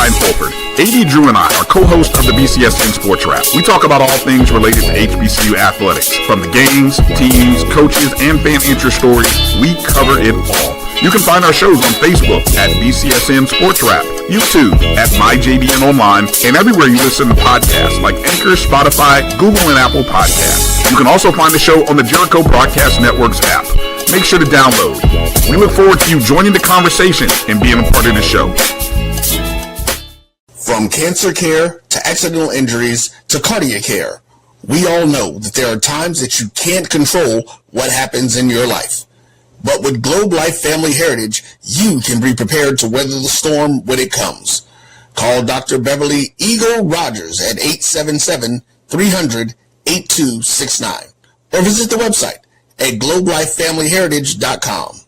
Ryan Fulford. AD Drew and I are co-hosts of the BCSN Sports Wrap. We talk about all things related to HBCU athletics. From the games, teams, coaches, and fan interest stories, we cover it all. You can find our shows on Facebook at BCSN Sports Wrap, YouTube at MyJBN Online, and everywhere you listen to podcasts like Anchor, Spotify, Google, and Apple Podcasts. You can also find the show on the Jericho Broadcast Network's app. Make sure to download. We look forward to you joining the conversation and being a part of the show. From cancer care to accidental injuries to cardiac care, we all know that there are times that you can't control what happens in your life. But with Globe Life Family Heritage, you can be prepared to weather the storm when it comes. Call Dr. Beverly Eagle Rogers at 877-300-8269 or visit the website at globelifefamilyheritage.com.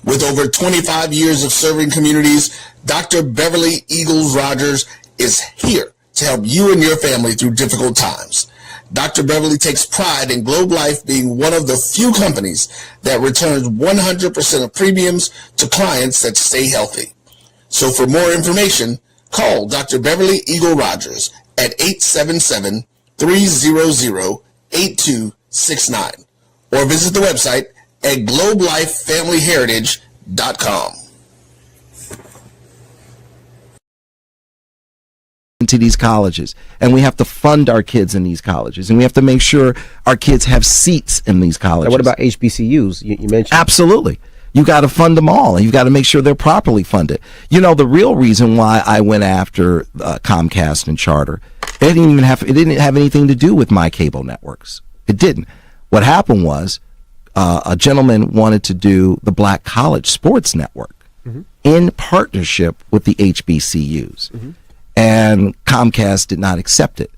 With over 25 years of serving communities, Dr. Beverly Eagles Rogers is here to help you and your family through difficult times. Dr. Beverly takes pride in Globe Life being one of the few companies that returns 100% of premiums to clients that stay healthy. So for more information, call Dr. Beverly Eagle Rogers at 877-300-8269 or visit the website at globelifefamilyheritage.com. Into these colleges, and we have to fund our kids in these colleges, and we have to make sure our kids have seats in these colleges. Now, what about HBCUs? You mentioned absolutely. You got to fund them all, and you got to make sure they're properly funded. You know, the real reason why I went after Comcast and Charter, it didn't have anything to do with my cable networks. It didn't. What happened was a gentleman wanted to do the Black College Sports Network in partnership with the HBCUs. And Comcast did not accept it.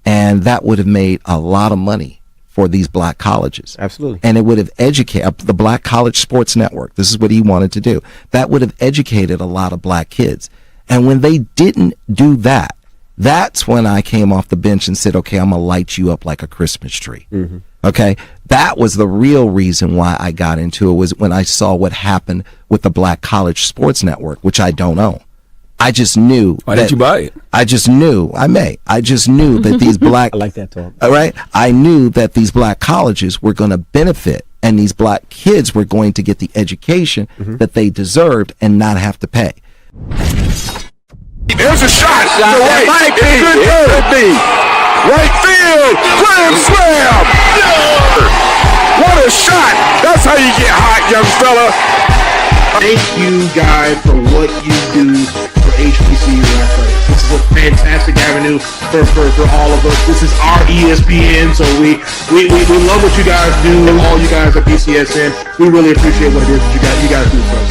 And that would have made a lot of money for these black colleges. Absolutely. And it would have educated the Black College Sports Network. This is what he wanted to do. That would have educated a lot of black kids. And when they didn't do that, that's when I came off the bench and said, okay, I'm going to light you up like a Christmas tree. Okay. That was the real reason why I got into it, was when I saw what happened with the Black College Sports Network, which I don't own. I just knew. Why didn't you buy it? I just knew. I just knew that these black. I like that talk. All right. I knew that these black colleges were going to benefit, and these black kids were going to get the education that they deserved and not have to pay. There's a shot. Right. It could be. Right field. Grand slam. What a shot. That's how you get hot, young fella. Thank you guys for what you do for HBCU athletics. This is a fantastic avenue for all of us. This is our ESPN, so we love what you guys do, and all you guys at BCSN. We really appreciate what it is that you guys do for us.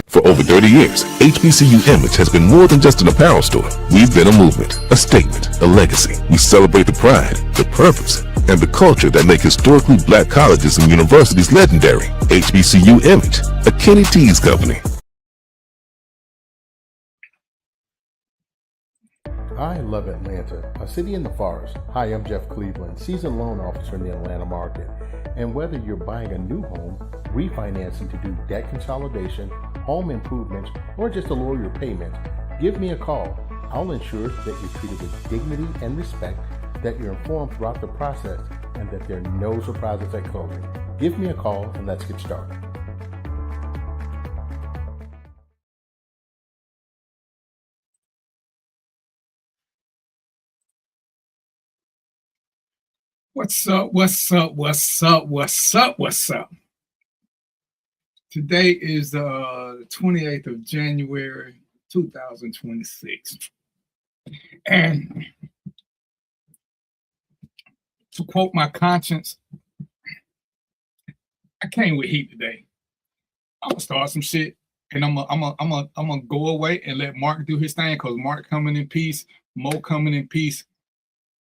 For over 30 years, HBCU Image has been more than just an apparel store. We've been a movement, a statement, a legacy. We celebrate the pride, the purpose, and the culture that make historically black colleges and universities legendary. HBCU Image, a Kenny T's company. I love Atlanta, a city in the forest. Hi, I'm Jeff Cleveland, seasoned loan officer in the Atlanta market. And whether you're buying a new home, refinancing to do debt consolidation, home improvements, or just to lower your payment, give me a call. I'll ensure that you're treated with dignity and respect, that you're informed throughout the process, and that there are no surprises at closing. Give me a call and let's get started. What's up? Today is the 28th of January, 2026. And to quote my conscience, I came with heat today. I'm gonna start some shit, and I'm gonna go away and let Mark do his thing, because Mark coming in peace, Mo coming in peace.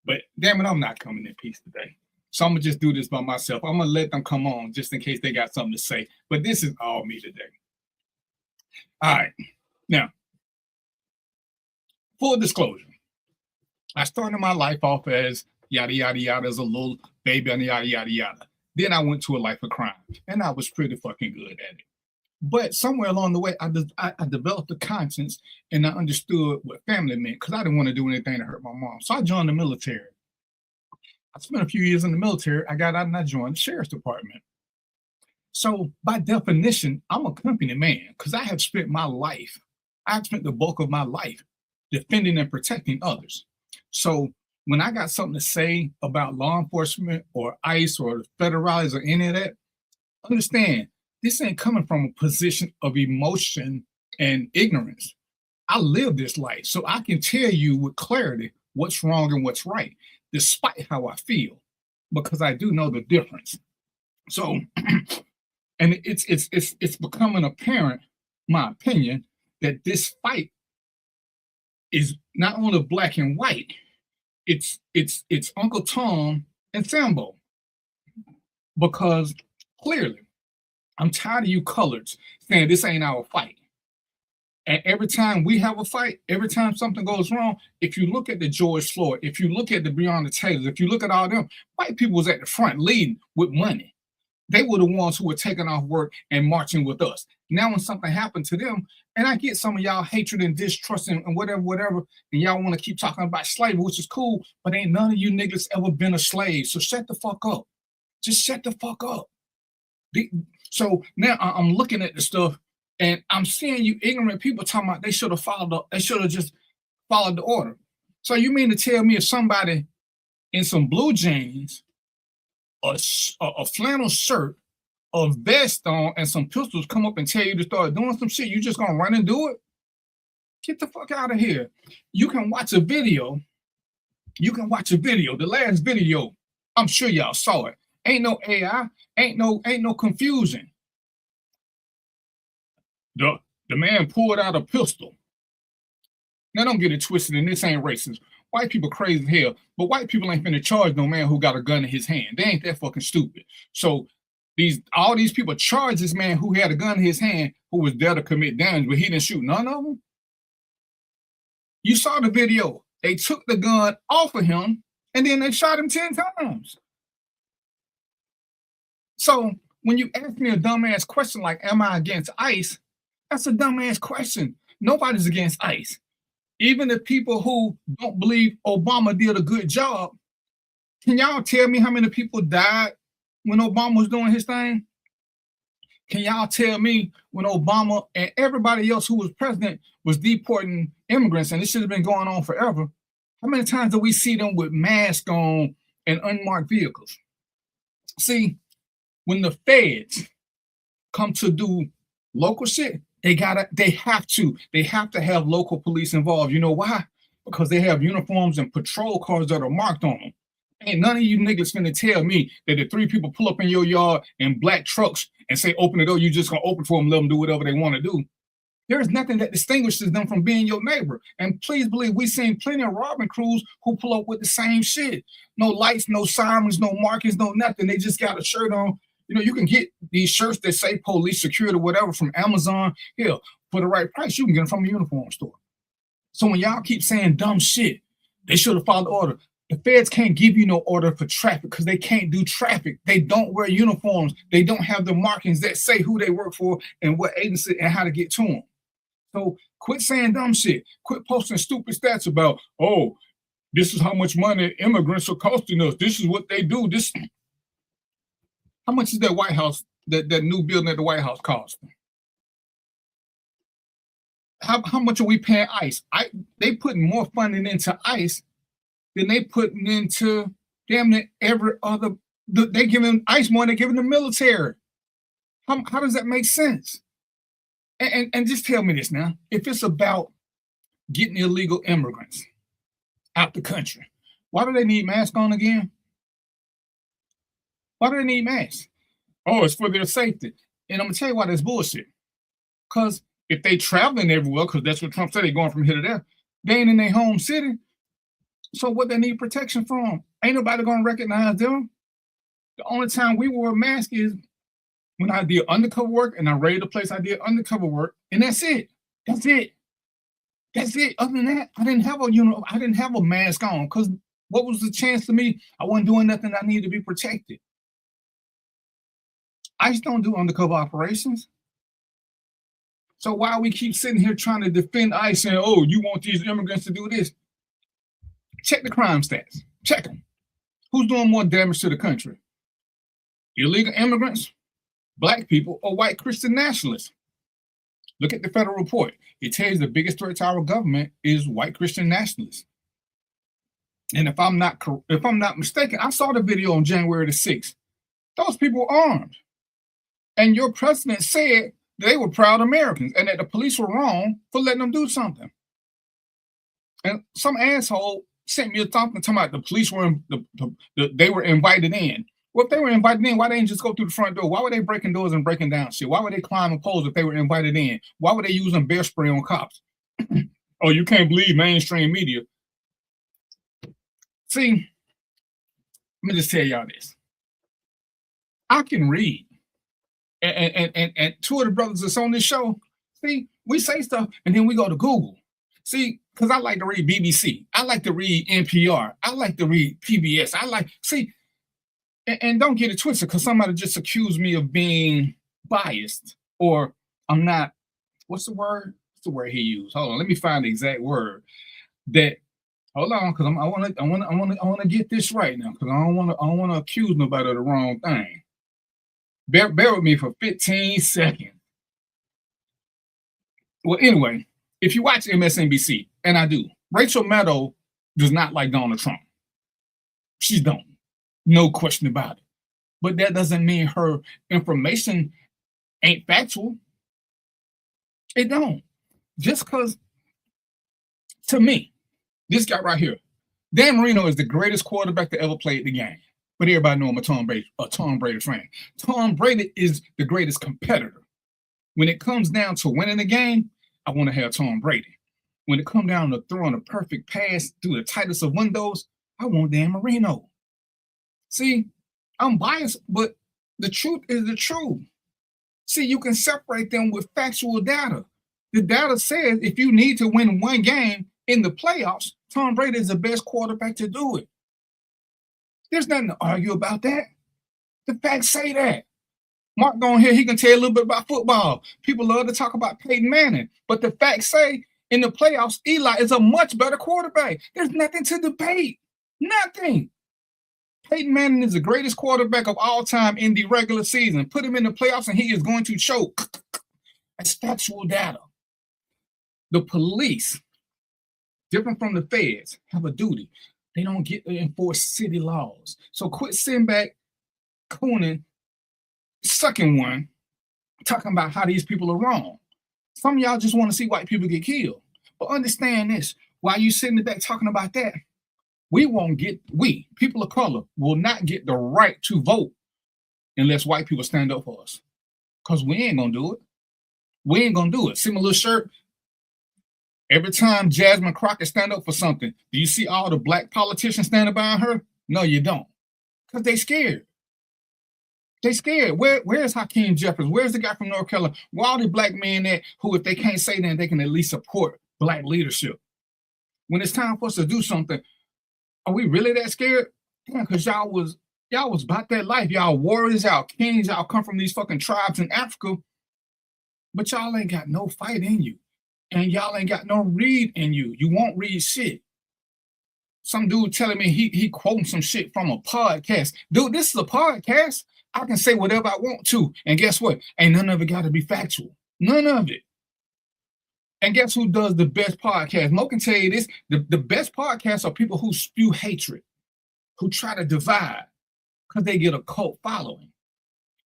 But damn it, I'm not coming in peace today. So I'm gonna just do this by myself. I'm gonna let them come on just in case they got something to say. But this is all me today. All right. Now, full disclosure. I started my life off as yada, yada, yada, as a little baby and yada, yada, yada. Then I went to a life of crime, and I was pretty fucking good at it. But somewhere along the way, I developed the conscience and I understood what family meant because I didn't want to do anything to hurt my mom. So I joined the military. I spent a few years in the military. I got out and I joined the sheriff's department. So by definition, I'm a company man because I have spent the bulk of my life defending and protecting others. So when I got something to say about law enforcement or ICE or the federalize or any of that, understand this ain't coming from a position of emotion and ignorance. I live this life, so I can tell you with clarity what's wrong and what's right, despite how I feel, because I do know the difference. So, and it's becoming apparent, my opinion, that this fight is not only black and white. It's Uncle Tom and Sambo, because clearly, I'm tired of you coloreds saying this ain't our fight. And every time we have a fight, every time something goes wrong, if you look at the George Floyd, if you look at the Breonna Taylor, if you look at all them, white people was at the front leading with money. They were the ones who were taking off work and marching with us. Now when something happened to them, and I get some of y'all hatred and distrust and whatever, and y'all want to keep talking about slavery, which is cool, but ain't none of you niggas ever been a slave. So shut the fuck up. Just shut the fuck up. So now I'm looking at the stuff and I'm seeing you ignorant people talking about they should have just followed the order. So you mean to tell me if somebody in some blue jeans, a flannel shirt, a vest on, and some pistols come up and tell you to start doing some shit, you just gonna run and do it? Get the fuck out of here. You can watch a video. The last video, I'm sure y'all saw it. Ain't no AI, ain't no confusion. The man pulled out a pistol. Now don't get it twisted, and this ain't racist. White people crazy as hell, but white people ain't finna charge no man who got a gun in his hand. They ain't that fucking stupid. So all these people charge this man who had a gun in his hand, who was there to commit damage, but he didn't shoot none of them. You saw the video. They took the gun off of him, and then they shot him 10 times. So when you ask me a dumbass question like, am I against ICE? That's a dumbass question. Nobody's against ICE. Even the people who don't believe Obama did a good job, can y'all tell me how many people died when Obama was doing his thing? Can y'all tell me when Obama and everybody else who was president was deporting immigrants, and this should have been going on forever, how many times do we see them with masks on and unmarked vehicles? See, when the feds come to do local shit, they have to have local police involved. You know why? Because they have uniforms and patrol cars that are marked on them. Ain't none of you niggas finna tell me that if 3 people pull up in your yard in black trucks and say open the door, you just gonna open for them, let them do whatever they want to do. There is nothing that distinguishes them from being your neighbor. And please believe we've seen plenty of robbing crews who pull up with the same shit. No lights, no sirens, no markings, no nothing. They just got a shirt on. You know, you can get these shirts that say police security or whatever from Amazon. Hell, for the right price, you can get them from a uniform store. So when y'all keep saying dumb shit, they should have followed the order. The feds can't give you no order for traffic because they can't do traffic. They don't wear uniforms. They don't have the markings that say who they work for and what agency and how to get to them. So quit saying dumb shit. Quit posting stupid stats about, oh, this is how much money immigrants are costing us. This is what they do. How much is that White House, that new building at the White House cost? How much are we paying ICE? They putting more funding into ICE than they putting into damn near every other. They giving ICE more than they giving the military. How does that make sense? And just tell me this now. If it's about getting illegal immigrants out the country, why do they need masks on again? Why do they need masks? Oh, it's for their safety. And I'm going to tell you why that's bullshit. Because if they traveling everywhere, because that's what Trump said, they're going from here to there, they ain't in their home city. So what they need protection from? Ain't nobody going to recognize them. The only time we wore a mask is when I did undercover work and I raided the place I did undercover work, and that's it. That's it. That's it. Other than that, I didn't have a mask on because what was the chance to me? I wasn't doing nothing I needed to be protected. ICE don't do undercover operations. So why we keep sitting here trying to defend ICE saying, oh, you want these immigrants to do this? Check the crime stats. Check them. Who's doing more damage to the country? Illegal immigrants, black people, or white Christian nationalists? Look at the federal report. It tells you the biggest threat to our government is white Christian nationalists. And if I'm not mistaken, I saw the video on January the 6th. Those people were armed. And your president said they were proud Americans and that the police were wrong for letting them do something. And some asshole sent me a talking about the police were they were invited in. Well, if they were invited in, why they didn't just go through the front door? Why were they breaking doors and breaking down shit? Why were they climbing poles if they were invited in? Why were they using bear spray on cops? Oh, you can't believe mainstream media. See, let me just tell y'all this. I can read. And two of the brothers that's on this show, see, we say stuff and then we go to Google. See, because I like to read BBC. I like to read NPR. I like to read PBS. And don't get it twisted because somebody just accused me of being biased or I'm not, what's the word? What's the word he used? Hold on, let me find the exact word. Hold on, because I want to get this right now because I don't want to accuse nobody of the wrong thing. Bear with me for 15 seconds. Well, anyway, if you watch MSNBC, and I do, Rachel Maddow does not like Donald Trump. She don't. No question about it. But that doesn't mean her information ain't factual. It don't. Just because, to me, this guy right here, Dan Marino is the greatest quarterback that ever played the game. But everybody know I'm a Tom Brady fan. Tom Brady is the greatest competitor. When it comes down to winning the game, I want to have Tom Brady. When it comes down to throwing a perfect pass through the tightest of windows, I want Dan Marino. See, I'm biased, but the truth is the truth. See, you can separate them with factual data. The data says if you need to win one game in the playoffs, Tom Brady is the best quarterback to do it. There's nothing to argue about that. The facts say that. Mark on here, he can tell you a little bit about football. People love to talk about Peyton Manning, but the facts say in the playoffs, Eli is a much better quarterback. There's nothing to debate. Nothing. Peyton Manning is the greatest quarterback of all time in the regular season. Put him in the playoffs and he is going to choke. That's factual data. The police, different from the feds, have a duty. They don't get to enforce city laws. So quit sitting back, cooning, sucking one, talking about how these people are wrong. Some of y'all just want to see white people get killed. But understand this, while you sitting back talking about that, we, people of color, will not get the right to vote unless white people stand up for us. Because we ain't going to do it. We ain't going to do it. See my little shirt? Every time Jasmine Crockett stand up for something, do you see all the black politicians standing behind her? No, you don't. Because they scared. They scared. Where's Hakeem Jeffries? Where's the guy from North Carolina? Where are the black men at who, if they can't say that, they can at least support black leadership? When it's time for us to do something, are we really that scared? Yeah, because y'all was about that life. Y'all warriors, y'all kings, y'all come from these fucking tribes in Africa, but y'all ain't got no fight in you. And y'all ain't got no read in you. You won't read shit. Some dude telling me he quoting some shit from a podcast. Dude, this is a podcast. I can say whatever I want to. And guess what? Ain't none of it got to be factual. None of it. And guess who does the best podcast? Mo can tell you this. The best podcasts are people who spew hatred, who try to divide because they get a cult following.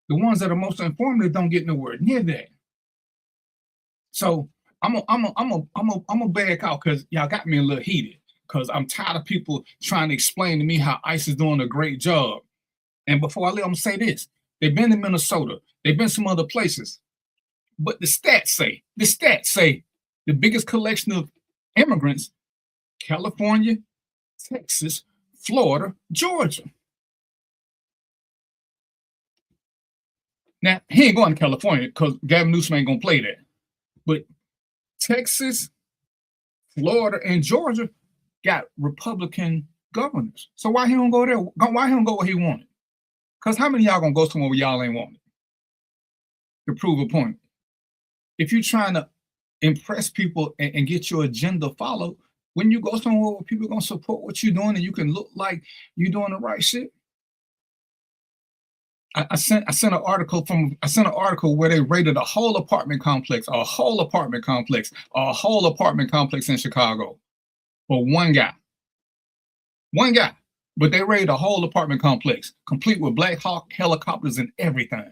The ones that are most informative don't get nowhere near that. So I'm a back out because y'all got me a little heated because I'm tired of people trying to explain to me how ICE is doing a great job. And before I leave, I'm gonna say this: they've been in Minnesota, they've been some other places, but the stats say the biggest collection of immigrants: California, Texas, Florida, Georgia. Now he ain't going to California because Gavin Newsom ain't gonna play that, but Texas, Florida, and Georgia got Republican governors. So why he don't go there? Why he don't go where he wanted? Because how many of y'all gonna go somewhere where y'all ain't wanted to prove a point? if you're trying to impress people and get your agenda followed, when you go somewhere where people are gonna support what you're doing and you can look like you're doing the right shit. I sent an article where they rated a whole apartment complex in Chicago for one guy. But they rated a whole apartment complex, complete with Black Hawk helicopters and everything.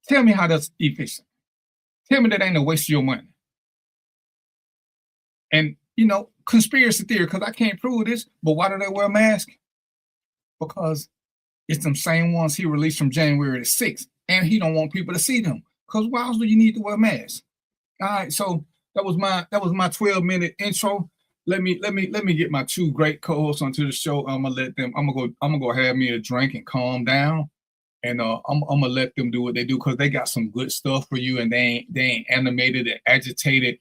Tell me how that's efficient. Tell me that ain't a waste of your money. And, conspiracy theory, because I can't prove this, but why do they wear masks? Because it's them same ones he released from January the 6th, and he don't want people to see them. Because why else do you need to wear masks? All right, so that was my 12-minute intro. Let me get my two great co-hosts onto the show. I'm gonna go have me a drink and calm down. And I'm gonna let them do what they do because they got some good stuff for you, and they ain't animated and agitated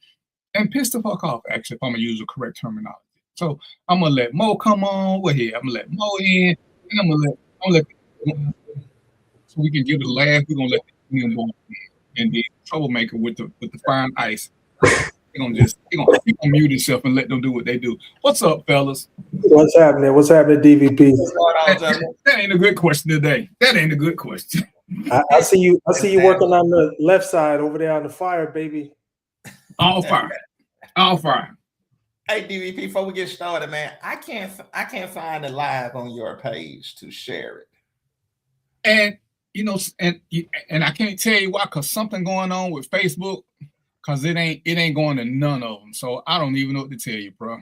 and pissed the fuck off. Actually, if I'm gonna use the correct terminology. So I'm gonna let Mo come on. We're here. I'm gonna let Mo in, and I'm gonna let so we can give it a laugh. We're gonna let him go and the troublemaker with the fine ice. He gonna mute himself and let them do what they do. What's up, fellas? What's happening? What's happening, DVP? That ain't a good question today. That ain't a good question. I see you working on the left side over there on the fire, baby. All fire. Hey, DVP, before we get started, man, I can't find it live on your page to share it. And and I can't tell you why, because something going on with Facebook. Cause it ain't going to none of them, so I don't even know what to tell you, bro.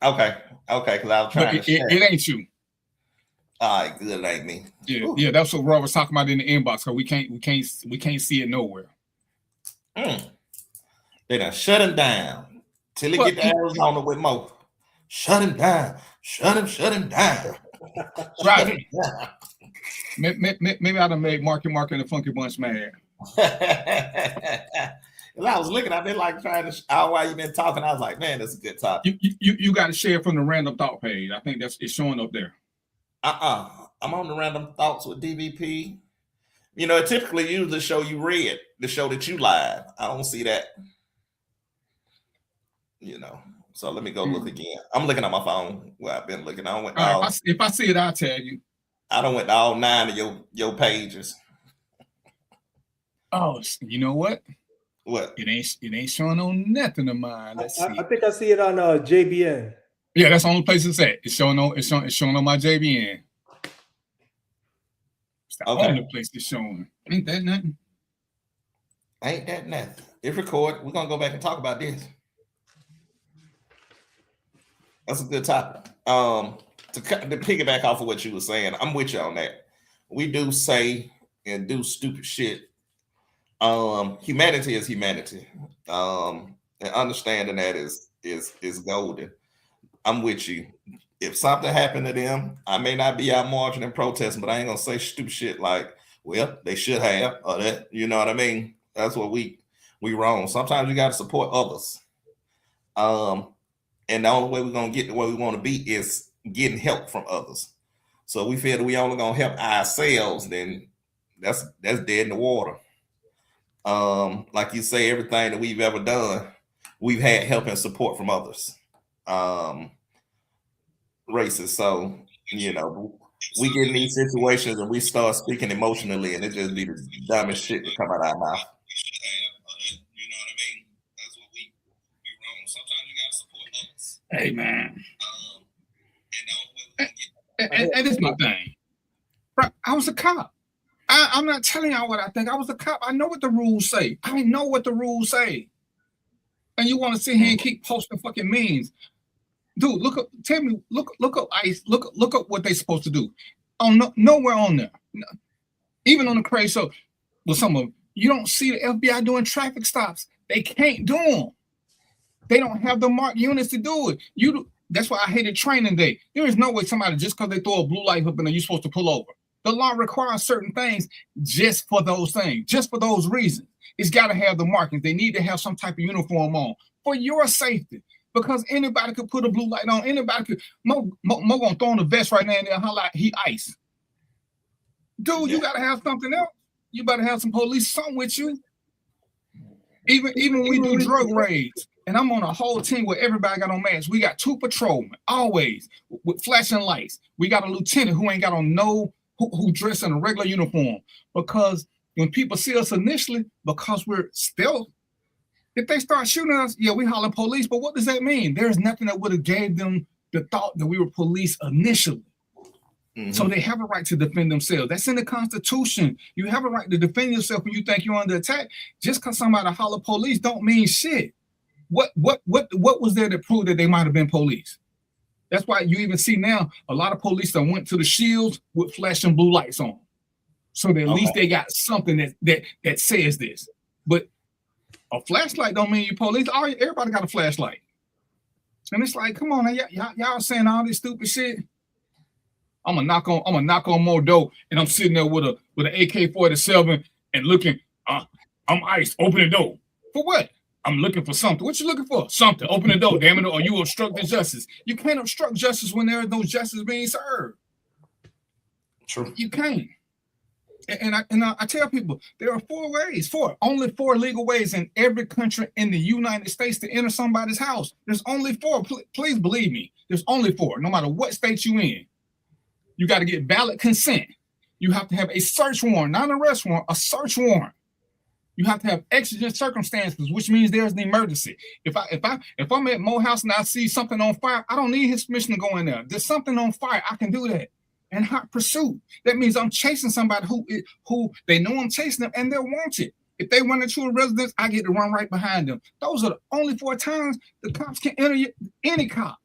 Okay. Because I was trying to share. It ain't you. All right, good, it ain't me. Yeah, that's what Rob was talking about in the inbox. Cause we can't see it nowhere. They done shut him down till he get to Arizona with Mo. Shut him down. Shut him down. Right. Maybe I done made Marky Mark and the Funky Bunch mad. I was looking, I've been like trying to while you've been talking, I was like, man, that's a good topic. You got to share from the Random Thought page. I think it's showing up there. I'm on the Random Thoughts with DVP. It typically usually the show you read, the show that you live. I don't see that. So let me go look again. I'm looking at my phone where I've been looking. If I see it, I'll tell you. I done went to all 9 of your pages. Oh, you know what? What? It ain't showing on nothing of mine. Let's see. I think I see it on JBN. Yeah, that's the only place it's at. It's showing on my JBN. It's the only place it's showing. Ain't that nothing? It's recorded. We're gonna go back and talk about this. That's a good topic. To piggyback off of what you were saying, I'm with you on that. We do say and do stupid shit. Humanity is humanity. And understanding that is golden. I'm with you. If something happened to them, I may not be out marching and protesting, but I ain't gonna say stupid shit like, well, they should have, or that, you know what I mean? That's what we wrong. Sometimes you gotta support others. And the only way we're gonna get to where we want to be is getting help from others. So we feel that we only gonna help ourselves, then that's dead in the water. Like you say, everything that we've ever done, we've had help and support from others. Races. So, we get in these situations and we start speaking emotionally, and it just be the dumbest shit to come out of our mouth. You know what I mean? That's what we wrong. Sometimes you gotta support others. Hey, man. And this is my thing. Bro, I was a cop. I'm not telling y'all what I think. I was a cop. I know what the rules say. And you want to sit here and keep posting fucking memes. Dude, look up ICE. Look up what they supposed to do. Nowhere on there. Even on the crazy show, with some of them, you don't see the FBI doing traffic stops. They can't do them. They don't have the marked units to do it. That's why I hated training day. There is no way somebody, just because they throw a blue light up in there, you're supposed to pull over. The law requires certain things just for those things, just for those reasons. It's got to have the markings. They need to have some type of uniform on for your safety, because anybody could put a blue light on. Anybody could. Mo gonna throw on the vest right now and then holler, he ICE. Dude, you got to have something else. You better have some police, something with you. Even when we do drug raids, and I'm on a whole team where everybody got on masks. We got 2 patrolmen always with flashing lights. We got a lieutenant who ain't got on who dressed in a regular uniform, because when people see us initially, because we're stealth, if they start shooting us, yeah, we holler police. But what does that mean? There's nothing that would have gave them the thought that we were police initially. So they have a right to defend themselves. That's in the Constitution. You have a right to defend yourself when you think you're under attack. Just because somebody holler police don't mean shit. What was there to prove that they might have been police? That's why you even see now a lot of police that went to the shields with flashing blue lights on. So that at least they got something that says this. But a flashlight don't mean you police. Everybody got a flashlight. And it's like, come on, y'all saying all this stupid shit. I'm gonna knock on more door, and I'm sitting there with an AK-47 and looking. I'm iced. Open the door for what? I'm looking for something. What you looking for? Something. Open the door, damn it! Or you obstructing justice. You can't obstruct justice when there is no justice being served. True. You can't. And I tell people there are only four legal ways in every country in the United States to enter somebody's house. There's only 4. Please believe me. There's only 4. No matter what state you in. You got to get valid consent. You have to have a search warrant, not an arrest warrant, a search warrant. You have to have exigent circumstances, which means there's an emergency. If I'm at Mo House and I see something on fire, I don't need his permission to go in there. There's something on fire, I can do that. And hot pursuit. That means I'm chasing somebody who they know I'm chasing them and they're wanted. If they run into a residence, I get to run right behind them. Those are the only 4 times the cops can enter any cop.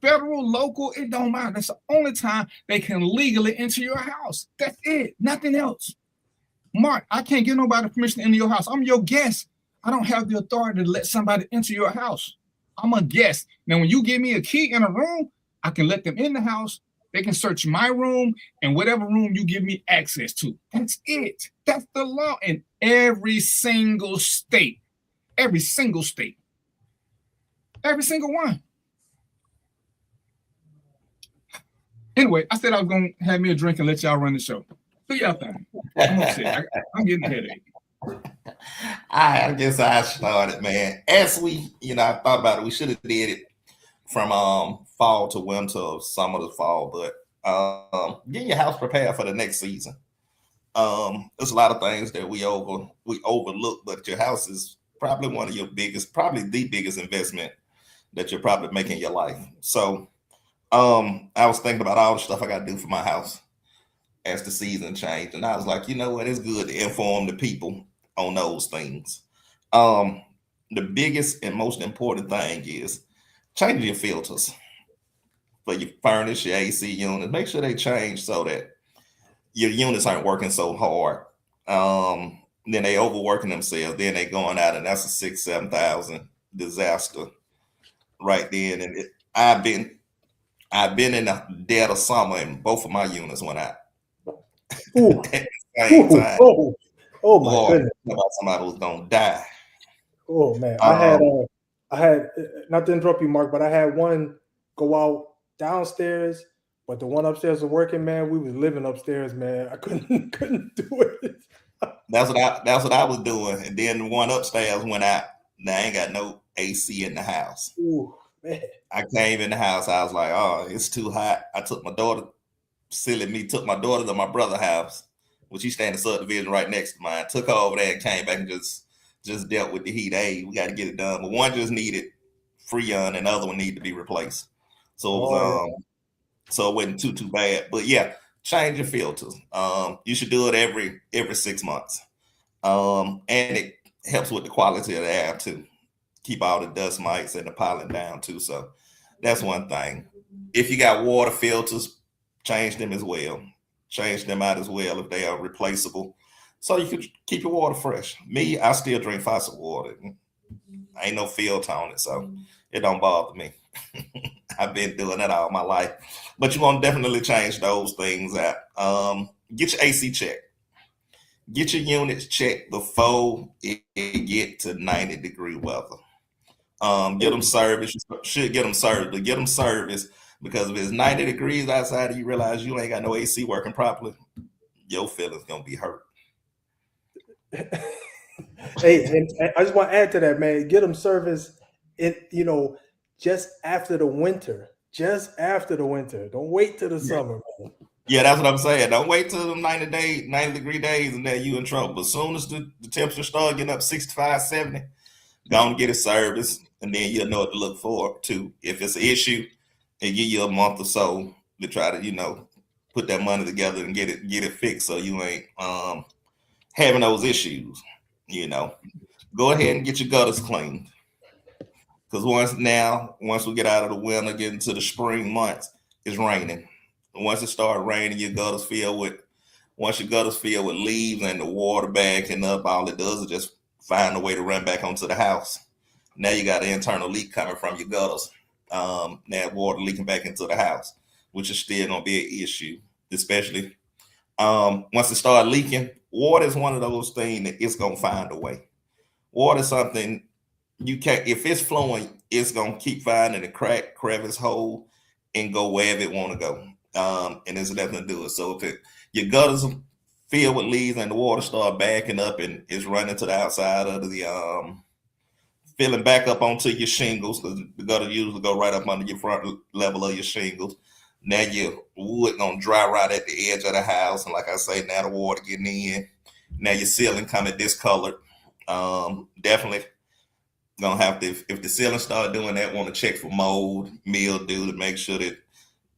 Federal, local, it don't matter. That's the only time they can legally enter your house. That's it. Nothing else. Mark, I can't give nobody permission to enter your house. I'm your guest. I don't have the authority to let somebody enter your house. I'm a guest. Now, when you give me a key in a room, I can let them in the house. They can search my room and whatever room you give me access to. That's it. That's the law in every single state. Every single state. Every single one. Anyway, I said I was going to have me a drink and let y'all run the show. Do y'all think? I'm getting a headache. I guess I started, man. As I thought about it, we should have did it from fall to winter, summer to fall, but get your house prepared for the next season. There's a lot of things that we overlook, but your house is probably one of your biggest, probably the biggest investment that you're probably making in your life. So I was thinking about all the stuff I got to do for my house as the season changed. And I was like, you know what? It's good to inform the people on those things. The biggest and most important thing is change your filters for your furnace, your AC unit. Make sure they change so that your units aren't working so hard. Then they overworking themselves. Then they going out, and that's a $6,000-7,000 disaster right then. And I've been in the dead of summer, and both of my units went out. Ooh. At the same time. Oh my goodness! Somebody was gonna die. Oh man, I had not to interrupt you, Mark, but I had one go out downstairs, but the one upstairs was working. Man, we was living upstairs. Man, I couldn't do it. That's what I was doing, and then the one upstairs went out. Now I ain't got no AC in the house. Ooh, man. I came in the house. I was like, oh, it's too hot. I took my daughter. Silly me, took my daughter to my brother's house, which he stayed in the subdivision right next to mine. Took her over there and came back and just dealt with the heat. Hey, we got to get it done. But one just needed Freon, and the other one needed to be replaced. So it was, so it wasn't too bad. But yeah, change your filters. You should do it every 6 months. And it helps with the quality of the air too. Keep all the dust mites and the pollen down too. So that's one thing. If you got water filters, change them as well. Change them out as well if they are replaceable, so you can keep your water fresh. Me, I still drink faucet water. I ain't no filter on it, so it don't bother me. I've been doing that all my life. But you want to definitely change those things out. Get your AC checked. Get your units checked before it get to 90-degree weather. Get them service. You should get them service, but get them service. Because if it's 90 degrees outside and you realize you ain't got no AC working properly, your feelings gonna be hurt. Hey, and I just want to add to that, man. Get them service just after the winter. Just after the winter. Don't wait till the summer, man. Yeah, that's what I'm saying. Don't wait till them 90-degree days, and then you in trouble. As soon as the temperature start getting up 65, 70, go and get it serviced, and then you'll know what to look for to. If it's an issue, and give you a month or so to try to, put that money together and get it fixed, so you ain't having those issues. Go ahead and get your gutters cleaned, because once we get out of the winter, get into the spring months, it's raining. Once it starts raining, your gutters fill with leaves and the water backing up, all it does is just find a way to run back onto the house. Now you got an internal leak coming from your gutters. Now water leaking back into the house, which is still gonna be an issue, especially once it starts leaking. Water is one of those things that it's gonna find a way. Water is something you can't, if it's flowing, it's gonna keep finding a crack, crevice, hole, and go wherever it want to go. And there's nothing to do it. So if your gutters are filled with leaves and the water start backing up and it's running to the outside of the filling back up onto your shingles, because the gutter usually go right up under your front level of your shingles. Now your wood gonna dry right at the edge of the house, and like I say, now the water getting in. Now your ceiling coming discolored. Definitely gonna have to, if the ceiling start doing that, want to check for mold, mildew, to make sure that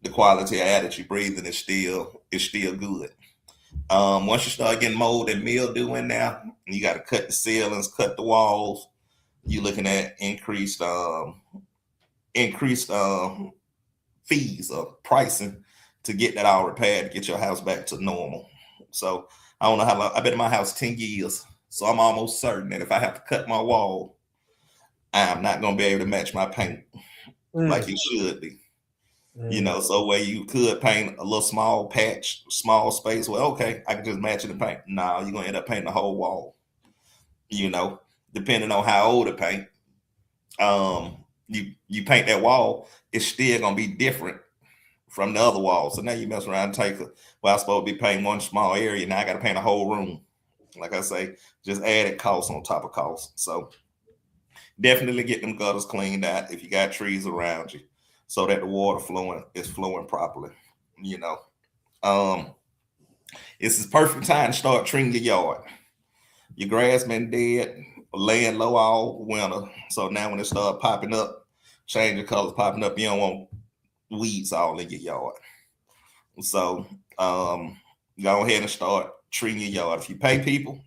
the quality of air that you're breathing is still good. Once you start getting mold and mildew in there, you got to cut the ceilings, cut the walls. You're looking at increased fees or pricing to get that all repaired, to get your house back to normal. So I don't know how long. I've been in my house 10 years, so I'm almost certain that if I have to cut my wall, I'm not going to be able to match my paint like it should be. So where you could paint a little small patch, small space, well, okay, I can just match it and paint. No, you're gonna end up painting the whole wall. Depending on how old the paint, you paint that wall, it's still gonna be different from the other wall. So now you mess around and take I'm supposed to be painting one small area, now I gotta paint a whole room. Like I say, just added cost on top of cost. So definitely get them gutters cleaned out if you got trees around you, so that the water is flowing properly. It's the perfect time to start trimming your yard. Your grass been dead, laying low all winter. So now when it start popping up, changing colors, popping up, you don't want weeds all in your yard. So go ahead and start trimming your yard. If you pay people,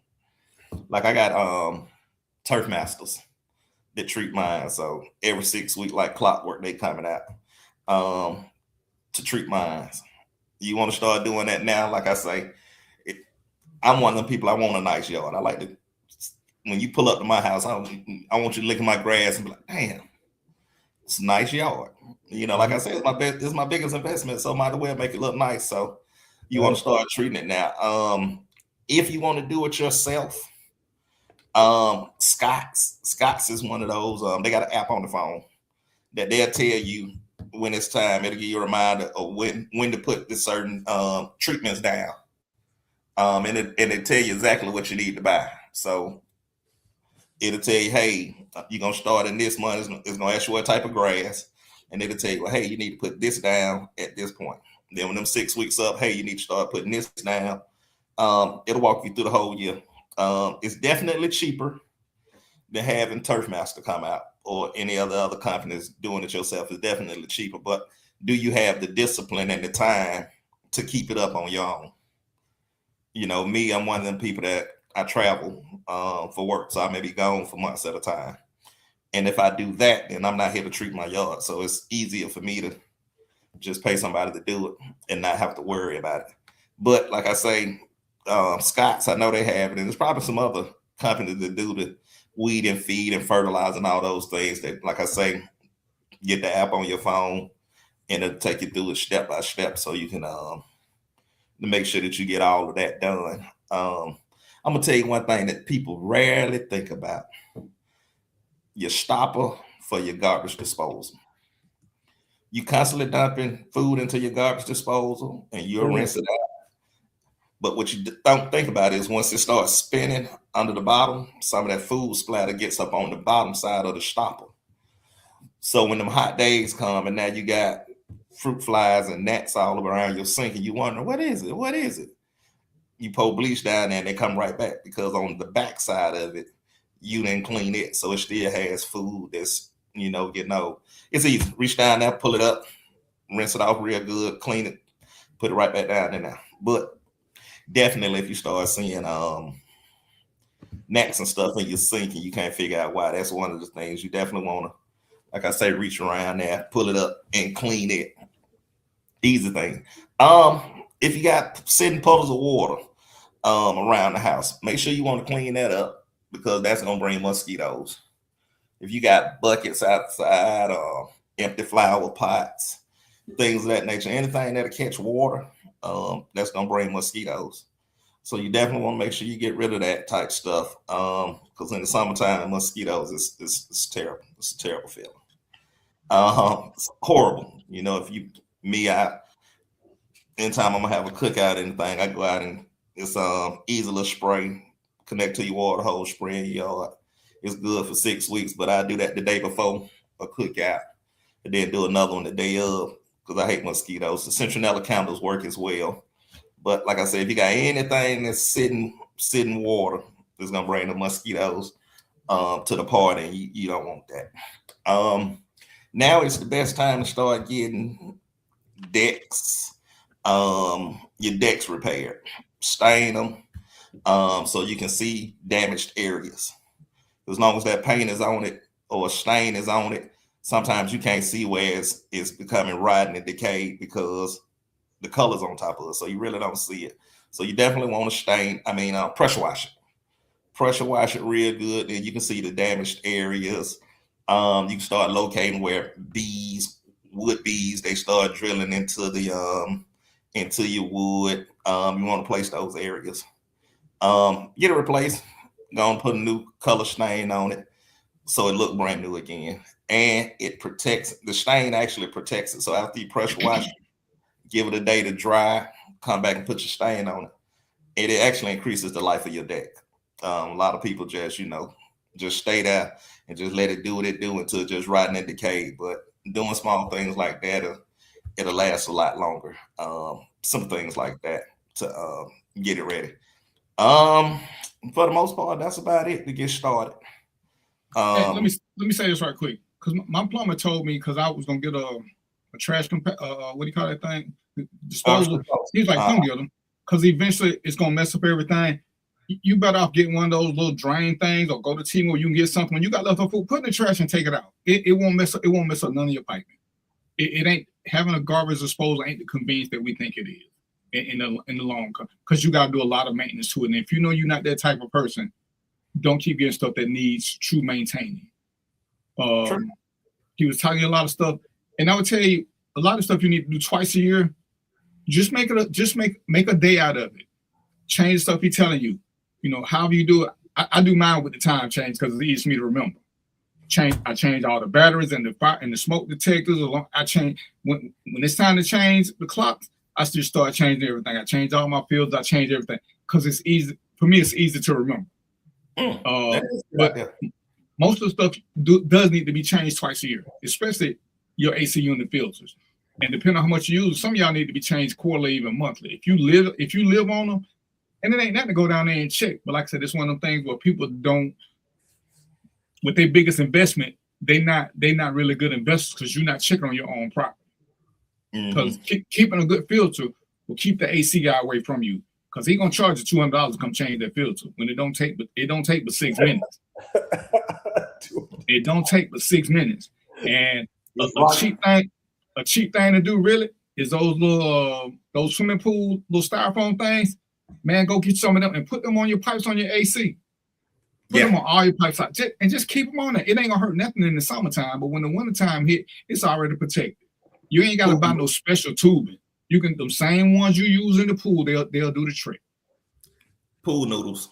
like I got turf masters that treat mine. So every 6 weeks, like clockwork, they coming out to treat mine. You want to start doing that now? Like I say, I'm one of them people, I want a nice yard. I like to, when you pull up to my house, I want you to look at my grass and be like, damn, it's a nice yard. Like I said, it's my biggest investment, so might as well make it look nice. So you want to start treating it now. If you want to do it yourself, Scott's is one of those. They got an app on the phone that they'll tell you when it's time. It'll give you a reminder of when to put the certain treatments down, and it tell you exactly what you need to buy. So it'll tell you, hey, you're gonna start in this month. It's gonna ask you what type of grass, and it'll tell you, well, hey, you need to put this down at this point. Then when them 6 weeks up, hey, you need to start putting this down. It'll walk you through the whole year. It's definitely cheaper than having Turfmaster come out or any other companies doing it yourself. Is definitely cheaper, but do you have the discipline and the time to keep it up on your own? Me, I'm one of them people that I travel for work, so I may be gone for months at a time. And if I do that, then I'm not here to treat my yard. So it's easier for me to just pay somebody to do it and not have to worry about it. But like I say, Scott's, I know they have it, and there's probably some other companies that do the weed and feed and fertilizer and all those things that, like I say, get the app on your phone and it'll take you through it step by step, so you can to make sure that you get all of that done. I'm gonna tell you one thing that people rarely think about: your stopper for your garbage disposal. You constantly dumping food into your garbage disposal and you'll rinse it out. But what you don't think about is once it starts spinning under the bottom, some of that food splatter gets up on the bottom side of the stopper. So when them hot days come and now you got fruit flies and gnats all around your sink and you wonder, what is it? What is it? You pour bleach down there and they come right back because on the back side of it, you didn't clean it. So it still has food that's, getting old. It's easy. Reach down there, pull it up, rinse it off real good, clean it, put it right back down in there. But definitely if you start seeing gnats and stuff in your sink and you can't figure out why, that's one of the things you definitely want to, like I say, reach around there, pull it up and clean it. Easy thing. If you got sitting puddles of water around the house, make sure you want to clean that up because that's going to bring mosquitoes. If you got buckets outside, empty flower pots, things of that nature, anything that'll catch water, that's going to bring mosquitoes. So you definitely want to make sure you get rid of that type stuff because in the summertime, mosquitoes is terrible. It's a terrible feeling. It's horrible. Anytime I'm gonna have a cookout or anything, I go out and it's easy little spray, connect to your water hose, spray in your yard. It's good for 6 weeks, but I do that the day before a cookout and then do another one the day of because I hate mosquitoes. The citronella candles work as well. But like I said, if you got anything that's sitting water, it's gonna bring the mosquitoes to the party, and you don't want that. Now it's the best time to start getting decks, your decks repaired, stain them, so you can see damaged areas. As long as that paint is on it or a stain is on it, sometimes you can't see where it's becoming rotten and decayed because the color's on top of it, so you really don't see it. So you definitely want to pressure wash it. Pressure wash it real good, and you can see the damaged areas. You can start locating where wood bees, they start drilling into your wood. You want to place those areas. Get it replaced. Go and put a new color stain on it so it look brand new again. And the stain actually protects it. So after you pressure wash it, give it a day to dry, come back and put your stain on it. And it actually increases the life of your deck. A lot of people just stay there and just let it do what it do until it just rotten and decayed. But doing small things like that, it'll last a lot longer. Some things like that to get it ready. For the most part, that's about it to get started. Hey, let me say this right quick, because my plumber told me because I was gonna get a trash what do you call that thing? Disposal. He's like, don't get them because eventually it's gonna mess up everything. You better off getting one of those little drain things or go to T-Mobile. You can get something. When you got leftover food, put in the trash and take it out. It won't mess up. It won't mess up none of your piping. It ain't having a garbage disposal ain't the convenience that we think it is in the long run. Because you got to do a lot of maintenance to it. And if you know you're not that type of person, don't keep getting stuff that needs true maintaining. Sure. He was telling you a lot of stuff, and I would tell you a lot of stuff you need to do twice a year. Just make a day out of it. Change the stuff he's telling you. However you do it. I do mine with the time change because it's easy for me to remember. I change all the batteries and the fire and the smoke detectors. I change when it's time to change the clocks. I just start changing everything. I change all my fields. I change everything because it's easy for me. It's easy to remember. But most of the stuff does need to be changed twice a year, especially your AC unit filters. And depending on how much you use, some of y'all need to be changed quarterly, even monthly. If you live on them. And it ain't nothing to go down there and check. But like I said, it's one of them things where people don't, with their biggest investment, they not really good investors because you're not checking on your own property. Because keeping a good filter will keep the AC guy away from you. Because he's gonna charge you $200 to come change that filter when it don't take but 6 minutes. It don't take but 6 minutes. And a cheap thing to do really is those swimming pool little styrofoam things. Man, go get some of them and put them on your pipes on your AC. Put them on all your pipes and just keep them on there. It ain't gonna hurt nothing in the summertime, but when the wintertime hit, it's already protected. You ain't gotta buy no special tubing. You can the same ones you use in the pool, they'll do the trick. Pool noodles.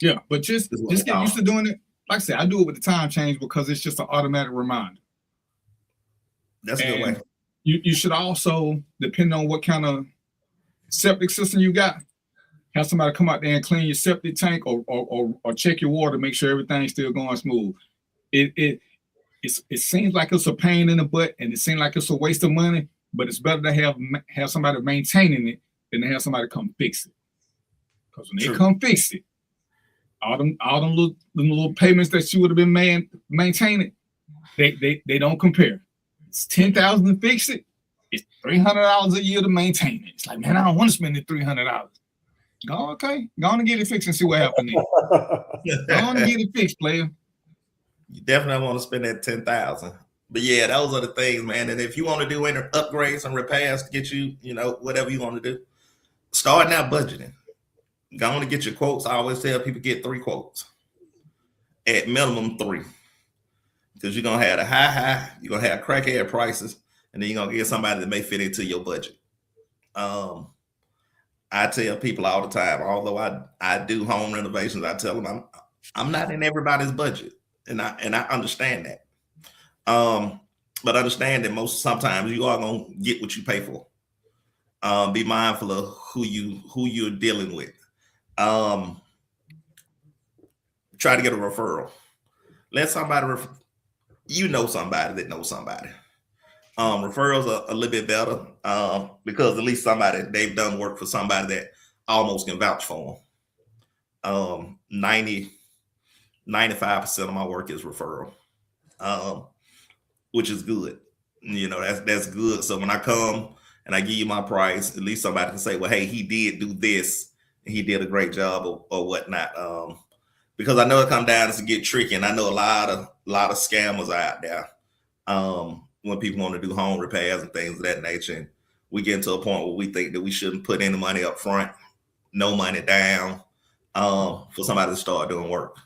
Yeah, but just get used to doing it. Like I said, I do it with the time change because it's just an automatic reminder. That's a good way. You should also, depending on what kind of septic system you got, have somebody come out there and clean your septic tank or check your water, make sure everything's still going smooth. It seems like it's a pain in the butt, and it seems like it's a waste of money, but it's better to have somebody maintaining it than to have somebody come fix it. Because when they come fix it, all them little payments that you would have been maintaining, they don't compare. It's $10,000 to fix it. It's $300 a year to maintain it. It's like, man, I don't want to spend the $300. Go okay, go on and get it fixed and see what happens. Go on and get it fixed, player. You definitely want to spend that $10,000. But yeah, those are the things, man. And if you want to do any upgrades and repairs to get you, whatever you want to do, start now budgeting. Go on and get your quotes. I always tell people get 3 quotes. At minimum 3. Because you're going to have the high, you're going to have crackhead prices, and then you're going to get somebody that may fit into your budget. I tell people all the time, although I do home renovations, I tell them I'm not in everybody's budget. And I understand that. But understand that sometimes you are gonna get what you pay for. Be mindful of who you're dealing with. Try to get a referral. Let somebody somebody that knows somebody. Referrals are a little bit better because at least they've done work for somebody that almost can vouch for them. 95% of my work is referral, which is good. That's good. So when I come and I give you my price, at least somebody can say, well, hey, he did do this and he did a great job or whatnot. Because I know it comes down to get tricky, and I know a lot of scammers out there when people want to do home repairs and things of that nature. And we get into a point where we think that we shouldn't put any money up front, no money down for somebody to start doing work.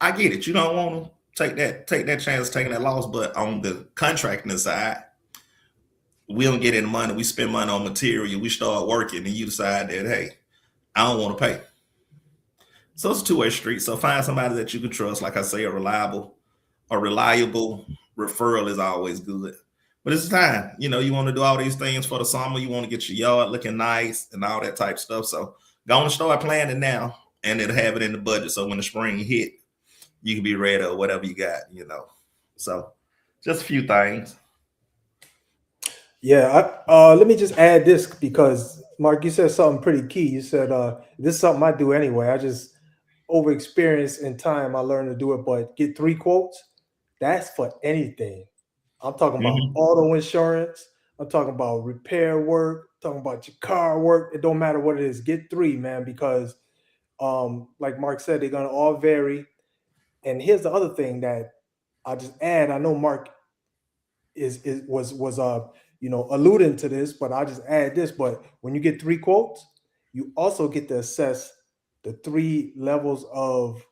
I get it. You don't want to take that chance, taking that loss, but on the contracting side, we don't get any money. We spend money on material. We start working, and you decide that, hey, I don't want to pay. So it's a two-way street. So find somebody that you can trust. Like I say, a reliable referral is always good. But it's time. You want to do all these things for the summer. You want to get your yard looking nice and all that type of stuff. So go and start planning now, and it'll have it in the budget. So when the spring hit, you can be ready or whatever you got, So just a few things. Yeah, let me just add this because, Mark, you said something pretty key. You said this is something I do anyway. I just over experience in time, I learned to do it, but get 3 quotes. That's for anything. I'm talking about auto insurance. I'm talking about repair work. I'm talking about your car work. It don't matter what it is. Get 3, man, because like Mark said, they're going to all vary. And here's the other thing that I just add. I know Mark was alluding to this, but I'll just add this. But when you get 3 quotes, you also get to assess the 3 levels of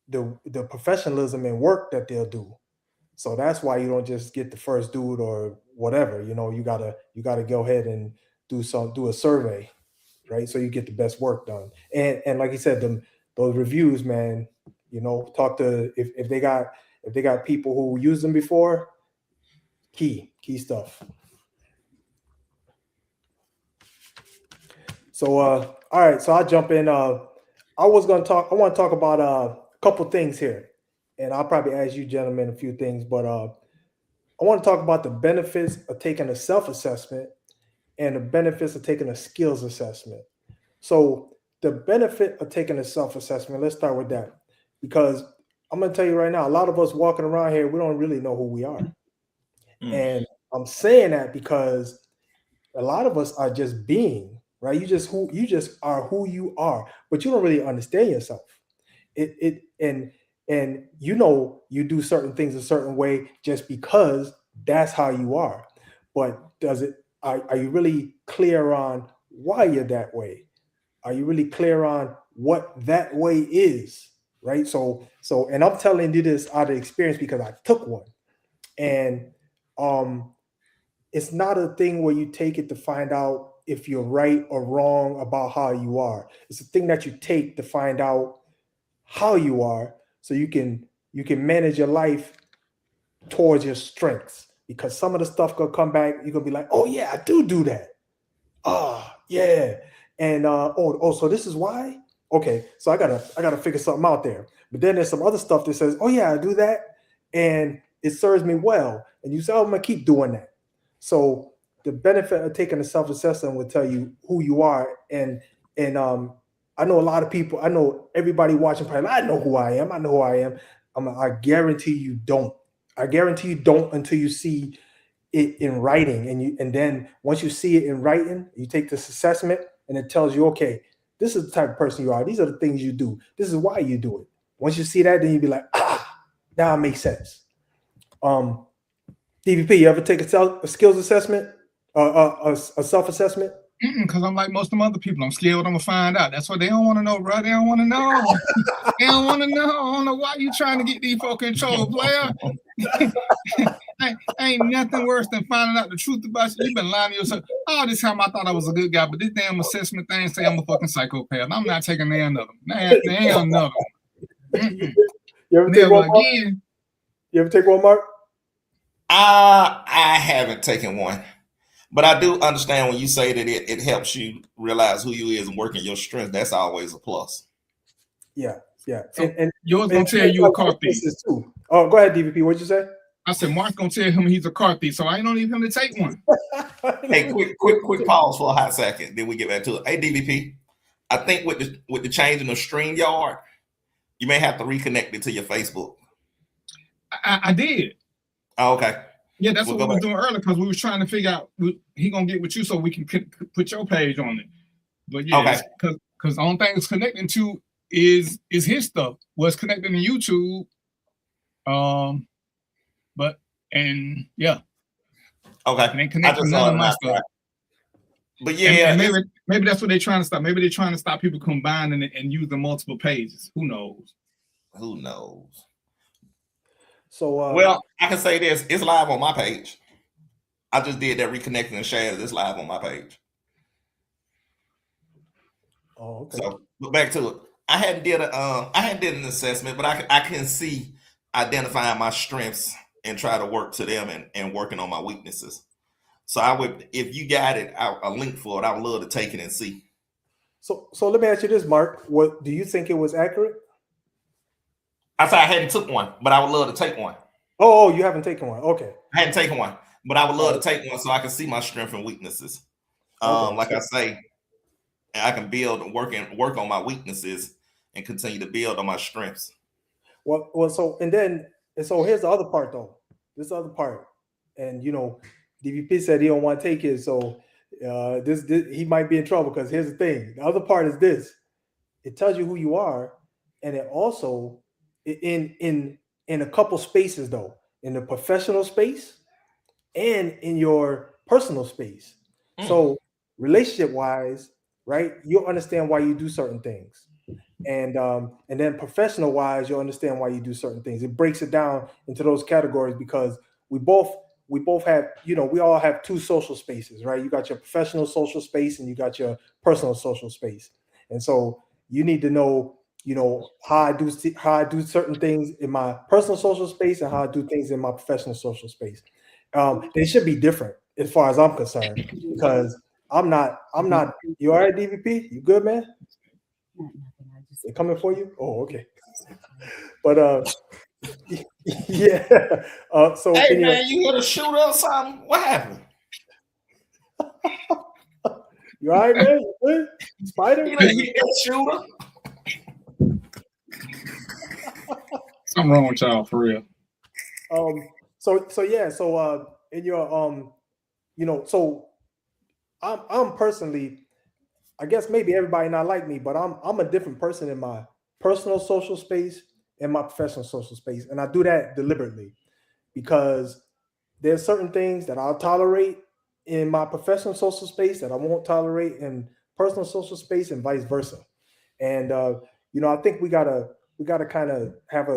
the professionalism and work that they'll do. So that's why you don't just get the first dude or whatever. You gotta go ahead and do a survey, right? So you get the best work done. And like you said, those reviews, man. Talk to if they got people who used them before. Key stuff. So all right, so I'll jump in. I want to talk about a couple things here, and I'll probably ask you gentlemen a few things, but I want to talk about the benefits of taking a self-assessment and the benefits of taking a skills assessment. So the benefit of taking a self-assessment, let's start with that. Because I'm going to tell you right now, a lot of us walking around here, we don't really know who we are. And I'm saying that because a lot of us are just being, right? You just are who you are, but you don't really understand yourself. And you do certain things a certain way just because that's how you are. But are you really clear on why you're that way? Are you really clear on what that way is? Right. So, and I'm telling you this out of experience because I took one, and it's not a thing where you take it to find out if you're right or wrong about how you are. It's a thing that you take to find out how you are, so you can manage your life towards your strengths. Because some of the stuff gonna come back, you're gonna be like, oh yeah, I do that. Oh yeah, And so this is why. Okay, so I gotta figure something out there. But then there's some other stuff that says, oh yeah, I do that, and it serves me well. And you say, oh, I'm gonna keep doing that. So the benefit of taking a self-assessment will tell you who you are. And I know a lot of people. I know everybody watching probably, I know who I am. I know who I am. I guarantee you don't. I guarantee you don't until you see it in writing. And then once you see it in writing, you take this assessment and it tells you, okay, this is the type of person you are. These are the things you do. This is why you do it. Once you see that, then you be like, now it makes sense. DVP, you ever take a skills assessment, a self-assessment? Because I'm like most of them other people. I'm scared what I'm gonna find out. That's what they don't want to know, bro. They don't want to know. They don't want to know. I don't know why you trying to get these folk in control, player. Ain't nothing worse than finding out the truth about you. You've been lying to yourself. All this time I thought I was a good guy, but this damn assessment thing say I'm a fucking psychopath. I'm not taking none of them. None of them. You ever take one, Mark? You ever take one, Mark? I haven't taken one. But I do understand when you say that it helps you realize who you is and working your strengths. That's always a plus. Yeah. So and yours gonna tell you a car thief too. Oh, go ahead, DVP. What'd you say? I said Mark's gonna tell him he's a car thief, so I don't need him to take one. Hey, quick pause for a hot second. Then we get back to it. Hey, DVP, I think with the changing of StreamYard, you may have to reconnect it to your Facebook. I did. Oh, okay. Yeah, that's what we were doing earlier because we was trying to figure out he gonna get with you so we can put your page on it. But yeah, because the only thing it's connecting to is his stuff. Was connecting to YouTube. But yeah. Okay. And then connect to none of my stuff. But yeah, and maybe that's what they're trying to stop. Maybe they're trying to stop people combining it and using multiple pages. Who knows? Who knows? So well, I can say this: it's live on my page. I just did that reconnecting and sharing. It's live on my page. Oh, okay. So, but back to it. I hadn't did an assessment, but I can see identifying my strengths and try to work to them and working on my weaknesses. So I would, if you got it, a link for it, I would love to take it and see. So let me ask you this, Mark. What do you think it was accurate? I said I hadn't took one, but I would love to take one. Oh, you haven't taken one. Okay. I hadn't taken one, but I would love to take one so I can see my strengths and weaknesses. Like I say, I can build and work on my weaknesses and continue to build on my strengths. Well, so here's the other part though. This other part, and DVP said he don't want to take it, so this he might be in trouble because here's the thing. The other part is this: it tells you who you are, and it also in a couple spaces though, in the professional space and in your personal space. So relationship wise, right? You'll understand why you do certain things. And then professional wise, you'll understand why you do certain things. It breaks it down into those categories because we both have, we all have two social spaces, right? You got your professional social space and you got your personal social space. And so you need to know, how I do certain things in my personal social space and how I do things in my professional social space. They should be different as far as I'm concerned, because I'm not, you all right, DVP? You good, man? They coming for you? Oh, okay. But yeah. So hey man, you hit a shooter or something? What happened? You all right, man? You good? Spider? You hit a shooter? Something wrong with y'all for real. So in your so I'm personally, I guess maybe everybody not like me, but I'm a different person in my personal social space and my professional social space, and I do that deliberately because there's certain things that I'll tolerate in my professional social space that I won't tolerate in personal social space, and vice versa. And I think we gotta kind of have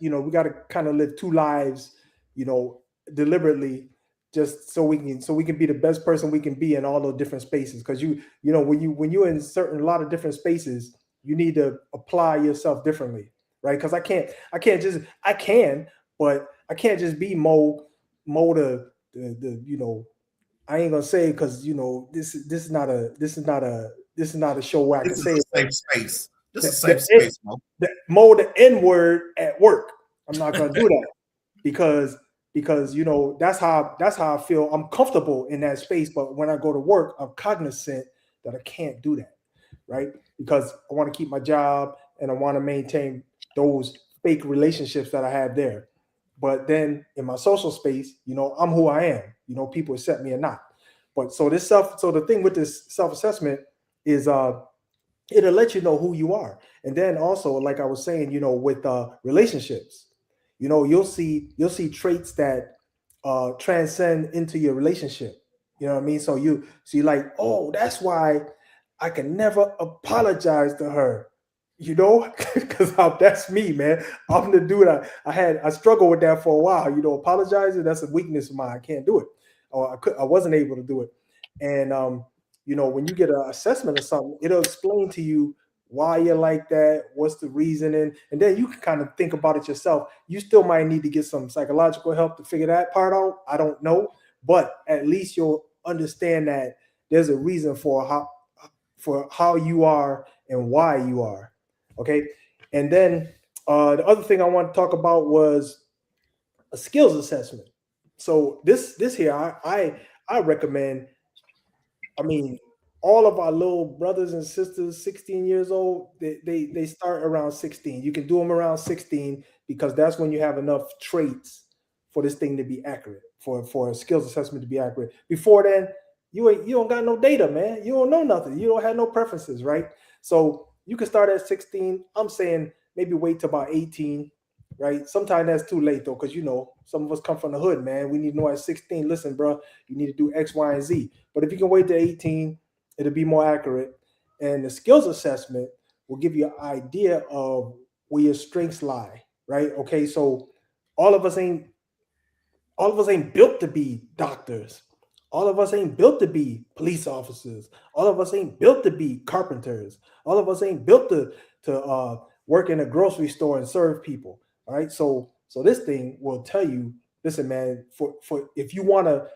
we gotta kind of live two lives, deliberately, just so we can be the best person we can be in all those different spaces. Because when you're in a lot of different spaces, you need to apply yourself differently, right? Because I can, but I can't just be Mo the I ain't gonna say because this is not a show where I can say a safe space. This is a the safe space, Mo. The N word at work. I'm not gonna do that because that's how I feel. I'm comfortable in that space, but when I go to work, I'm cognizant that I can't do that, right? Because I want to keep my job and I want to maintain those fake relationships that I have there. But then in my social space, I'm who I am. People accept me or not. But so the thing with this self-assessment is it'll let you know who you are. And then also, like I was saying, with relationships, you'll see traits that transcend into your relationship. You know what I mean? So you see, like, oh, that's why I can never apologize to her. Because that's me, man. I'm the dude. I struggled with that for a while. Apologizing, that's a weakness of mine. I can't do it, or I wasn't able to do it. And when you get an assessment of something, it'll explain to you why you're like that, what's the reasoning, and then you can kind of think about it yourself. You still might need to get some psychological help to figure that part out. I don't know, but at least you'll understand that there's a reason for how you are and why you are. Okay. And then the other thing I want to talk about was a skills assessment. So this here, I recommend. I mean, all of our little brothers and sisters, 16 years old, they start around 16. You can do them around 16 because that's when you have enough traits for this thing to be accurate, for a skills assessment to be accurate. Before then, you don't got no data, man. You don't know nothing. You don't have no preferences, right? So you can start at 16. I'm saying maybe wait till about 18, right? Sometimes that's too late though, because some of us come from the hood, man. We need to know at 16, listen, bro, you need to do X, Y, and Z. But if you can wait to 18, it'll be more accurate. And the skills assessment will give you an idea of where your strengths lie, right? Okay, so all of us ain't built to be doctors. All of us ain't built to be police officers. All of us ain't built to be carpenters. All of us ain't built to work in a grocery store and serve people. All right, so this thing will tell you, listen, man, for if you wanna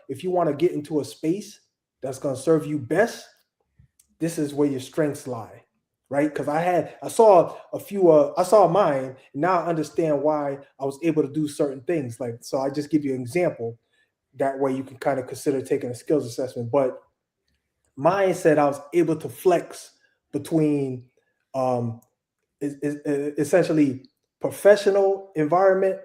get into a space that's gonna serve you best, this is where your strengths lie, right? Because I saw mine, and now I understand why I was able to do certain things. Like, so I just give you an example. That way you can kind of consider taking a skills assessment. But mine said I was able to flex between essentially professional environment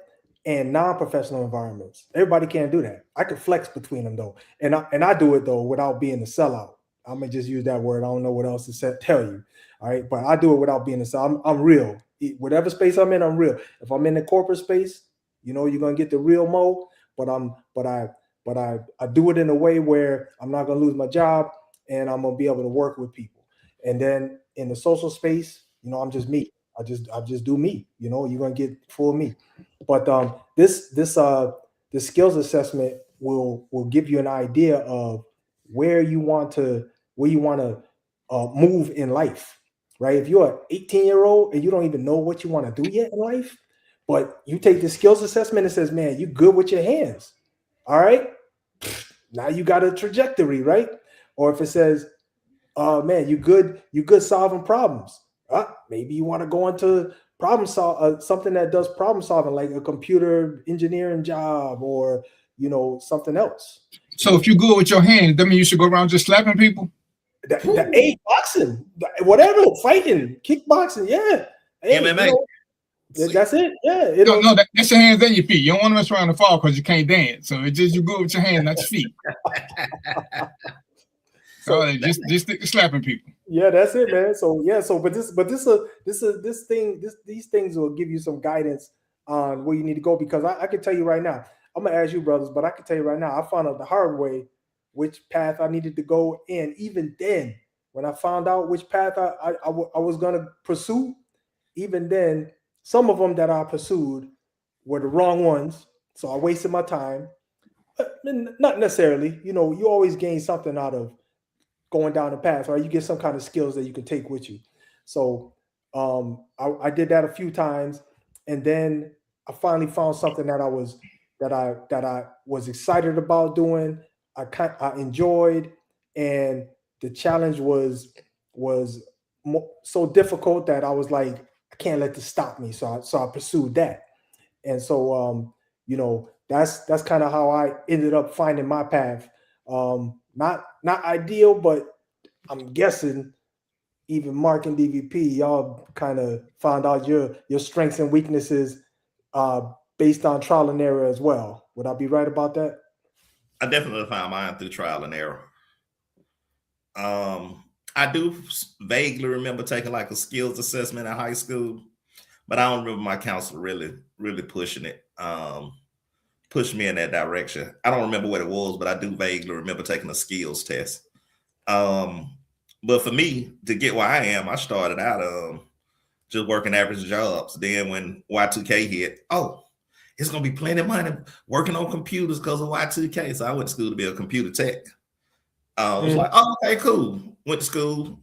and non-professional environments. Everybody can't do that. I can flex between them though. And I do it though without being a sellout. I'm gonna just use that word. I don't know what else to tell you. All right. But I do it without being a sellout. I'm real. Whatever space I'm in, I'm real. If I'm in the corporate space, you're gonna get the real Mo, but I do it in a way where I'm not gonna lose my job and I'm gonna be able to work with people. And then in the social space, I'm just me. I just do me. You're gonna get full me. But this skills assessment will give you an idea of where you want to move in life, right? If you're an 18-year-old and you don't even know what you want to do yet in life, but you take the skills assessment and says, man, you good with your hands. All right. Now you got a trajectory, right? Or if it says, man, you good solving problems. Maybe you want to go into something that does problem solving, like a computer engineering job or something else. So if you're good with your hands, that means you should go around just slapping people? The boxing, whatever, fighting, kickboxing, yeah. Hey, MMA. That's it. Yeah. No, that's your hands and your feet. You don't want to mess around and fall because you can't dance. So it's just you good with your hands, not your feet. So just stick to slapping people. Yeah, that's it, man. So yeah, these things will give you some guidance on where you need to go, because I can tell you right now. I'm gonna ask you, brothers, but I can tell you right now, I found out the hard way which path I needed to go. And even then, when I found out which path I was gonna pursue, even then, some of them that I pursued were the wrong ones. So I wasted my time. Not necessarily, you always gain something out of going down the path, right? You get some kind of skills that you can take with you. So I did that a few times, and then I finally found something that I was excited about doing. I enjoyed, and the challenge was so difficult that I was like, I can't let this stop me. So I pursued that. And so, that's kind of how I ended up finding my path. Not ideal, but I'm guessing even Mark and DVP, y'all kind of found out your strengths and weaknesses based on trial and error as well. Would I be right about that? I definitely found mine through trial and error. I do vaguely remember taking like a skills assessment in high school, but I don't remember my counselor really pushing it, pushed me in that direction. I don't remember what it was, but I do vaguely remember taking a skills test. But for me to get where I am, I started out just working average jobs. Then when Y2K hit, it's gonna be plenty of money working on computers because of Y2K. So I went to school to be a computer tech. I was like, okay, cool. Went to school,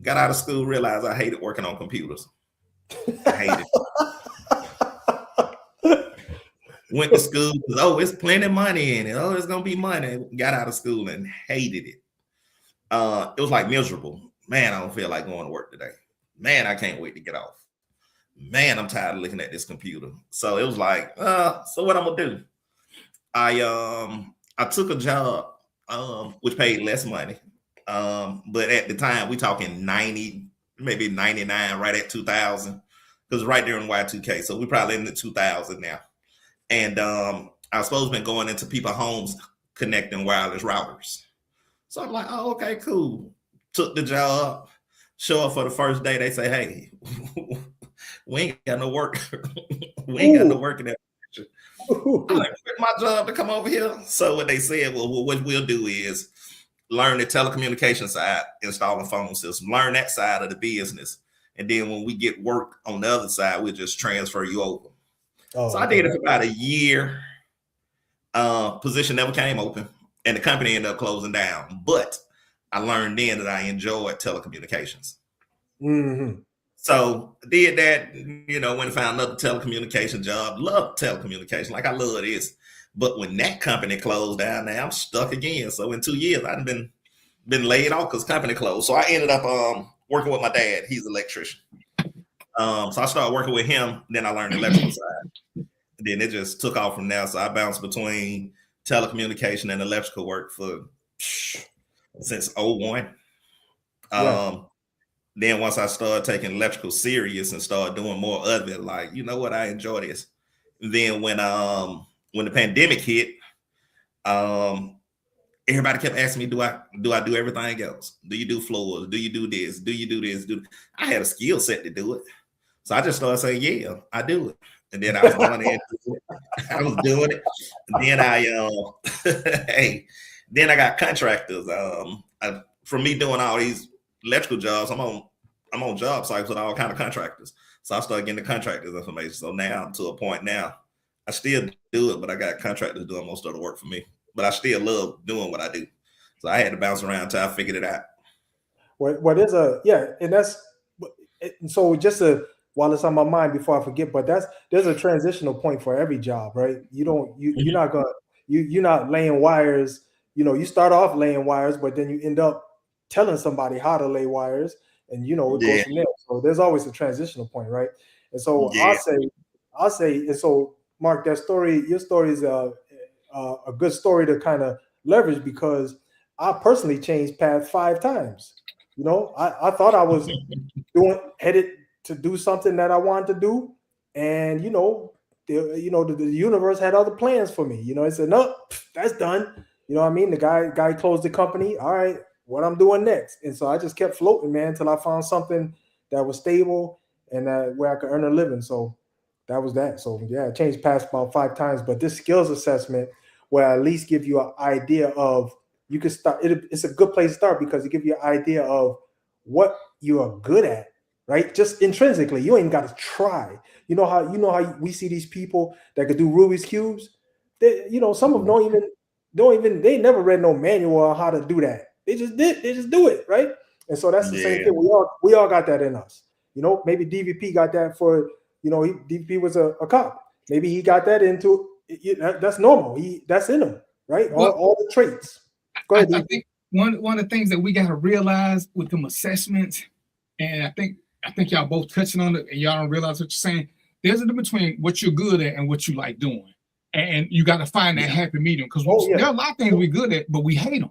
got out of school, realized I hated working on computers. I hated it. Went to school, it's plenty of money in it. It's gonna be money. Got out of school and hated it. It was like miserable. Man, I don't feel like going to work today. Man, I can't wait to get off. Man, I'm tired of looking at this computer. So it was like, so what I'm gonna do? I took a job which paid less money. But at the time, we talking 90, maybe 99, right at 2000, because right there in Y2K. So we're probably in the 2000 now. And I was supposed to been going into people's homes connecting wireless routers. So I'm like, okay, cool. Took the job, show up for the first day. They say, hey, we ain't got no work. We ain't got no work in that. I like, quit my job to come over here. So what they said, well, what we'll do is learn the telecommunication side, install a phone system, learn that side of the business. And then when we get work on the other side, we'll just transfer you over. So I did it for about a year. Position never came open and the company ended up closing down. But I learned then that I enjoyed telecommunications. Mm-hmm. So did that, went and found another telecommunication job. Love telecommunication, like I love this. But when that company closed down, now I'm stuck again. So in 2 years, I've been laid off because company closed. So I ended up working with my dad. He's an electrician. So I started working with him. Then I learned the electrical side. Then it just took off from there. So I bounced between telecommunication and electrical work since 2001. Then once I started taking electrical serious and started doing more of it, like, you know what, I enjoy this. And then when the pandemic hit, everybody kept asking me, do I do everything else? Do you do floors? Do you do this? Do you do this? I had a skill set to do it. So I just started saying, yeah, I do it. And then I was going into it. I was doing it. And then then I got contractors. From me doing all these electrical jobs, I'm on job sites with all kind of contractors. So I started getting the contractors information. So now I'm to a point now, I still do it, but I got contractors doing most of the work for me. But I still love doing what I do. So I had to bounce around until I figured it out. Well, and that's so just while it's on my mind before I forget, but there's a transitional point for every job, right? You're not laying wires. You start off laying wires, but then you end up telling somebody how to lay wires, and it goes from there. So there's always a transitional point, right? And so I'll say, and so Mark, your story is a good story to kind of leverage, because I personally changed paths 5 times. I thought I was headed to do something that I wanted to do, and the universe had other plans for me. It said, no, that's done. You know what I mean? The guy closed the company. All right, what I'm doing next? And so I just kept floating, man, until I found something that was stable and where I could earn a living. So that was that. So yeah, I changed paths about 5 times. But this skills assessment will at least give you an idea of, you can start. It's a good place to start, because it gives you an idea of what you are good at, right? Just intrinsically, you ain't got to try. You know how we see these people that could do Rubik's cubes. Some of them they never read no manual on how to do that. They just do it, right? And so that's the same thing. We all got that in us. Maybe DVP got that for, DVP was a cop. Maybe he got that into it. That's normal. That's in him, right? All the traits. Go ahead. I think one of the things that we got to realize with them assessments, and I think y'all both touching on it, and y'all don't realize what you're saying. There's a difference between what you're good at and what you like doing, and you got to find that happy medium, because there are a lot of things we're good at, but we hate them.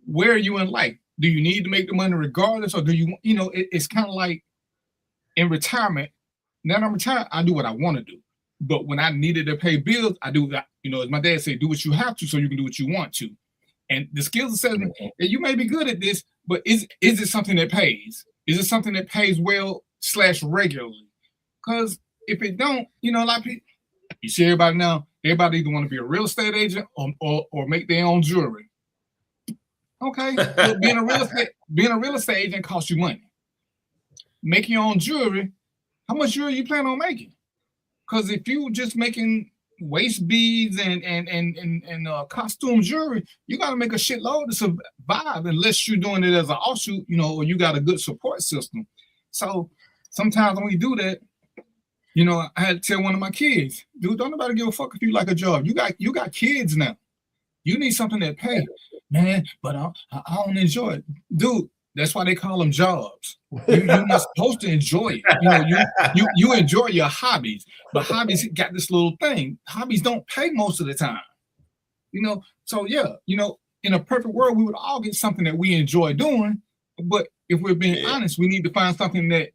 Where are you in life? Do you need to make the money regardless, or do you? It's kind of like in retirement. Now that I'm retired, I do what I want to do. But when I needed to pay bills, I do that. As my dad said, do what you have to so you can do what you want to. And the skills assessment, you may be good at this, but is it something that pays? Is it something that pays well / regularly? Because if it don't, a lot of people, you see everybody now, everybody either want to be a real estate agent or make their own jewelry. Okay, but being a real estate agent costs you money. Making your own jewelry, how much jewelry you plan on making? Because if you just making waist beads and costume jewelry, you got to make a shitload to survive, unless you're doing it as an offshoot, or you got a good support system. So sometimes when we do that, I had to tell one of my kids, dude, don't nobody give a fuck if you like a job. You got kids now. You need something that pays, man. But I don't enjoy it, dude. That's why they call them jobs. You're not supposed to enjoy it. You enjoy your hobbies, but hobbies got this little thing. Hobbies don't pay most of the time. So yeah, in a perfect world, we would all get something that we enjoy doing. But if we're being honest, we need to find something that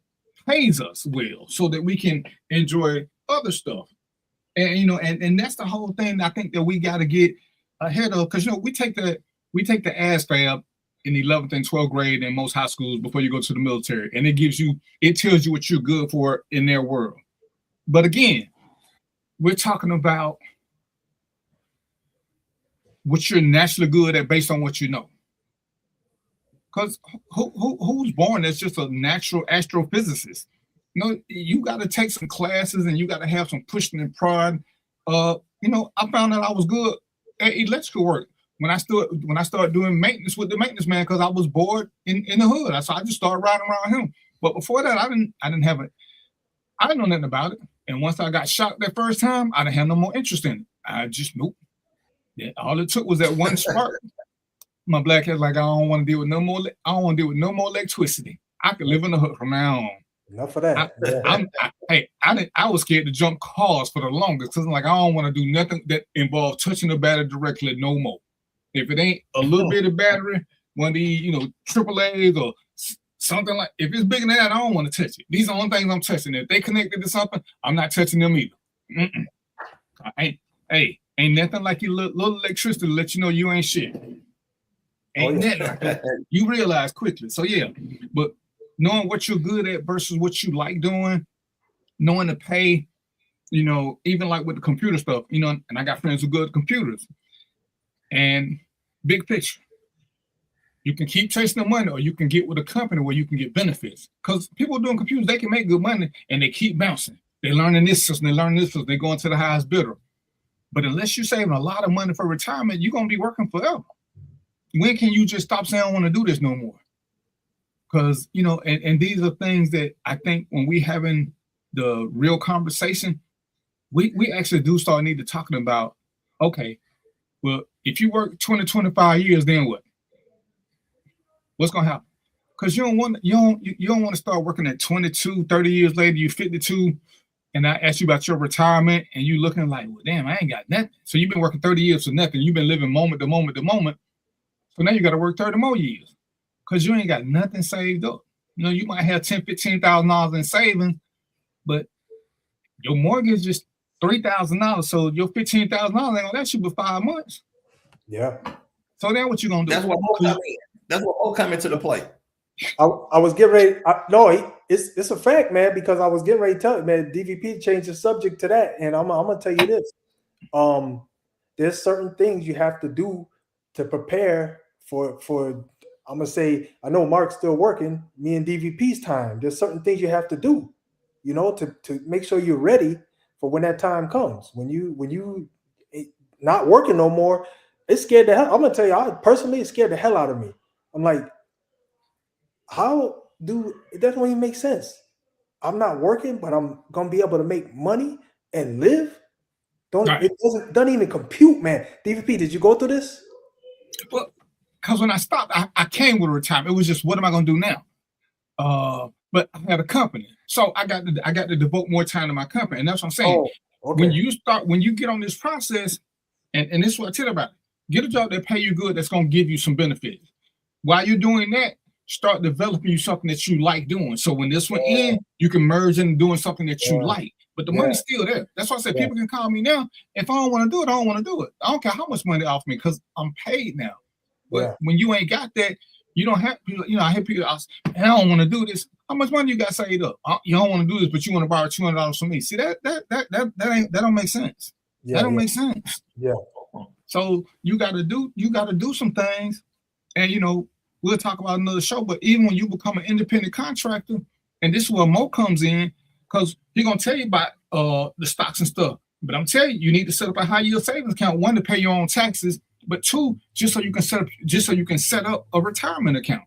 pays us well so that we can enjoy other stuff. And and that's the whole thing I think that we got to get ahead of, because we take the ASVAB in 11th and 12th grade in most high schools before you go to the military, and it tells you what you're good for in their world. But again, we're talking about what you're naturally good at based on what you know. Because who's born as just a natural astrophysicist? You got to take some classes and you got to have some pushing and prod. I found that I was good at electrical work when I started doing maintenance with the maintenance man, because I was bored in the hood. So I just started riding around him. But before that, I didn't know nothing about it. And once I got shot that first time, I didn't have no more interest in it. I just nope. Yeah, all it took was that one spark. My black head's like, I don't want to deal with no more. I don't want to deal with no more electricity. I could live in the hood from now on. Enough of that. I was scared to jump cars for the longest, because I'm like, I don't want to do nothing that involves touching the battery directly no more. If it ain't a little bit of battery, one of these, AAAs or something like, if it's bigger than that, I don't want to touch it. These are the only things I'm touching. If they connected to something, I'm not touching them either. Ain't nothing like your little electricity to let you know you ain't shit. Ain't nothing. You realize quickly. So yeah, but knowing what you're good at versus what you like doing, knowing to pay, even like with the computer stuff, and I got friends who are good at computers. And big picture, you can keep chasing the money, or you can get with a company where you can get benefits. Because people doing computers, they can make good money and they keep bouncing. They're learning this system, they're going to the highest bidder. But unless you're saving a lot of money for retirement, you're going to be working forever. When can you just stop saying, I want to do this no more? Because, and these are things that I think when we having the real conversation, we actually do start need to talking about, okay, well, if you work 20, 25 years, then what? What's going to happen? Because you don't want to start working at 22, 30 years later, you're 52, and I ask you about your retirement, and you looking like, well, damn, I ain't got nothing. So you've been working 30 years for nothing. You've been living moment to moment to moment. So now you got to work 30 more years because you ain't got nothing saved up. You might have $10,000, $15,000 in savings, but your mortgage is $3,000. So your $15,000 ain't gonna last you for 5 months. Yeah. So then what you gonna do? That's what all come into the play. I was getting ready. It's a fact, man, because I was getting ready to tell you, man, DVP changed the subject to that. And I'm gonna tell you this. There's certain things you have to do to prepare for I'm gonna say, I know Mark's still working, me and DVP's time. There's certain things you have to do, to make sure you're ready for when that time comes. When you not working no more, it scared the hell. I'm gonna tell you, it scared the hell out of me. I'm like, it doesn't even make sense. I'm not working, but I'm gonna be able to make money and live. It doesn't even compute, man. DVP, did you go through this? But because when I stopped, I came with a retirement. It was just, what am I going to do now? But I had a company, so I got to devote more time to my company, and that's what I'm saying. Oh, okay. When you get on this process, and this is what I tell you about, get a job that pay you good, that's going to give you some benefits. While you're doing that, start developing you something that you like doing. So when this one ends, you can merge into doing something that you like. But the money's still there. That's why I said people can call me now. If I don't want to do it, I don't want to do it. I don't care how much money they offer me because I'm paid now. But when you ain't got that, you don't have, I hear people ask, I don't want to do this. How much money you got saved up? You don't want to do this, but you want to borrow $200 from me. See, that don't make sense. That don't make sense. Yeah. So you got to do some things, and we'll talk about another show. But even when you become an independent contractor, and this is where Mo comes in, because he's gonna tell you about the stocks and stuff. But I'm telling you, you need to set up a high yield savings account. One, to pay your own taxes, but two, just so you can set up a retirement account.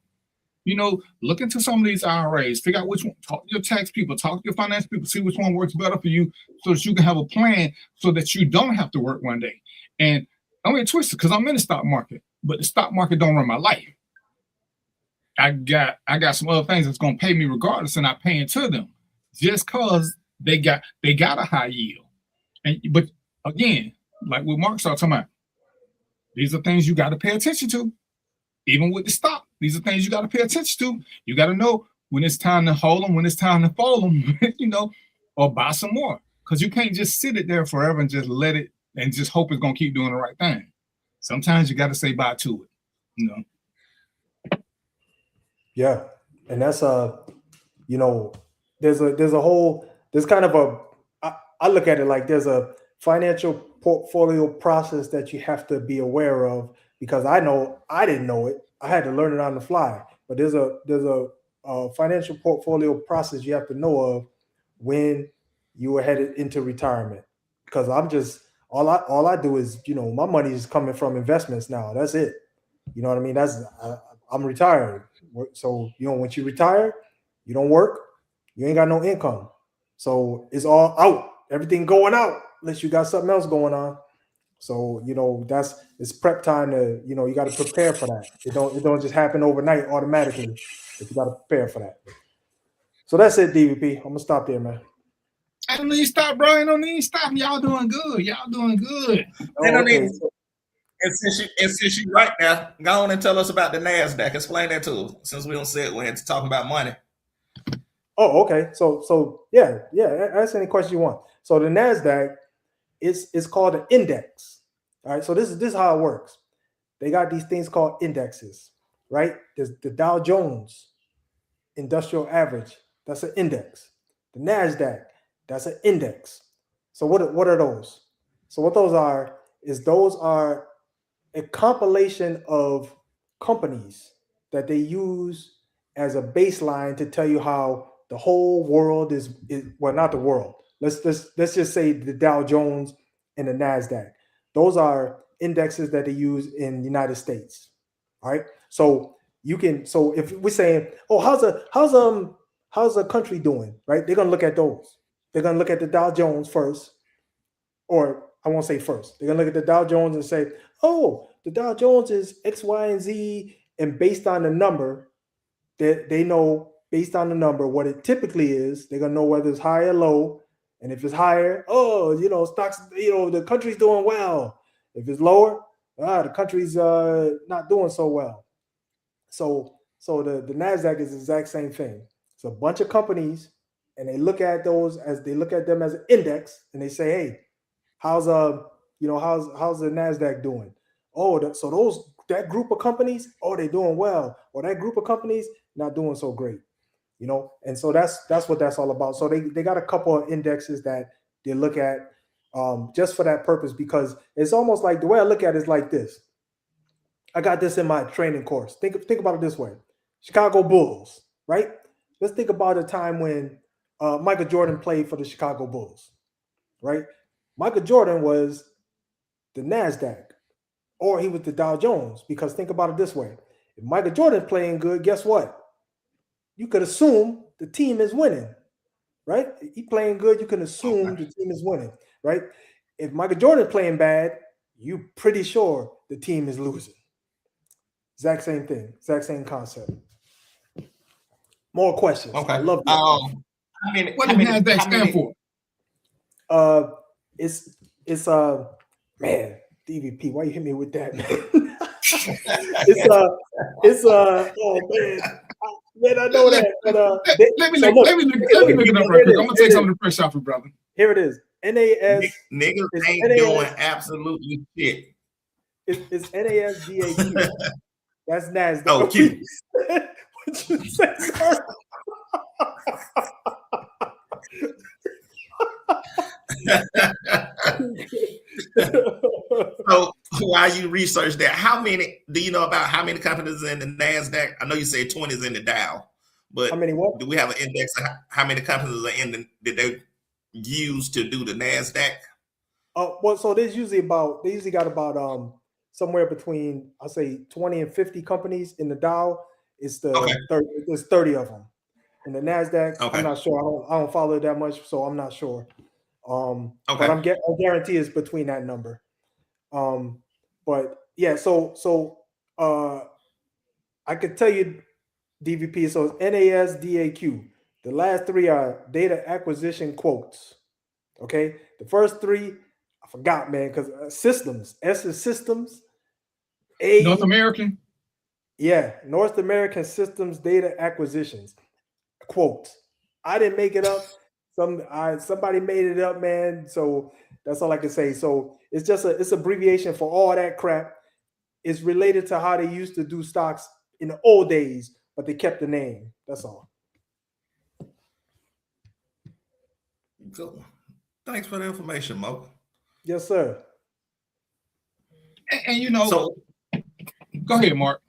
Look into some of these IRAs, figure out which one. Talk to your tax people, talk to your finance people, see which one works better for you, so that you can have a plan, so that you don't have to work one day. And I'm gonna twist it because I'm in the stock market, but the stock market don't run my life. I got some other things that's gonna pay me regardless, and I pay into them just cause they got a high yield. But again, like what Mark started talking about, these are things you got to pay attention to. Even with the stock, these are things you got to pay attention to. You got to know when it's time to hold them, when it's time to fold them, or buy some more. Because you can't just sit it there forever and just let it and just hope it's gonna keep doing the right thing. Sometimes you got to say bye to it. Yeah, and that's there's kind of I look at it like there's a financial portfolio process that you have to be aware of, because I didn't know it. I had to learn it on the fly. But there's a financial portfolio process you have to know of when you are headed into retirement. Because I'm just all I do is my money is coming from investments now. That's it. You know what I mean? I'm retired. So once you retire, you don't work, you ain't got no income. So it's all out. Everything going out unless you got something else going on. So it's prep time to you got to prepare for that. It don't just happen overnight automatically. But you got to prepare for that. So that's it, DVP. I'm gonna stop there, man. I don't need to stop, bro. I don't need to stop. Y'all doing good. And since you right now, go on and tell us about the NASDAQ. Explain that to us, since we don't segue into talking about money. Oh, okay. So yeah. Ask any question you want. So the NASDAQ is called an index. All right. So this is how it works. They got these things called indexes, right? There's the Dow Jones Industrial Average. That's an index. The NASDAQ, that's an index. So what are those? So what those are is a compilation of companies that they use as a baseline to tell you how the whole world is well, not the world. Let's just say the Dow Jones and the NASDAQ. Those are indexes that they use in the United States. All right. So if we're saying, oh, how's a country doing? Right? They're gonna look at those. They're gonna look at the Dow Jones first, or I won't say first. They're gonna look at the Dow Jones and say, oh, the Dow Jones is X, Y, and Z, and based on the number, they know based on the number what it typically is. They're gonna know whether it's high or low, and if it's higher, stocks, the country's doing well. If it's lower, the country's not doing so well. So the NASDAQ is the exact same thing. It's a bunch of companies, and they look at them as an index, and they say, hey, how's the NASDAQ doing? Oh, so that group of companies, they're doing well. Or that group of companies not doing so great. And so that's what that's all about. So they got a couple of indexes that they look at just for that purpose, because it's almost like the way I look at it is like this. I got this in my training course. Think about it this way. Chicago Bulls, right? Let's think about a time when Michael Jordan played for the Chicago Bulls, right? Michael Jordan was the NASDAQ, or he was the Dow Jones, because think about it this way. If Michael Jordan playing good, guess what? You could assume the team is winning, right? He playing good, you can assume the team is winning, right? If Michael Jordan playing bad, you're pretty sure the team is losing, Exact same thing. Exact same concept. More questions. Okay. I love that. What does NASDAQ stand for? It's man, DVP. Why you hit me with that, man? Oh man, I know that. But let me look it up right quick. I'm gonna take some of the pressure off you, brother. Here it is. NAS. Niggas ain't NAS, doing absolutely shit. It's NASDAQ. That's NASDAQ. Oh, Q. What you say, sir? So while you research that, do you know about how many companies in the NASDAQ? I know you say 20 is in the Dow, but how many what? Do we have an index of how many companies are in did they use to do the NASDAQ? Well, so they usually got about somewhere between, I'll say 20 and 50 companies in the Dow. It's there's 30 of them. In the NASDAQ, okay. I'm not sure. I don't follow it that much, so I'm not sure. But I guarantee it's between that number. But yeah, so I could tell you DVP. So it's NASDAQ. The last three are data acquisition quotes. Okay, the first three I forgot, man, because systems. S is systems. A North American. Yeah, North American Systems Data Acquisitions. Quotes. I didn't make it up. Somebody made it up, man. So that's all I can say. So it's abbreviation for all that crap. It's related to how they used to do stocks in the old days, but they kept the name. That's all. Cool. Thanks for the information, Mo. Yes, sir. And you know, so go ahead, Mark.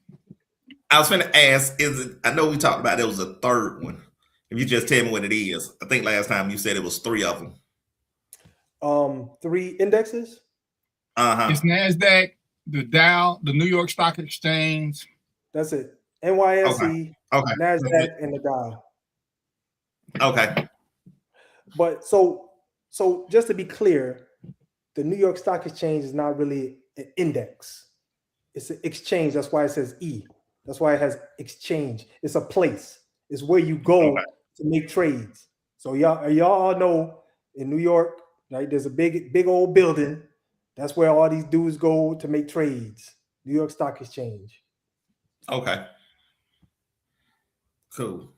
I was going to ask, I know we talked about there was a third one. If you just tell me what it is. I think last time you said it was three of them. 3 indexes? It's NASDAQ, the Dow, the New York Stock Exchange. That's it. NYSE, okay. NASDAQ, and the Dow. Okay. But so just to be clear, the New York Stock Exchange is not really an index. It's an exchange. That's why it says E. That's why it has exchange. It's a place. It's where you go to make trades. So y'all know in New York, right? There's a big old building. That's where all these dudes go to make trades. New York Stock Exchange. Okay. Cool.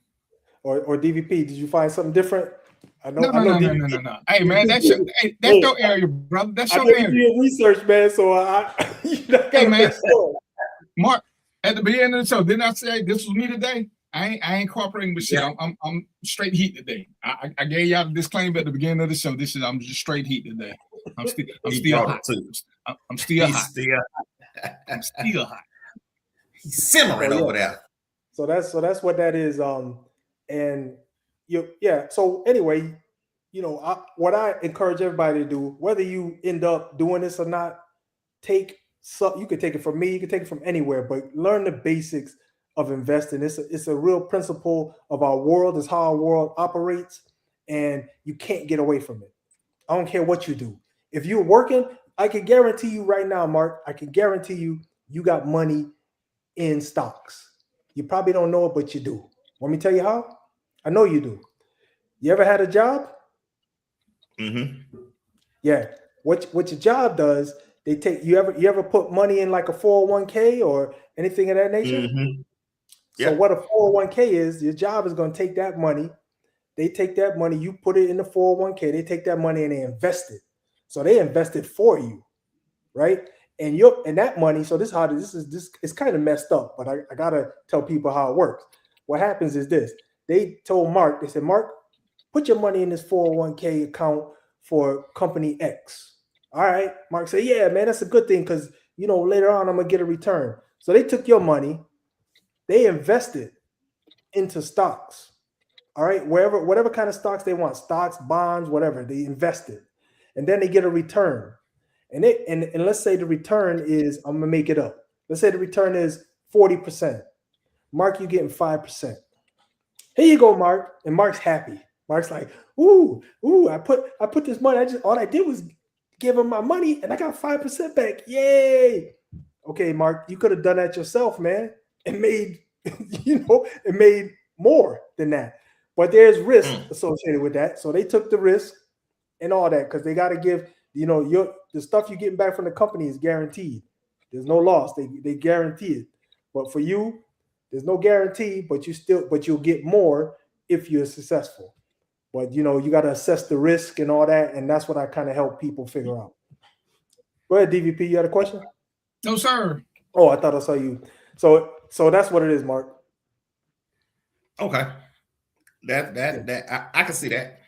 Or DVP, did you find something different? No. Hey man, that's your area, brother. That's your area. Doing research, man. So hey man, Mark. At the beginning of the show, didn't I say this was me today? I ain't cooperating with shit. Yeah. I'm straight heat today. I gave y'all the disclaimer at the beginning of the show. I'm just straight heat today. I'm still hot. I'm still hot. He's simmering over there. So that's what that is. So anyway, what I encourage everybody to do, whether you end up doing this or not, you can take it from me, you can take it from anywhere, but learn the basics of investing. It's a real principle of our world. It's how our world operates, and you can't get away from it. I don't care what you do. If you're working, I can guarantee you right now, Mark, I can guarantee you got money in stocks. You probably don't know it, but you do. Want me to tell you how? I know you do. You ever had a job? Mm-hmm. Yeah. What your job does, they take you ever put money in like a 401k or anything of that nature? Mm-hmm. Yeah. So what a 401k is, your job is going to take that money. They take that money, you put it in the 401k, they take that money and they invest it. So they invest it for you, right? And that money, so this is kind of messed up, but I gotta tell people how it works. What happens is this. They told Mark, they said, Mark, put your money in this 401k account for company X. All right. Mark said, yeah, man, that's a good thing because, later on I'm going to get a return. So they took your money, they invested into stocks. All right. Whatever kind of stocks they want, stocks, bonds, whatever, they invested. And then they get a return. And let's say the return is, I'm going to make it up. Let's say the return is 40%. Mark, you're getting 5%. Here you go, Mark. And Mark's happy. Mark's like, ooh, I put this money. All I did was give him my money and I got 5% back. Yay. Okay, Mark, you could have done that yourself, man, and made, it made more than that. But there's risk associated with that. So they took the risk and all that because they got to give, the stuff you're getting back from the company is guaranteed. There's no loss. They guarantee it. But for you, there's no guarantee, but you'll get more if you're successful. But you got to assess the risk and all that, and that's what I kind of help people figure out. Go ahead, DVP. You had a question? No, sir. Oh, I thought I saw you. So that's what it is, Mark. Okay. That I can see that.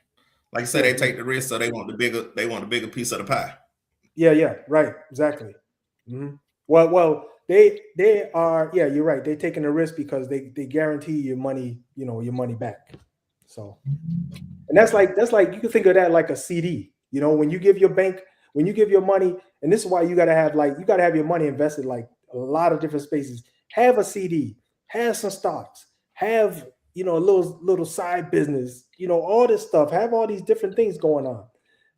Like you said, they take the risk, so they want the bigger piece of the pie. Yeah, right, exactly. Mm-hmm. Well, they are. Yeah, you're right. They're taking the risk because they guarantee your money. Your money back. So, and that's like you can think of that like a CD. When you give your money, and this is why you got to have your money invested like a lot of different spaces. Have a CD, have some stocks, have a little side business, all this stuff. Have all these different things going on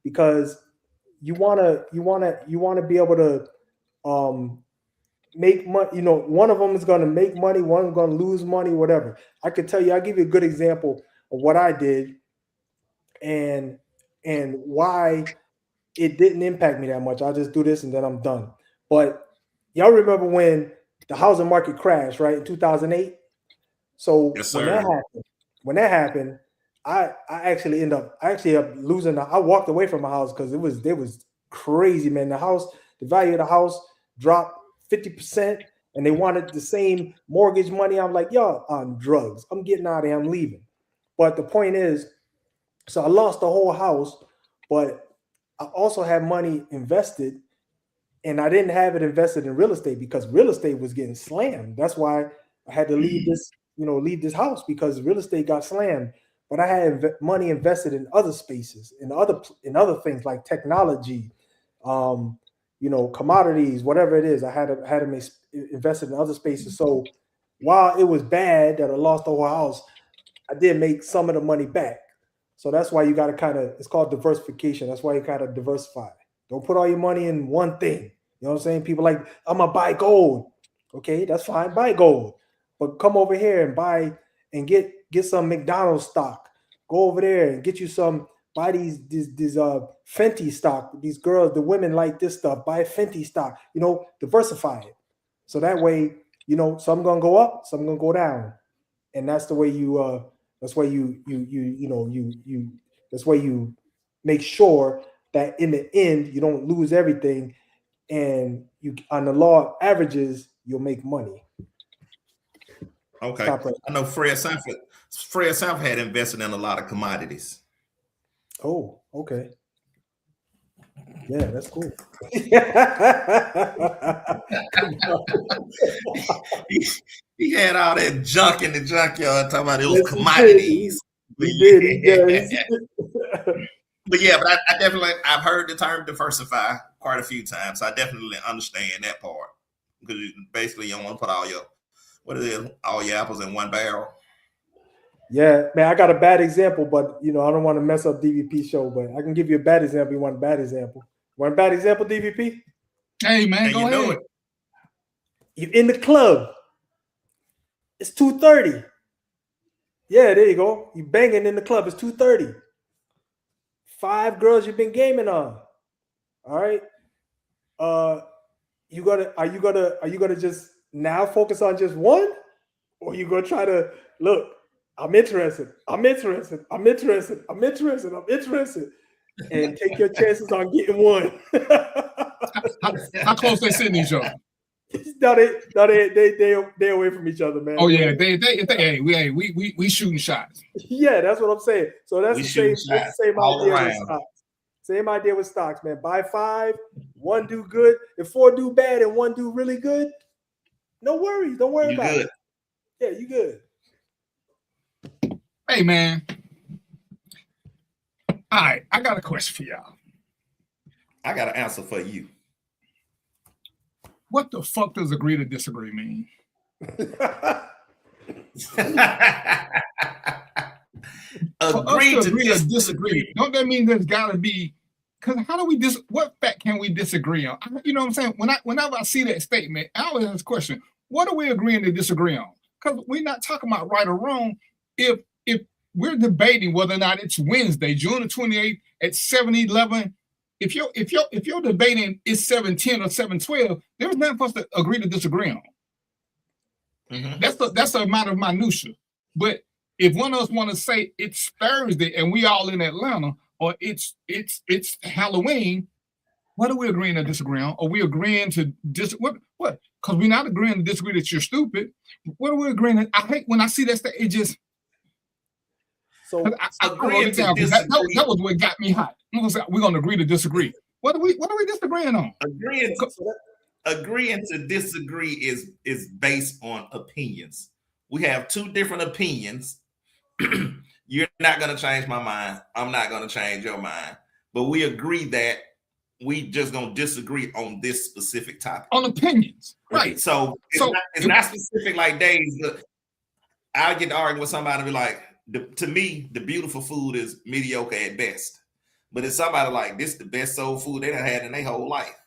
because you wanna be able to make money. One of them is going to make money, one's going to lose money, whatever. I could tell you, I'll give you a good example of what I did and why it didn't impact me that much. I'll just do this and then I'm done. But y'all remember when the housing market crashed, right, in 2008? So yes, when that happened, I actually ended up losing. I walked away from my house because it was crazy, man. The value of the house dropped 50%, and they wanted the same mortgage money. I'm like, y'all on drugs. I'm getting out of here. I'm leaving. But the point is, so I lost the whole house, but I also had money invested, and I didn't have it invested in real estate because real estate was getting slammed. That's why I had to leave this house because real estate got slammed. But I had money invested in other spaces, in other things like technology, commodities, whatever it is. I had them invested in other spaces. So while it was bad that I lost the whole house, I did make some of the money back. So that's why you got to it's called diversification. That's why you got to diversify. Don't put all your money in one thing. You know what I'm saying? People like, I'm going to buy gold. Okay, that's fine. Buy gold. But come over here and buy and get some McDonald's stock. Go over there and get you some, buy these Fenty stock. These girls, the women like this stuff. Buy Fenty stock. Diversify it. So that way, some going to go up, some going to go down. And that's the way that's why you make sure that in the end you don't lose everything, and you on the law of averages you'll make money. Okay, I know Fred Sanford had invested in a lot of commodities. Oh, okay. Yeah, that's cool. he had all that junk in the junkyard talking about those commodities. He did. But I've heard the term diversify quite a few times. So I definitely understand that part because basically you don't want to put all your apples in one barrel. Yeah, man, I got a bad example, but I don't want to mess up DVP's show, but I can give you a bad example. You want a bad example? Want a bad example, DVP? Hey, man, go ahead. You're in the club. It's 2:30. Yeah, there you go. You banging in the club. It's 2:30. 5 girls you've been gaming on. All right. Are you gonna just now focus on just one, or you gonna try to look? I'm interested, and take your chances on getting one. How close they sitting each other? No, they away from each other, man. Oh yeah, we shooting shots. Yeah, that's what I'm saying. So that's the same idea with stocks. Same idea with stocks, man. Buy 5, 1 do good. If 4 do bad and 1 do really good, no worries. Don't worry about it. Yeah, you good. Hey, man. All right, I got a question for y'all. I got an answer for you. What the fuck does agree to disagree mean? Agree to disagree. Don't that mean there's got to be because how do we what fact can we disagree on? You know what I'm saying? Whenever I see that statement, I always ask the question, what are we agreeing to disagree on? Because we're not talking about right or wrong. If we're debating whether or not it's Wednesday, June the 28th at 7:11, if you're debating it's 7:10 or 7:12, there's nothing for us to agree to disagree on. That's a matter of minutia. But if one of us want to say it's Thursday and we all in Atlanta, or it's Halloween, what are we agreeing to disagree on? Are we agreeing to what? Because we're not agreeing to disagree that you're stupid. What are we agreeing to? I hate when I see that stuff. It just so I wrote it down because that was what got me hot. We're gonna agree to disagree. What are we disagreeing on? Agreeing to disagree is based on opinions. We have two different opinions. You're not going to change my mind. I'm not going to change your mind. But we agree that we just going to disagree on this specific topic. On opinions. Right. So it's not specific like days. I'll get to argue with somebody and be like, to me, the beautiful food is mediocre at best. But it's somebody like, this is the best soul food they done had in their whole life.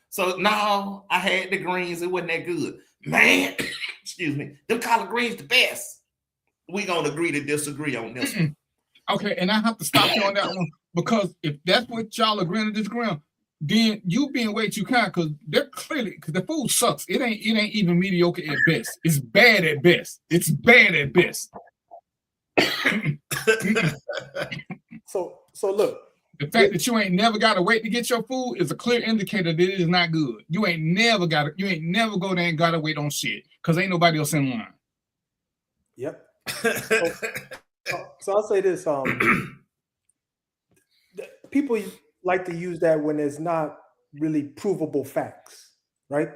So no, I had the greens. It wasn't that good. Man, excuse me. Them collard greens the best. We gonna agree to disagree on this one. Okay, and I have to stop you on that one because if that's what y'all agreeing to disagree on, then you being way too kind because they're clearly because the food sucks. It ain't even mediocre at best. It's bad at best. It's bad at best. So look. The fact that you ain't never got to wait to get your food is a clear indicator that it is not good. You ain't never go there and got to wait on shit because ain't nobody else in line. Yep. So I'll say this: people like to use that when it's not really provable facts, right?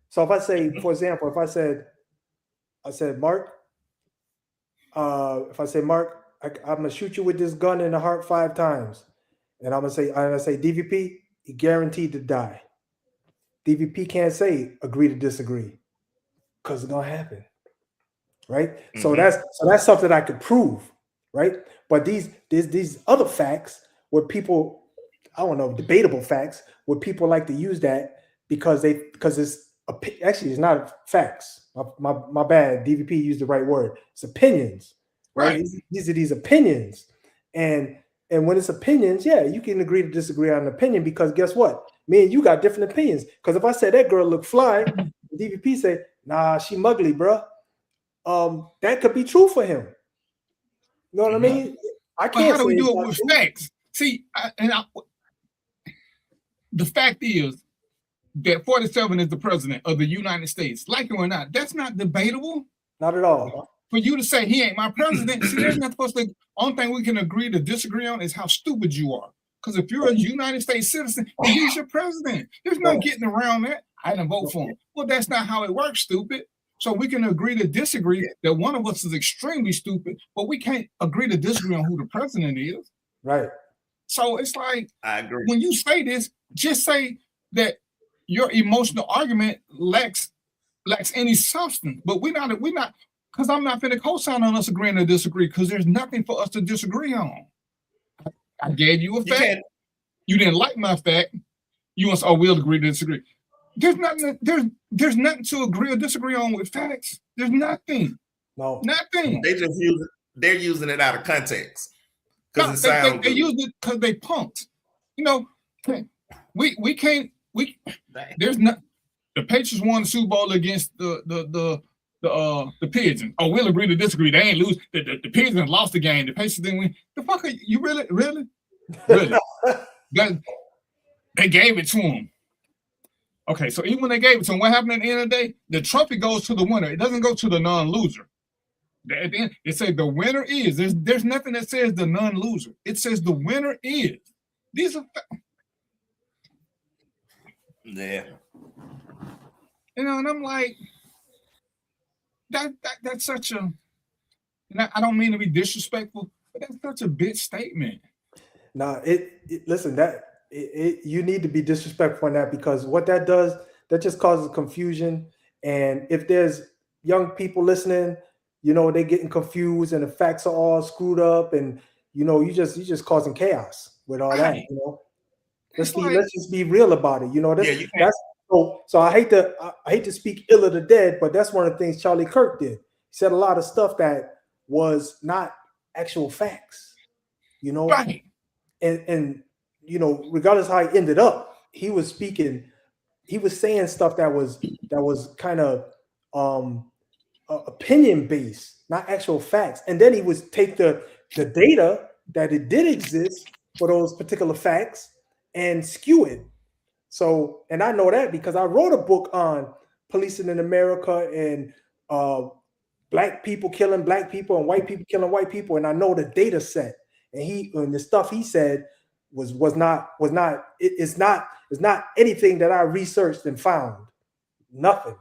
So if I say, for example, if I said, Mark, I'm gonna shoot you with this gun in the heart 5 times. And I'm gonna say, DVP, you're guaranteed to die. DVP can't say agree to disagree because it's gonna happen, right? Mm-hmm. So that's something I could prove, right? But these other facts where people, I don't know, debatable facts where people like to use that because it's not facts. My bad. DVP used the right word. It's opinions, right? These are these opinions, and when it's opinions, yeah, you can agree to disagree on an opinion because guess what? Me and you got different opinions. Because if I said that girl look fly, DVP say, nah, she mugly, bro. That could be true for him. You know what I mean? I can't. But how do we do it with facts? See, the fact is that 47 is the president of the United States. Like it or not, that's not debatable. Not at all. For you to say he ain't my president, see, there's not supposed to. Only thing we can agree to disagree on is how stupid you are. Because if you're a United States citizen, then he's your president. There's no getting around that. I didn't vote for him. Well, that's not how it works, stupid. So we can agree to disagree that one of us is extremely stupid, but we can't agree to disagree on who the president is. Right. So it's like, I agree. When you say this, just say that your emotional argument lacks any substance. But we're not. Because I'm not going to co-sign on us agreeing to disagree because there's nothing for us to disagree on. I gave you a fact. You didn't like my fact. You want to say, oh, we'll agree to disagree. There's nothing. There's nothing to agree or disagree on with facts. There's nothing. No. Nothing. They're using it out of context. Because they use it because they punked. You know, we can't. There's not. The Patriots won the Super Bowl against the Pigeons. Oh, we'll agree to disagree. They ain't lose. The Pigeons lost the game. The Patriots didn't win. The fuck are you really? They gave it to them. Okay, so even when they gave it to him, what happened at the end of the day? The trophy goes to the winner. It doesn't go to the non-loser. At the end, it says the winner is. There's nothing that says the non-loser. It says the winner is. These are. Yeah. You know, and I'm like, that's such a. And I don't mean to be disrespectful, but that's such a bitch statement. No, listen, you need to be disrespectful on that because what that does, that just causes confusion. And if there's young people listening, you know, they're getting confused and the facts are all screwed up, and you know, you just causing chaos with all that, you know. Let's just be real about it. You know, Yeah, that's so I hate to speak ill of the dead, but that's one of the things Charlie Kirk did. He said a lot of stuff that was not actual facts. You know, Right. And you know, regardless how he ended up, he was saying stuff that was kind of opinion based, not actual facts. And then he would take the data that it did exist for those particular facts and skew it. So, and I know that because I wrote a book on policing in America and black people killing black people and white people killing white people, and I know the data set. And the stuff he said it's not anything that I researched and found. Nothing.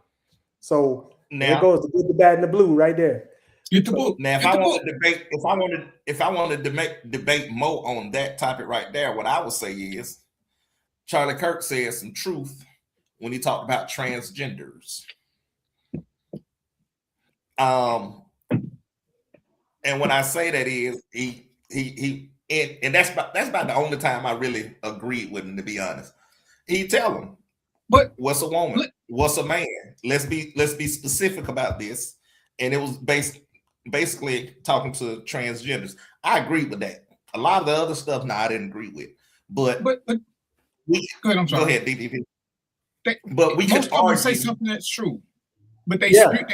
So there goes the good, the bad, and the blue right there. Get the book. Now, if I want to debate Mo on that topic right there, what I would say is Charlie Kirk said some truth when he talked about transgenders. And when I say that is and that's about the only time I really agreed with him, to be honest. He tell him, but what's a woman? What's a man? Let's be specific about this. And it was basically talking to transgenders. I agree with that. A lot of the other stuff, I didn't agree with. But go ahead, I'm sorry. Go ahead, DDP. But we can say something that's true. But they put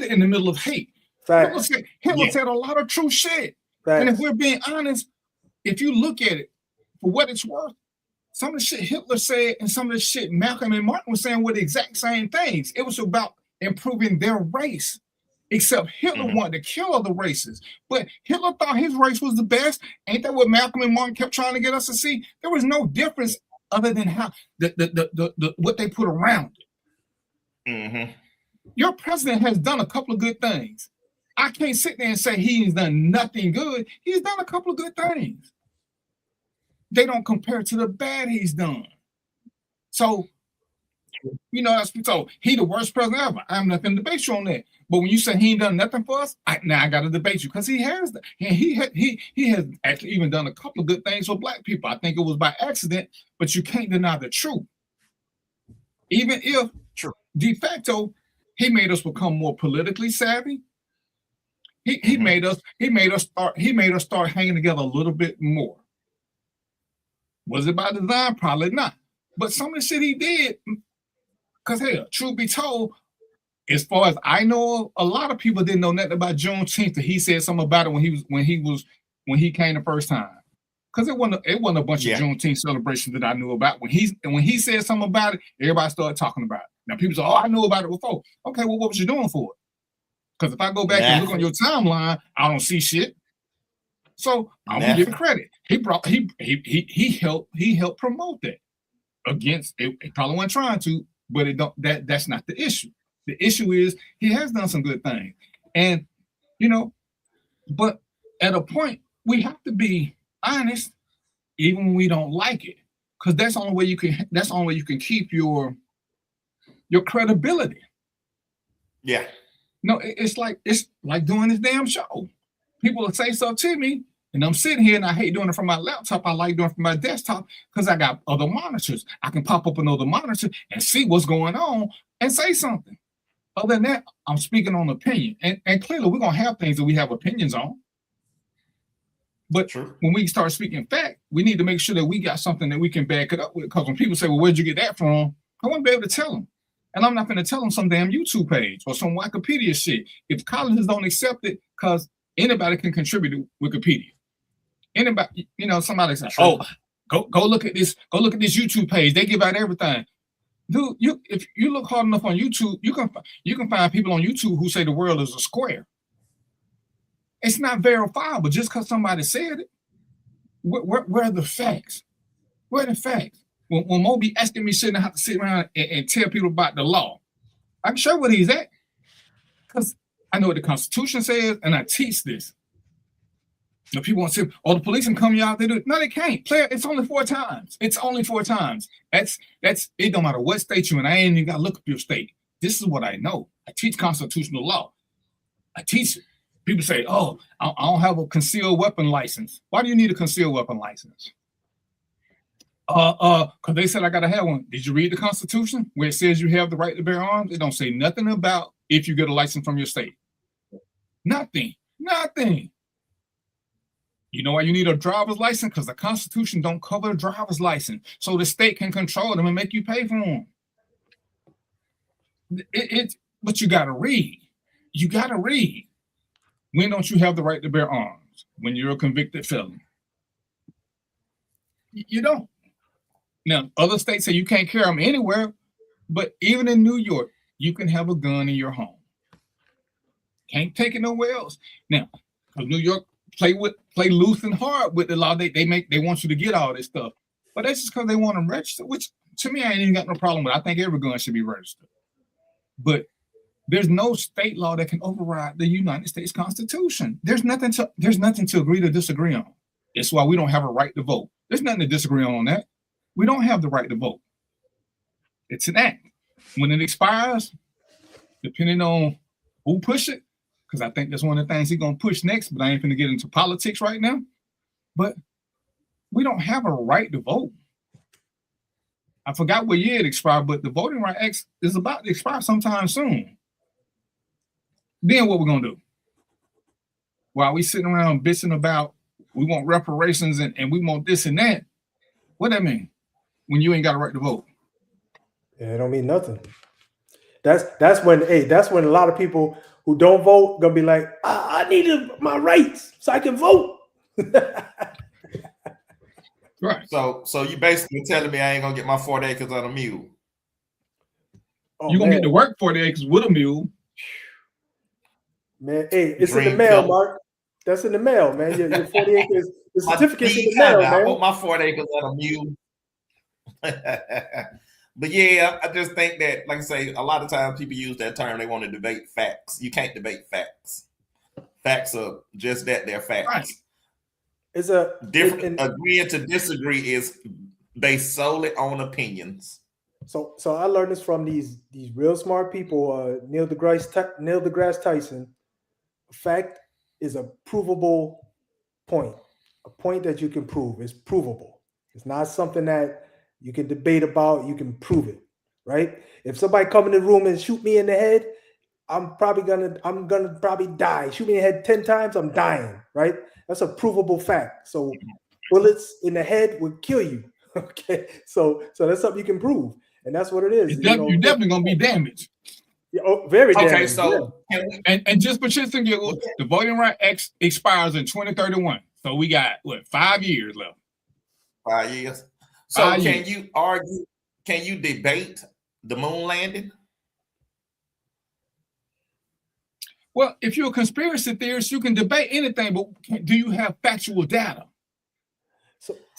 it in the middle of hate. Hitler said a lot of true shit. And if we're being honest, if you look at it for what it's worth, some of the shit Hitler said and some of the shit Malcolm and Martin were saying were the exact same things. It was about improving their race. Except Hitler wanted to kill other races. But Hitler thought his race was the best. Ain't that what Malcolm and Martin kept trying to get us to see? There was no difference other than how the what they put around it. Mm-hmm. Your president has done a couple of good things. I can't sit there and say he's done nothing good. He's done a couple of good things. They don't compare to the bad he's done. So, you know, so he the worst president ever. I'm not going to debate you on that. But when you say he ain't done nothing for us, I got to debate you because he has. He has actually even done a couple of good things for black people. I think it was by accident, but you can't deny the truth. Even if de facto, he made us become more politically savvy. He made us start hanging together a little bit more. Was it by design? Probably not. But some of the shit he did, because hell, truth be told, as far as I know, a lot of people didn't know nothing about Juneteenth. He said something about it when he came the first time. Because it wasn't a bunch of Juneteenth celebrations that I knew about. When he said something about it, everybody started talking about it. Now people say, "Oh, I knew about it before." Okay, well, what was you doing for it? Because if I go back and look on your timeline, I don't see shit. So I'm gonna give it credit. He helped promote that. Against it probably wasn't trying to, but that's not the issue. The issue is he has done some good things. And you know, but at a point we have to be honest, even when we don't like it. Because that's the only way you can keep your credibility. Yeah. No, it's like doing this damn show. People will say stuff to me, and I'm sitting here, and I hate doing it from my laptop. I like doing it from my desktop because I got other monitors. I can pop up another monitor and see what's going on and say something. Other than that, I'm speaking on opinion. And clearly, we're going to have things that we have opinions on. But when we start speaking fact, we need to make sure that we got something that we can back it up with. Because when people say, well, where'd you get that from? I want to be able to tell them. And I'm not going to tell them some damn YouTube page or some Wikipedia shit. If colleges don't accept it, because anybody can contribute to Wikipedia. Anybody, you know, somebody says, "Oh, go look at this. Go look at this YouTube page. They give out everything." Dude, if you look hard enough on YouTube, you can find people on YouTube who say the world is a square. It's not verifiable just because somebody said it. Where are the facts? Where are the facts? When Mo be asking me shit and I have to sit around and tell people about the law, I can show where he's at. Because I know what the Constitution says, and I teach this. Now people want to say, "Oh, the police can come you out there." No, they can't. It's only 4 times. It's only 4 times. That's it. Don't matter what state you're in. I ain't even got to look up your state. This is what I know. I teach constitutional law. I teach it. People say, "Oh, I don't have a concealed weapon license." Why do you need a concealed weapon license? Because they said I gotta have one. Did you read the Constitution where it says you have the right to bear arms? It don't say nothing about if you get a license from your state. Nothing. You know why you need a driver's license? Because the Constitution don't cover a driver's license, so the state can control them and make you pay for them. But you gotta read. You gotta read. When don't you have the right to bear arms? When you're a convicted felon. You don't. Now, other states say you can't carry them anywhere, but even in New York, you can have a gun in your home. Can't take it nowhere else. Now, New York play loose and hard with the law. They want you to get all this stuff, but that's just because they want them registered. Which to me, I ain't even got no problem with. I think every gun should be registered, but there's no state law that can override the United States Constitution. There's nothing to agree to disagree on. That's why we don't have a right to vote. There's nothing to disagree on that. We don't have the right to vote. It's an act. When it expires, depending on who push it, because I think that's one of the things he's going to push next, but I ain't going to get into politics right now. But we don't have a right to vote. I forgot what year it expired, but the Voting Rights Act is about to expire sometime soon. Then what we're going to do? While we sitting around bitching about we want reparations and we want this and that, what that mean? When you ain't got a right to vote. Yeah, it don't mean nothing. That's when a lot of people who don't vote gonna be like, I needed my rights so I can vote. Right. So you basically telling me I ain't gonna get my 40 acres on a mule. You're gonna get to work 40 acres with a mule. Man, hey, it's in the mail, Mark. That's in the mail, man. Your 40 acres, the certificate's in the mail, man. I want my 40 acres on a mule. But yeah, I just think that, like I say, a lot of times people use that term, they want to debate facts. You can't debate facts. Facts are just that, they're facts. Right. It's a different agreeing to disagree is based solely on opinions. So I learned this from these real smart people, Neil deGrasse Tyson. A fact is a provable point. A point that you can prove is provable. It's not something that you can debate about. You can prove it, right? If somebody come in the room and shoot me in the head, I'm gonna probably die. Shoot me in the head 10 times, I'm dying, right? That's a provable fact. So bullets in the head would kill you. Okay, so that's something you can prove, and that's what it is. You're definitely gonna be damaged. Yeah, very damaged. Okay, so and just for shits and giggles, the Voting Rights Act expires in 2031. So we got 5 years left. 5 years. So can you argue? Can you debate the moon landing? Well, if you're a conspiracy theorist, you can debate anything, but do you have factual data?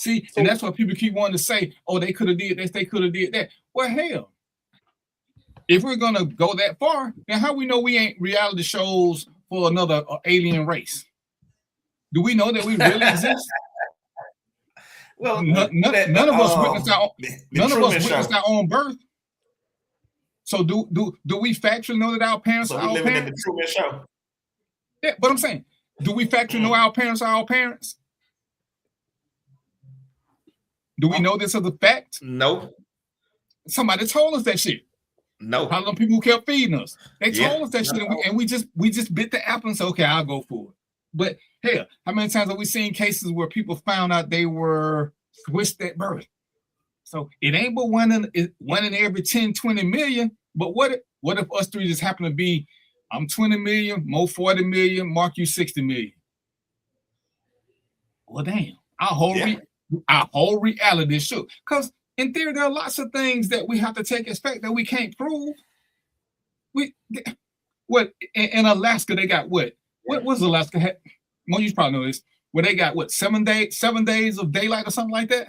And that's what people keep wanting to say, oh, they could have did this, they could have did that. Well, hell, if we're going to go that far, then how we know we ain't reality shows for another alien race? Do we know that we really exist? Well, none of us witnessed our own birth. So do we factually know that our parents are our parents? In the Truman Show. Yeah, but I'm saying, do we factually know our parents are our parents? Do we know this as a fact? No. Somebody told us that shit. No. How long people kept feeding us? They told us that shit, and we just bit the apple and said, okay, I'll go for it. But hell, how many times have we seen cases where people found out they were switched at birth? So it ain't but one in every 10, 20 million. But what if us three just happen to be, I'm 20 million, Mo 40 million, Mark you 60 million? Well, damn, our whole reality is shook. Because in theory, there are lots of things that we have to take as fact that we can't prove. In Alaska, they got what? What was Alaska had? Mo, you probably know this. Where they got 7 days of daylight or something like that?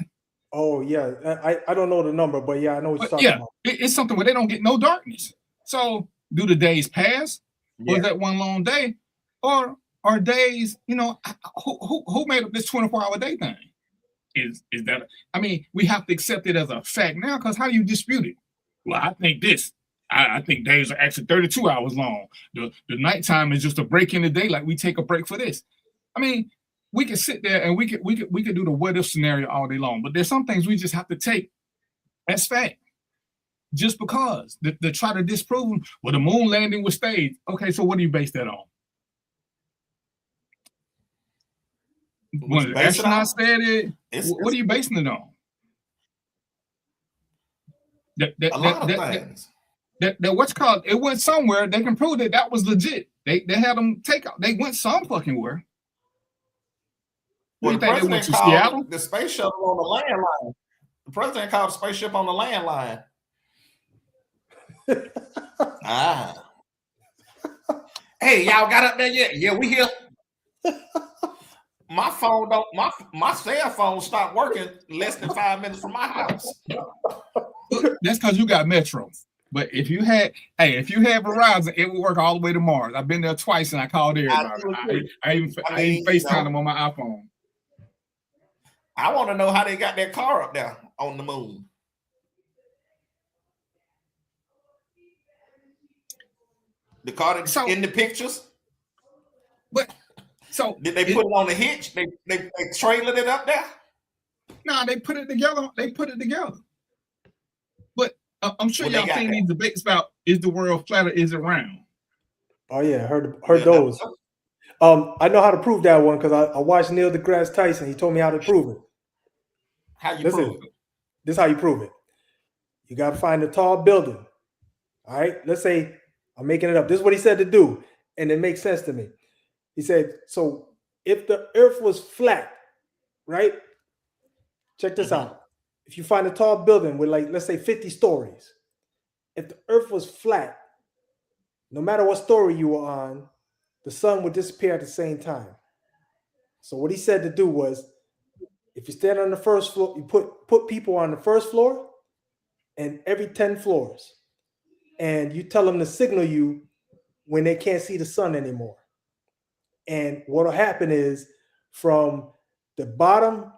Oh yeah, I don't know the number, but yeah, I know what you're talking about. It's something where they don't get no darkness. So do the days pass? Was that one long day, or are days? Who made up this 24-hour day thing? Is that? I mean, we have to accept it as a fact now, because how do you dispute it? Well, I think this. I think days are actually 32 hours long. The nighttime is just a break in the day, like we take a break for this. I mean, we can sit there and we could do the what if scenario all day long, but there's some things we just have to take as fact. Just because they try to disprove them, well, the moon landing was staged. Okay, so what do you base that on? When the astronaut said it, what are you basing it on? A lot of things. That what's called, it went somewhere. They can prove that was legit. They had them take out. They went some fucking where. Well, You the think they went president to Seattle? called the space shuttle on the landline. The president called the spaceship on the landline. Hey, y'all got up there yet? Yeah, we here. My phone don't. My cell phone stopped working less than 5 minutes from my house. That's because you got Metro. But if you had Verizon, it would work all the way to Mars. I've been there twice and I called everybody. I even FaceTime them on my iPhone. I want to know how they got that car up there on the moon. The car that's in the pictures. But so did they put it on the hitch? They trailered it up there? No, they put it together. But I'm sure y'all seen these debates about is the world flat or is it round? Oh yeah, heard those. I know how to prove that one because I watched Neil deGrasse Tyson. He told me how to prove it. How you prove it? This is how you prove it. You got to find a tall building. All right. Let's say I'm making it up. This is what he said to do, and it makes sense to me. He said, so if the earth was flat, right? Check this out. If you find a tall building with let's say 50 stories, if the earth was flat, no matter what story you were on, the sun would disappear at the same time. So what he said to do was, if you stand on the first floor, you put people on the first floor and every 10 floors, and you tell them to signal you when they can't see the sun anymore. And what'll happen is from the bottom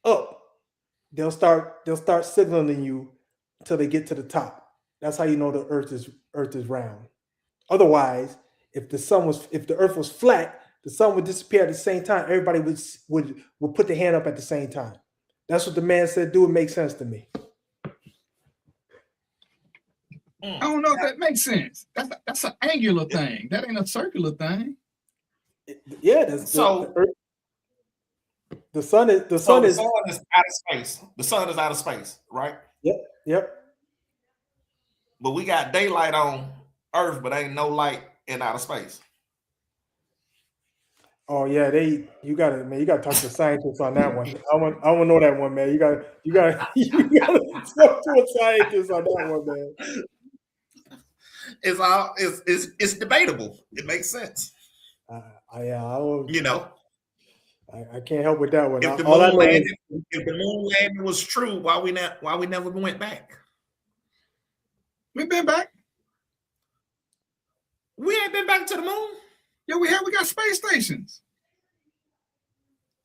up, they'll start signaling you until they get to the top. That's how you know the earth is round. Otherwise, if the earth was flat, the sun would disappear at the same time. Everybody would put their hand up at the same time. That's what the man said. Do it makes sense to me. I don't know if that makes sense. That's an angular thing. That ain't a circular thing. Yeah, the sun is out of space. The sun is out of space, right? Yep. But we got daylight on Earth, but ain't no light in outer space. Oh yeah, you gotta talk to scientists on that one. I want to know that one, man. You gotta talk to a scientist on that one, man. It's debatable. It makes sense. I can't help with that one. If the moon landing was true, why we never went back? We've been back. We ain't been back to the moon. Yeah, we have. We got space stations.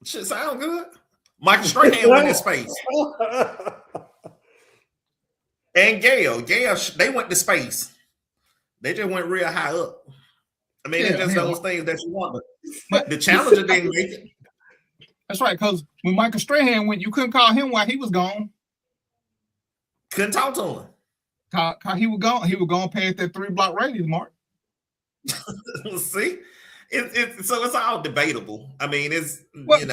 Shit sound good. Michael Strahan went in space. And Gail, they went to space. They just went real high up. I mean, it's just those things that you want. But the Challenger didn't make it. That's right, because when Michael Strahan went, you couldn't call him while he was gone. Couldn't talk to him. Cause he was gone. He was gone past that 3-block radius mark. See? So it's all debatable. I mean, it's like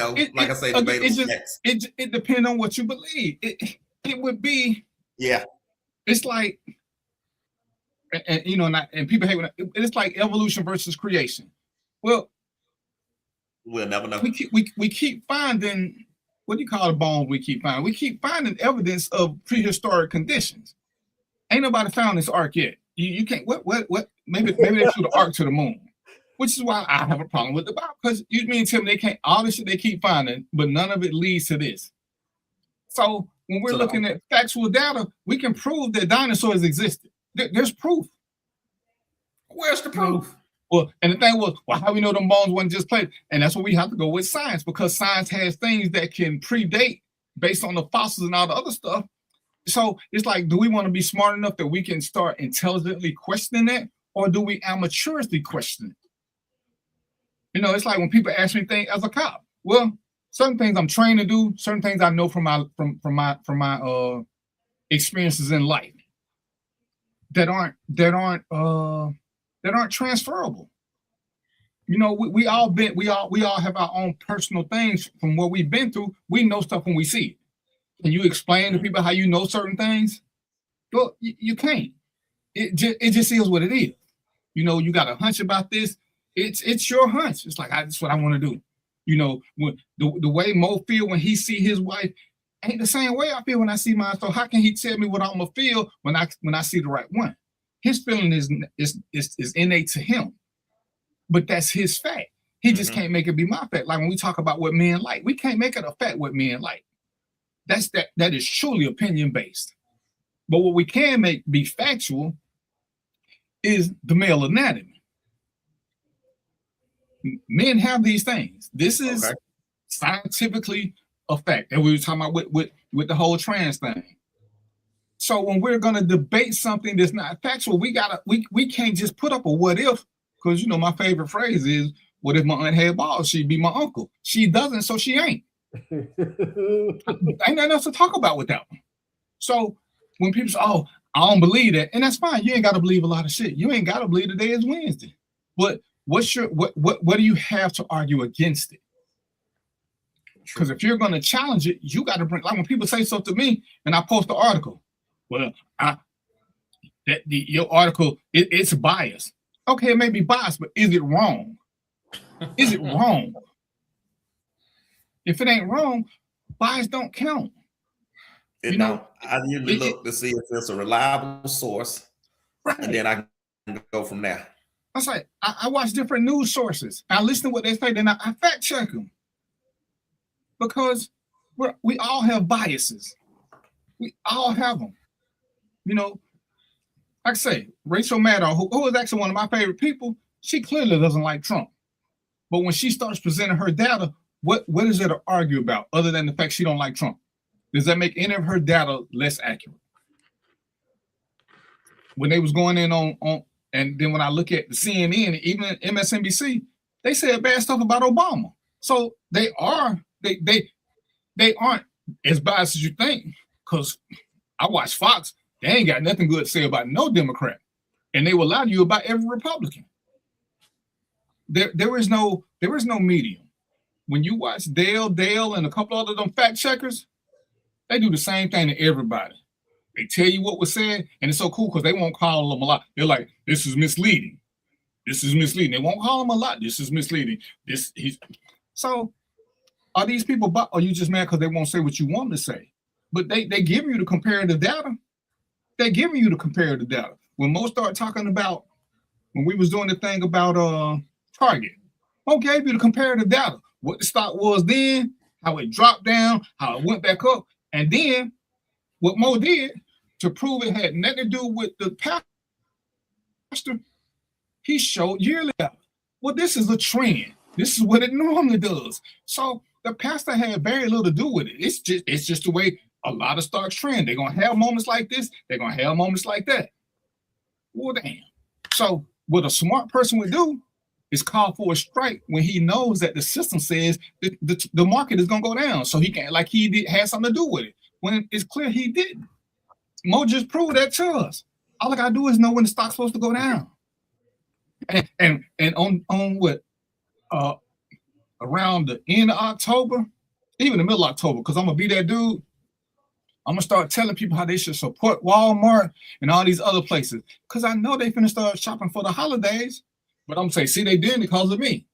I say, debatable. It depends on what you believe. It would be. Yeah. It's like, and people hate when it's like evolution versus creation. Well, we'll never know. We keep finding, what do you call the bones? We keep finding evidence of prehistoric conditions. Ain't nobody found this ark yet. You can't. What? Maybe they flew the ark to the moon. Which is why I have a problem with the Bible, because you mean to tell me they can't, all this shit they keep finding, but none of it leads to this. So when we're looking at factual data, we can prove that dinosaurs existed. There's proof. Where's the proof? Well, and the thing was, how we know them bones wasn't just played? And that's where we have to go with science, because science has things that can predate based on the fossils and all the other stuff. So it's like, do we want to be smart enough that we can start intelligently questioning that, or do we amateurishly question it? It's like when people ask me things as a cop. Well, certain things I'm trained to do, certain things I know from my experiences in life that aren't transferable. You know, we all have our own personal things from what we've been through. We know stuff when we see it. Can you explain to people how you know certain things? Well, you can't. It just is what it is. You know, you got a hunch about this. It's your hunch. It's like that's what I want to do. You know, when the way Mo feel when he see his wife ain't the same way I feel when I see mine. So how can he tell me what I'm gonna feel when I see the right one? His feeling is innate to him, but that's his fact. He just can't make it be my fact. Like when we talk about what men like, we can't make it a fact what men like. That is truly opinion based. But what we can make be factual is the male anatomy. Men have these things. This is scientifically a fact. And we were talking about with the whole trans thing. So when we're gonna debate something that's not factual, we can't just put up a what if, because you know my favorite phrase is, what if my aunt had balls? She'd be my uncle. She doesn't, so she ain't. Ain't nothing else to talk about with that one. So when people say, oh, I don't believe that, and that's fine. You ain't got to believe a lot of shit. You ain't got to believe today is Wednesday. But what do you have to argue against it? Because if you're going to challenge it, you got to bring, like when people say something to me and I post the article, well, your article, it's biased. Okay, it may be biased, but is it wrong? Is it wrong? If it ain't wrong, bias don't count. You know, I usually look to see if it's a reliable source, and then I can go from there. I was like, I watch different news sources. I listen to what they say, then I fact check them. Because we all have biases. We all have them. You know, like I say, Rachel Maddow, who is actually one of my favorite people, she clearly doesn't like Trump. But when she starts presenting her data, what is there to argue about other than the fact she don't like Trump? Does that make any of her data less accurate? When they was going in on and then when I look at the CNN, even MSNBC, they said bad stuff about Obama. So they aren't as biased as you think. Because I watch Fox, they ain't got nothing good to say about no Democrat, and they will lie to you about every Republican. There is no medium. When you watch Dale, and a couple other them fact checkers, they do the same thing to everybody. They tell you what was said, and it's so cool because they won't call them a lot. They're like, this is misleading. This is misleading. They won't call them a lot. This is misleading. So are these people, or are you just mad because they won't say what you want to say? But they give you the comparative data. They're giving you the comparative data. When Mo started talking about, when we was doing the thing about Target, Mo gave you the comparative data. What the stock was then, how it dropped down, how it went back up. And then what Mo did to prove it had nothing to do with the pastor, he showed yearly data. Well, this is a trend. This is what it normally does. So the pastor had very little to do with it. It's just the way a lot of stocks trend. They're gonna have moments like this, they're gonna have moments like that. Well, damn. So what a smart person would do is call for a strike when he knows that the system says that the market is gonna go down. So he can't, like he had something to do with it. When it's clear he didn't. Mo just proved that to us. All I gotta do is know when the stock's supposed to go down. And on what around the end of October, even the middle of October, because I'm gonna be that dude. I'm gonna start telling people how they should support Walmart and all these other places, because I know they finna start shopping for the holidays. But I'm gonna say, see, they did it because of me.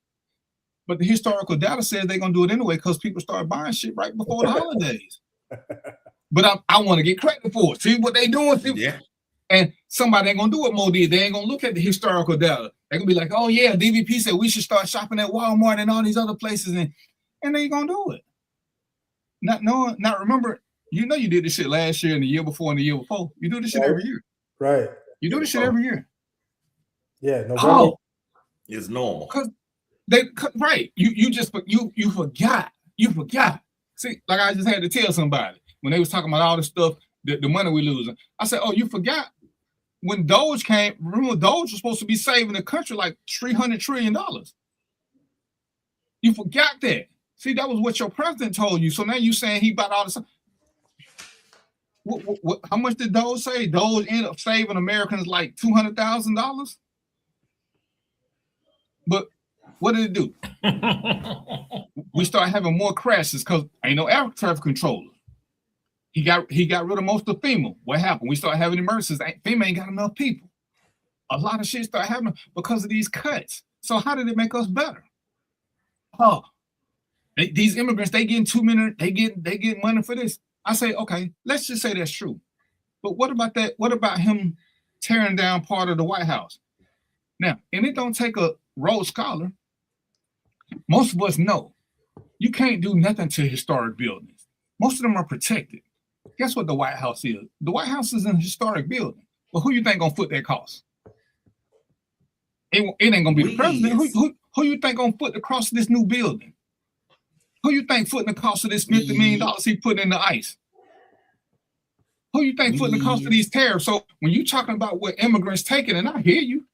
But the historical data says they're gonna do it anyway because people start buying shit right before the holidays. But I want to get credit for it. See what they doing? See? Yeah. And somebody ain't gonna do what Mo did. They ain't gonna look at the historical data. They're gonna be like, oh yeah, DVP said we should start shopping at Walmart and all these other places, and they ain't gonna do it. Not remember. You know you did this shit last year and the year before and the year before. You do this shit every year. Right. You do this shit every year. Yeah, no. Oh, it's normal. Right. You forgot. You forgot. See, like I just had to tell somebody when they was talking about all this stuff, the money we losing. I said, oh, you forgot when Doge came. Remember, Doge was supposed to be saving the country like $300 trillion. You forgot that. See, that was what your president told you. So now you saying he bought all this. How much did Doge say? Doge ended up saving Americans like $200,000. But what did it do? We start having more crashes because ain't no air traffic controller. He got rid of most of FEMA. What happened? We start having emergencies. FEMA ain't got enough people. A lot of shit start happening because of these cuts. So how did it make us better? Oh, these immigrants, they getting 2 minutes, they get money for this. I say, okay, let's just say that's true. But what about that? What about him tearing down part of the White House? Now, and it don't take a Rhodes Scholar. Most of us know you can't do nothing to historic buildings. Most of them are protected. Guess what the White House is? The White House is a historic building. But who you think gonna foot that cost? It ain't gonna be the president. Who you think gonna foot the cost of this new building? Who you think footing the cost of this $50 million he put in the ice? Who you think footing the cost of these tariffs? So when you talking about what immigrants taking, and I hear you,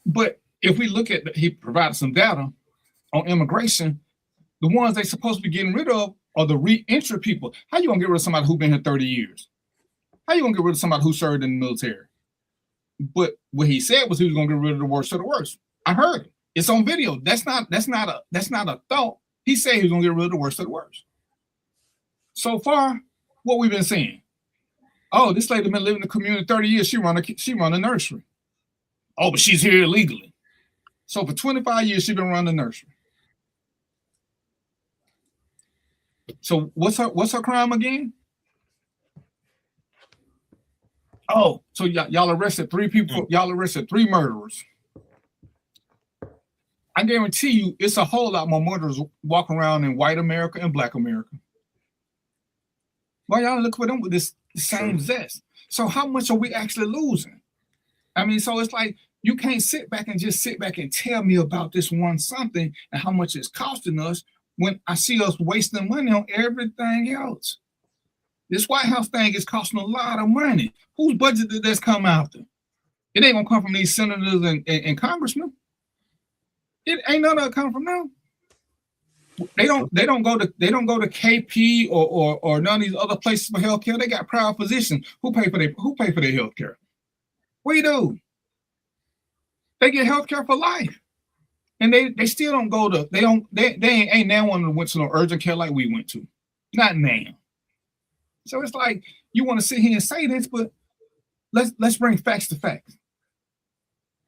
but if we look at he provided some data on immigration, the ones they supposed to be getting rid of are the re-entry people. How you gonna get rid of somebody who been here 30 years? How you gonna get rid of somebody who served in the military? But what he said was he was gonna get rid of the worst of the worst. I heard it. It's on video. That's not a thought. He said he was gonna get rid of the worst of the worst. So far, what we've been seeing. Oh, this lady been living in the community 30 years. She run a nursery. Oh, but she's here illegally. So for 25 years, she's been running the nursery. So what's her crime again? Oh, so y'all arrested 3 people. Y'all arrested 3 murderers. I guarantee you, it's a whole lot more murderers walking around in white America and black America. Why y'all look for them with this same zest? So how much are we actually losing? I mean, so it's like you can't sit back and tell me about this one something and how much it's costing us when I see us wasting money on everything else. This White House thing is costing a lot of money. Whose budget did this come after? It ain't gonna come from these senators and congressmen. It ain't none of it come from them. They don't go to KP or none of these other places for healthcare. They got private physicians who pay for their healthcare. What do you do? They get healthcare for life, and they still don't go to. They ain't now one that went to no urgent care like we went to. Not now. So it's like you want to sit here and say this, but let's bring facts to facts.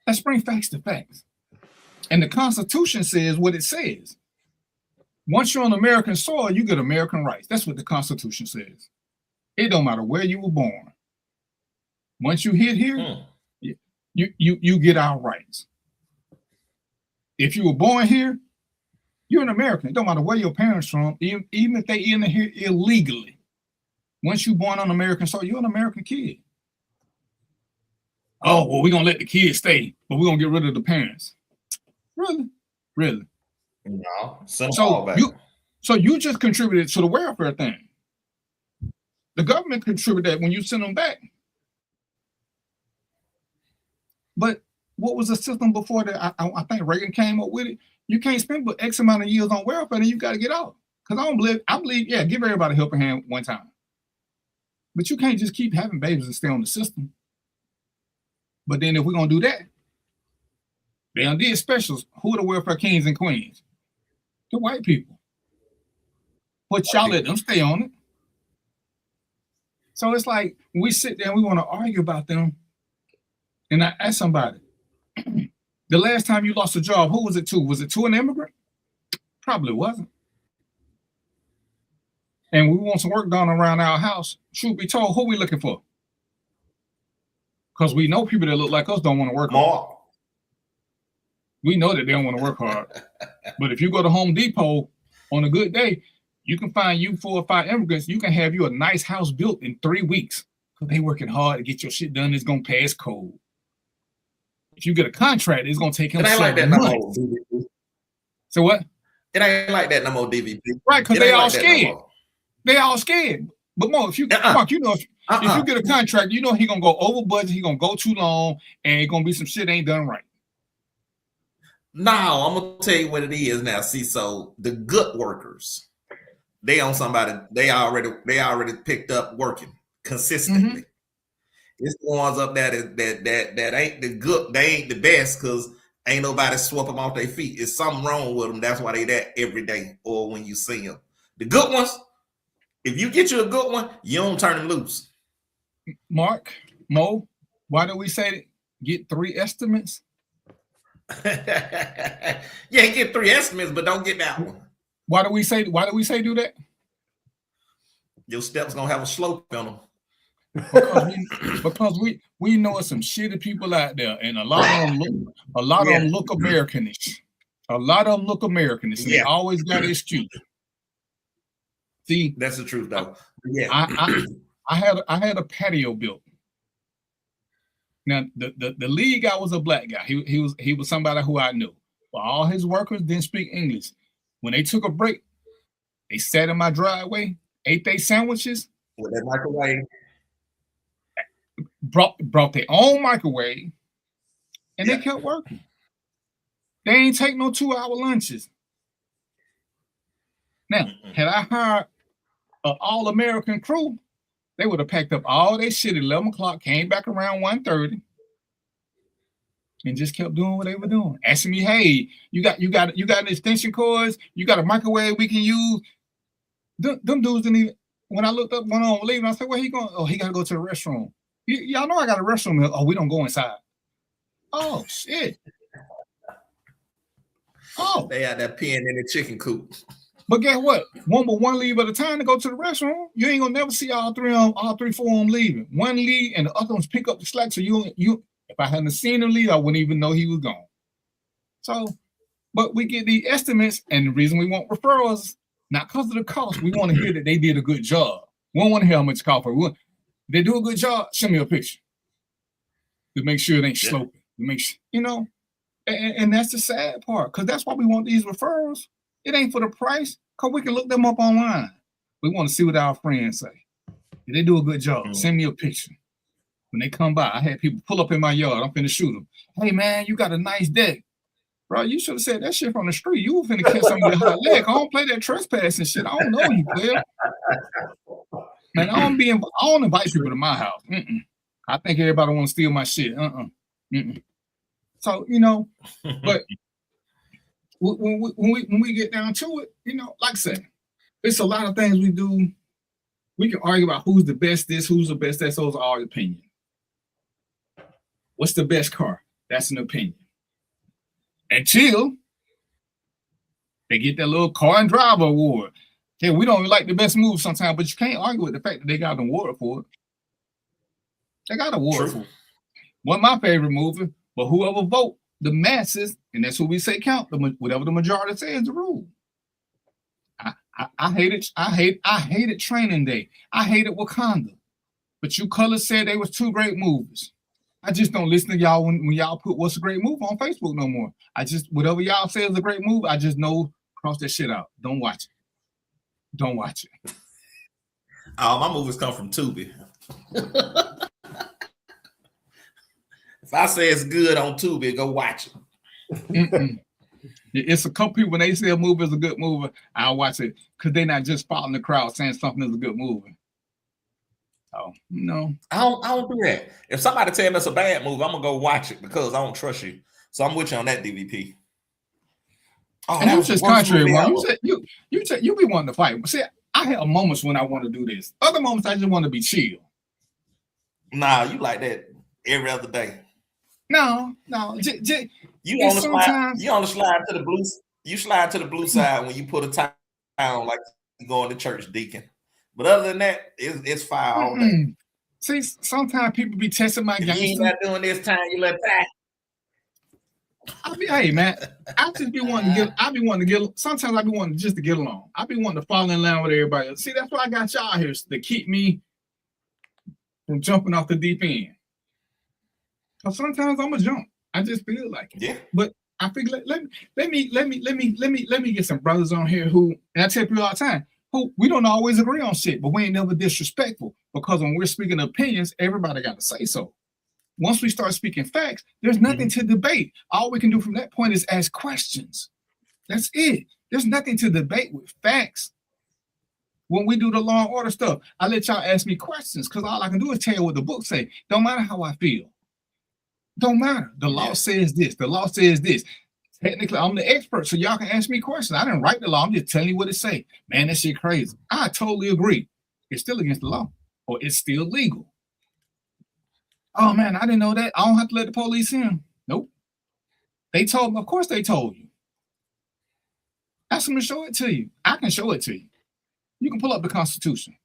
Let's bring facts to facts. And the Constitution says what it says. Once you're on American soil, you get American rights. That's what the Constitution says. It don't matter where you were born. Once you hit here, you get our rights. If you were born here, you're an American. It don't matter where your parents from, even if they in here illegally. Once you're born on American soil, you're an American kid. Oh, well, we're gonna let the kids stay, but we're gonna get rid of the parents. Really? No. So you just contributed to the welfare thing. The government contributed that when you send them back. But what was the system before that? I think Reagan came up with it. You can't spend but X amount of years on welfare, and you got to get out. Because I believe, yeah, give everybody a helping hand one time. But you can't just keep having babies and stay on the system. But then if we're gonna do that, they done did specials. Who are the welfare kings and queens? The white people. But y'all let them stay on it. So it's like when we sit there and we want to argue about them. And I ask somebody, the last time you lost a job, who was it to? Was it to an immigrant? Probably wasn't. And we want some work done around our house. Truth be told, who we looking for? Because we know people that look like us don't want to work hard. We know that they don't want to work hard. But if you go to Home Depot on a good day, you can find you 4 or 5 immigrants. You can have you a nice house built in 3 weeks because they working hard to get your shit done. It's going to pass code. If you get a contract, it's going to take him 7 months. So what? It ain't like that no more, DVP. Right, because they all scared. They all scared. But Mo, if you Mark, you know, if you get a contract, you know he gonna go over budget, he gonna go too long, and it's gonna be some shit ain't done right. No, I'm gonna tell you what it is now. See, so the good workers, they on somebody they already picked up working consistently. It's the ones up there that ain't the good, they ain't the best because ain't nobody swap them off their feet. It's something wrong with them. That's why they that every day or when you see them. The good ones, if you get you a good one, you don't turn them loose. Mark, Mo, why do we say get 3 estimates? Yeah, get 3 estimates, but don't get that one. Why do we say do that? Your steps gonna have a slope on them. Because we know some shitty people out there, and a lot of them look Americanish. A lot of them look Americanish. They always got an excuse. See, that's the truth, though. Yeah, I had a patio built. Now the lead guy was a black guy. He was somebody who I knew. But all his workers didn't speak English. When they took a break, they sat in my driveway, ate their sandwiches with that microwave. Brought their own microwave, and they kept working. They ain't take no 2-hour lunches. Now, had I hired an all-American crew, they would have packed up all their shit at 11 o'clock, came back around 1:30, and just kept doing what they were doing. Asking me, hey, you got an extension cords, you got a microwave we can use. Them dudes didn't even, when I looked up one on leaving, I said, where he going? Oh, he gotta go to the restroom. Y'all know I got a restroom. Oh, we don't go inside. Oh, shit. Oh. They had that pen in the chicken coop. But guess what? One leave at a time to go to the restroom. You ain't gonna never see all 4 of them leaving. One leave and the other ones pick up the slack. So you if I hadn't seen him leave, I wouldn't even know he was gone. So, but we get the estimates, and the reason we want referrals, not because of the cost. We want to hear that they did a good job. We don't want to hear how much it cost for. They do a good job. Send me a picture to make sure it ain't sloping. To make sure, and that's the sad part, because that's why we want these referrals. It ain't for the price, because we can look them up online. We want to see what our friends say. If they do a good job, send me a picture. When they come by, I had people pull up in my yard. I'm finna shoot them. Hey, man, you got a nice deck. Bro, you should have said that shit from the street. You were finna catch somebody with a hot leg. I don't play that trespassing shit. I don't know you, player. Man, I don't invite people to my house. I think everybody want to steal my shit. So, but when we get down to it, like I said, it's a lot of things we do. We can argue about who's the best this, who's the best that. Those are all opinions. What's the best car? That's an opinion. Until they get that little car and driver award. Yeah, we don't like the best move sometimes, but you can't argue with the fact that they got an award for it. They got an award for it. Wasn't my favorite movie, but whoever vote, the masses, and that's who we say count, whatever the majority says the rule. I hated Training Day. I hated Wakanda. But you colors said they was 2 great movies. I just don't listen to y'all when y'all put what's a great movie on Facebook no more. I just, whatever y'all say is a great movie, I just know, cross that shit out. Don't watch it. Don't watch it. Oh, my movies come from Tubi. If I say it's good on Tubi, go watch it. It's a couple people, when they say a movie is a good movie, I'll watch it because they're not just following the crowd saying something is a good movie. Oh, no. I don't do that. If somebody tell me it's a bad movie, I'm gonna go watch it because I don't trust you. So I'm with you on that, DVP. Oh, and you just contrary, man. You be wanting to fight. See, I have moments when I want to do this. Other moments I just want to be chill. Nah, you like that every other day. No. You on the slide to the blue. You slide to the blue side when you put a tie on, like you going to church, deacon. But other than that, it's fire all day. See, sometimes people be testing my game. You ain't not doing this time. You let that. Hey man, I just be wanting to get. Sometimes I be wanting just to get along. I be wanting to fall in line with everybody else. See, that's why I got y'all here to keep me from jumping off the deep end. Cause sometimes I'm gonna jump. I just feel like it. Yeah. But I figure let me get some brothers on here who, and I tell people all the time, who we don't always agree on shit, but we ain't never disrespectful, because when we're speaking opinions, everybody got to say so. once we start speaking facts, there's nothing to debate. All we can do from that point is ask questions. That's it. There's nothing to debate with facts. When we do the law and order stuff, I let y'all ask me questions because all I can do is tell you what the book say. Don't matter how I feel. Don't matter. The law says this. The law says this. Technically, I'm the expert, so y'all can ask me questions. I didn't write the law. I'm just telling you what it say. Man, that shit crazy. I totally agree. It's still against the law, or it's still legal. Oh, man, I didn't know that. I don't have to let the police in. Nope. They told me. Of course they told you. Ask them to show it to you. I can show it to you. You can pull up the Constitution.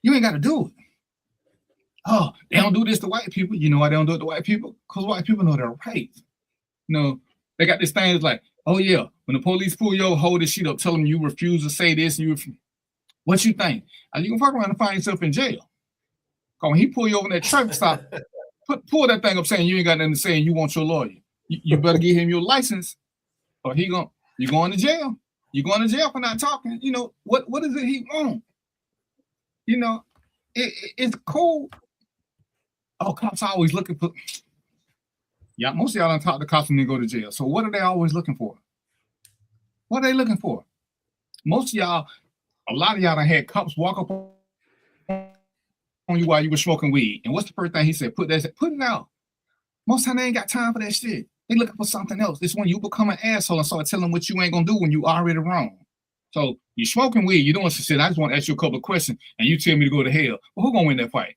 You ain't got to do it. Oh, they don't do this to white people. You know why they don't do it to white people? Because white people know their rights. You know, they got this thing that's like, oh, yeah, when the police pull you over, hold this shit up, tell them you refuse to say this, and what you think? You can fuck around and find yourself in jail. Because when he pull you over in that traffic stop, pull that thing up saying you ain't got nothing to say and you want your lawyer. You better give him your license or you're going to jail. You're going to jail for not talking. You know, what is it he want? You know, it's cool. Oh, cops are always looking for. Yeah, most of y'all don't talk to cops when they go to jail. So what are they always looking for? What are they looking for? Most of y'all, a lot of y'all done had cops walk up on you while you were smoking weed. And what's the first thing he said? Put it out. Most time they ain't got time for that shit. They looking for something else. It's when you become an asshole and start telling what you ain't gonna do when you already wrong. So you smoking weed, you doing some shit. I just want to ask you a couple of questions, and you tell me to go to hell. Well, who gonna win that fight?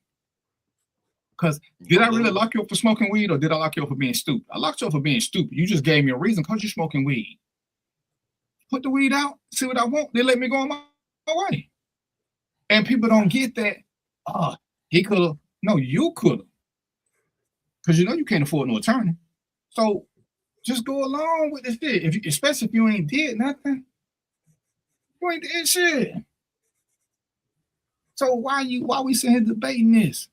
Because did I really lock you up for smoking weed, or did I lock you up for being stupid? I locked you up for being stupid. You just gave me a reason because you're smoking weed. Put the weed out, see what I want. They let me go on my way. And people don't get that. Oh, he could have. No, you could have. Because you know you can't afford no attorney. So just go along with this shit. Especially if you ain't did nothing. You ain't did shit. So why we sitting here debating this?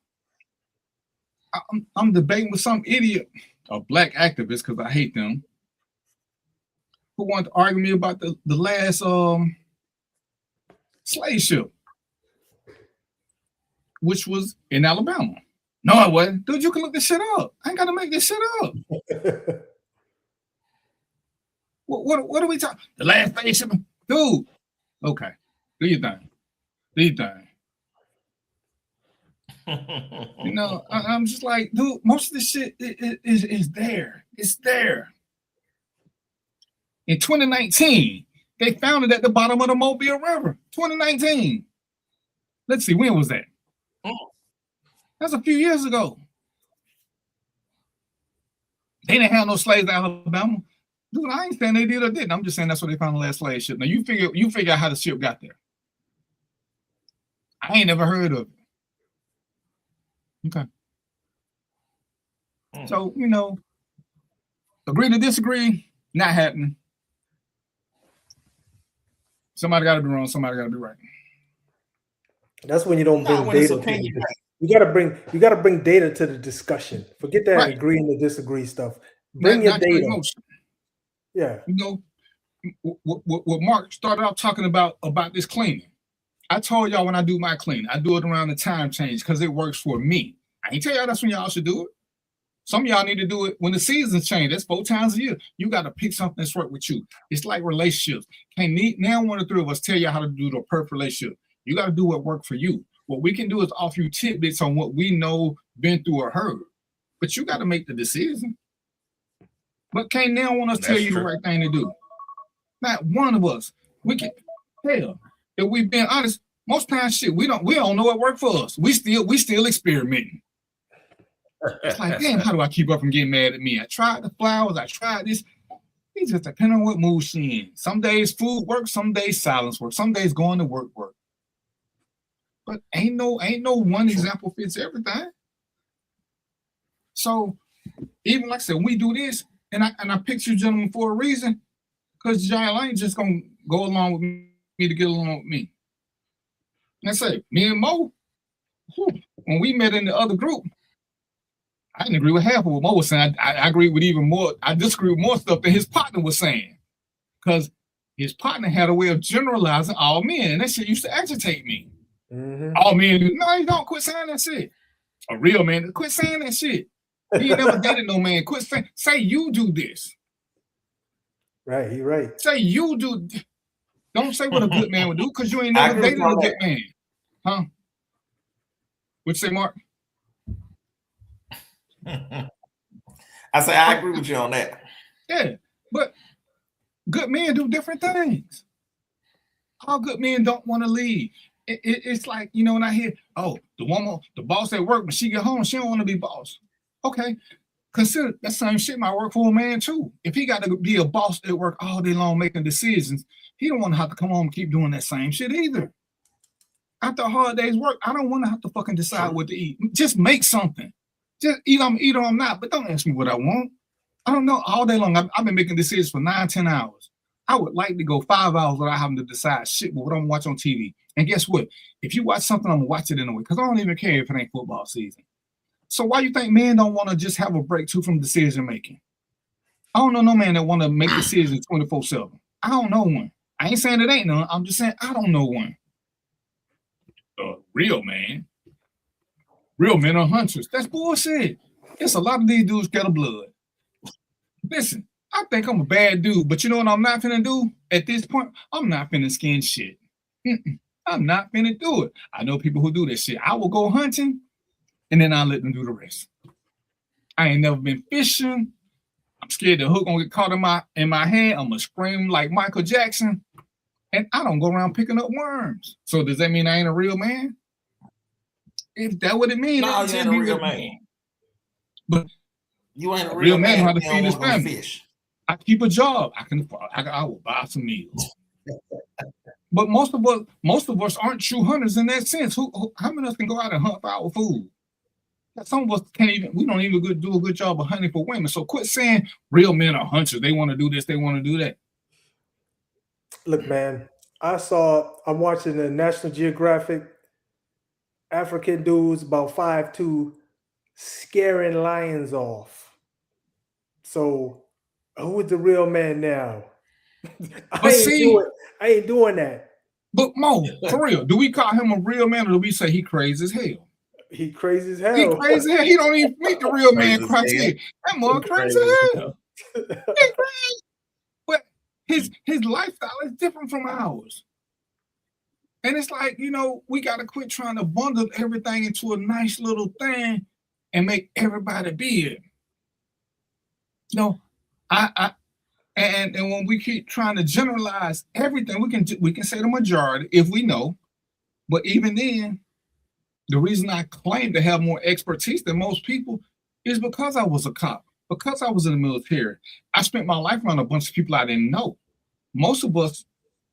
I'm debating with some idiot, a black activist, because I hate them, who wanted to argue me about the last slave ship, which was in Alabama. No, it wasn't. Dude, you can look this shit up. I ain't got to make this shit up. What are we talking? The last slave ship? Dude. Okay. Do your thing. Do your thing. You know, I'm just like, dude, most of this shit is there. It's there. In 2019, they found it at the bottom of the Mobile River. 2019. Let's see, when was that? That's a few years ago. They didn't have no slaves in Alabama. Dude, I ain't saying they did or didn't. I'm just saying that's where they found the last slave ship. Now you figure out how the ship got there. I ain't never heard of it. Okay. So, you know, agree to disagree, not happening. Somebody got to be wrong. Somebody got to be right. That's when you don't bring data. You gotta bring data to the discussion. Forget that agreeing to disagree stuff. Bring your data. Yeah. You know, what Mark started out talking about this cleaning. I told y'all when I do my cleaning, I do it around the time change because it works for me. I ain't tell y'all that's when y'all should do it. Some of y'all need to do it when the seasons change. That's 4 times a year. You got to pick something that's right with you. It's like relationships. Now one of the three of us tell you how to do the perfect relationship. You got to do what works for you. What we can do is offer you tidbits on what we know, been through or heard. But you got to make the decision. But can't now want us tell you the right thing to do. Not one of us. We can hell. If we've been honest, most times shit, we don't know what worked for us. We still experimenting. It's like, damn, how do I keep up from getting mad at me? I tried the flowers, I tried this. It just depends on what mood she in. Some days food works, some days silence works, some days going to work. But ain't no one example fits everything. So even like I said, we do this, and I picked you gentlemen for a reason, because y'all ain't just gonna go along with me to get along with me. And I say, me and Mo, when we met in the other group, I didn't agree with half of what Mo was saying. I agree with even more. I disagree with more stuff than his partner was saying, because his partner had a way of generalizing all men, and that shit used to agitate me. Mm-hmm. All men, no, you don't quit saying that shit. A real man. Quit saying that shit. He ain't never dated no man. Quit saying. Say you do this. Right, he right. Say you do. Don't say what a good man would do because you ain't never dated a good man. Huh? What you say, Mark? I say I agree with you on that. Yeah, but good men do different things. All good men don't want to leave. It's like, you know, when I hear, oh, the boss at work, when she get home, she don't want to be boss. Okay, consider that same shit might work for a man too. If he got to be a boss at work all day long making decisions, he don't want to have to come home and keep doing that same shit either. After a hard day's work, I don't want to have to fucking decide what to eat. Just make something. Just eat or I'm not, but don't ask me what I want. I don't know. All day long, I've been making decisions for 9-10 hours. I would like to go 5 hours without having to decide shit what I'm watching on TV. And guess what? If you watch something, I'm gonna watch it anyway, because I don't even care if it ain't football season. So why you think men don't want to just have a break too from decision making? I don't know no man that want to make decisions 24/7. I don't know one. I ain't saying it ain't none. I'm just saying I don't know one. Real man. Real men are hunters. That's bullshit. It's a lot of these dudes get a blood. Listen, I think I'm a bad dude, but you know what I'm not finna do at this point? I'm not finna skin shit. I'm not finna do it. I know people who do this shit. I will go hunting, and then I'll let them do the rest. I ain't never been fishing. I'm scared the hook gonna get caught in my hand. I'm gonna scream like Michael Jackson, and I don't go around picking up worms. So does that mean I ain't a real man? If that what it means, no, you ain't a real man. But you ain't a real man. How to feed his family. Fish. I keep a job. I will buy some meals. But most of us aren't true hunters in that sense. How many of us can go out and hunt for our food? Some of us can't even. We don't even do a good job of hunting for women. So quit saying real men are hunters. They want to do this. They want to do that. Look, man. I'm watching the National Geographic. African dudes about 5'2" scaring lions off. So who is the real man now? I ain't doing that. But Mo, for real, do we call him a real man or do we say he crazy as hell? He crazy as hell. He crazy as hell. He don't even meet the real man criteria. That mother crazy as hell. He crazy. But his lifestyle is different from ours. And it's like, you know, we got to quit trying to bundle everything into a nice little thing and make everybody big. You know, and when we keep trying to generalize everything, we can say the majority if we know. But even then, the reason I claim to have more expertise than most people is because I was a cop, because I was in the military. I spent my life around a bunch of people I didn't know. Most of us,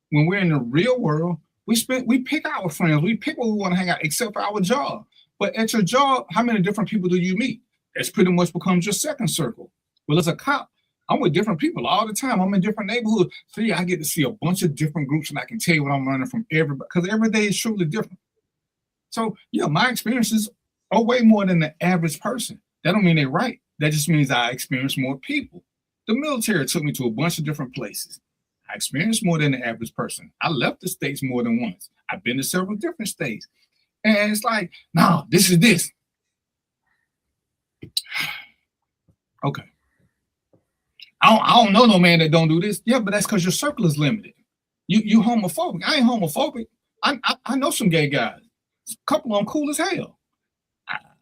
when we're in the real world, we pick our friends, we pick where we want to hang out, except for our job. But at your job, how many different people do you meet? That's pretty much becomes your second circle. Well, as a cop, I'm with different people all the time. I'm in different neighborhoods. So yeah, I get to see a bunch of different groups and I can tell you what I'm learning from everybody, because every day is truly different. So yeah, my experiences are way more than the average person. That don't mean they're right. That just means I experience more people. The military took me to a bunch of different places. I experienced more than the average person. I left the states more than once. I've been to several different states. And it's like, no, this is this. Okay. I don't know no man that don't do this. Yeah, but that's because your circle is limited. You homophobic. I ain't homophobic. I know some gay guys. A couple of them cool as hell.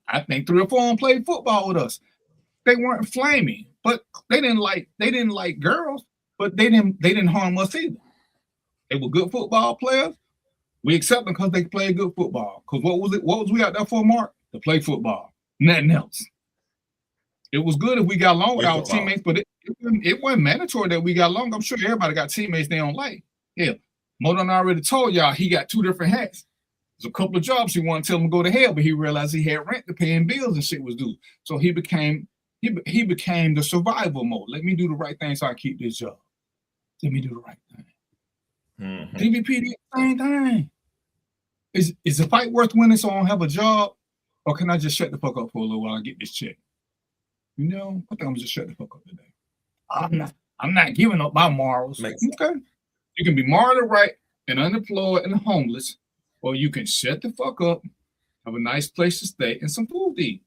I think 3 or 4 of them played football with us. They weren't flaming, but they didn't like girls. But they didn't harm us either. They were good football players. We accept them because they played good football. Because what was we out there for, Mark? To play football. Nothing else. It was good if we got along with our teammates, but it wasn't mandatory that we got along. I'm sure everybody got teammates they don't like. Yeah. Modon already told y'all he got 2 different hats. There's a couple of jobs he wanted to tell him to go to hell, but he realized he had rent to pay and bills and shit was due. So he became the survival mode. Let me do the right thing so I keep this job. Let me do the right thing. Mm-hmm. DVP did the same thing. Is the fight worth winning so I don't have a job? Or can I just shut the fuck up for a little while and get this check? You know, I think I'm just shut the fuck up today. I'm not giving up my morals. Okay. You can be morally right and unemployed and homeless, or you can shut the fuck up have a nice place to stay, and some food to eat.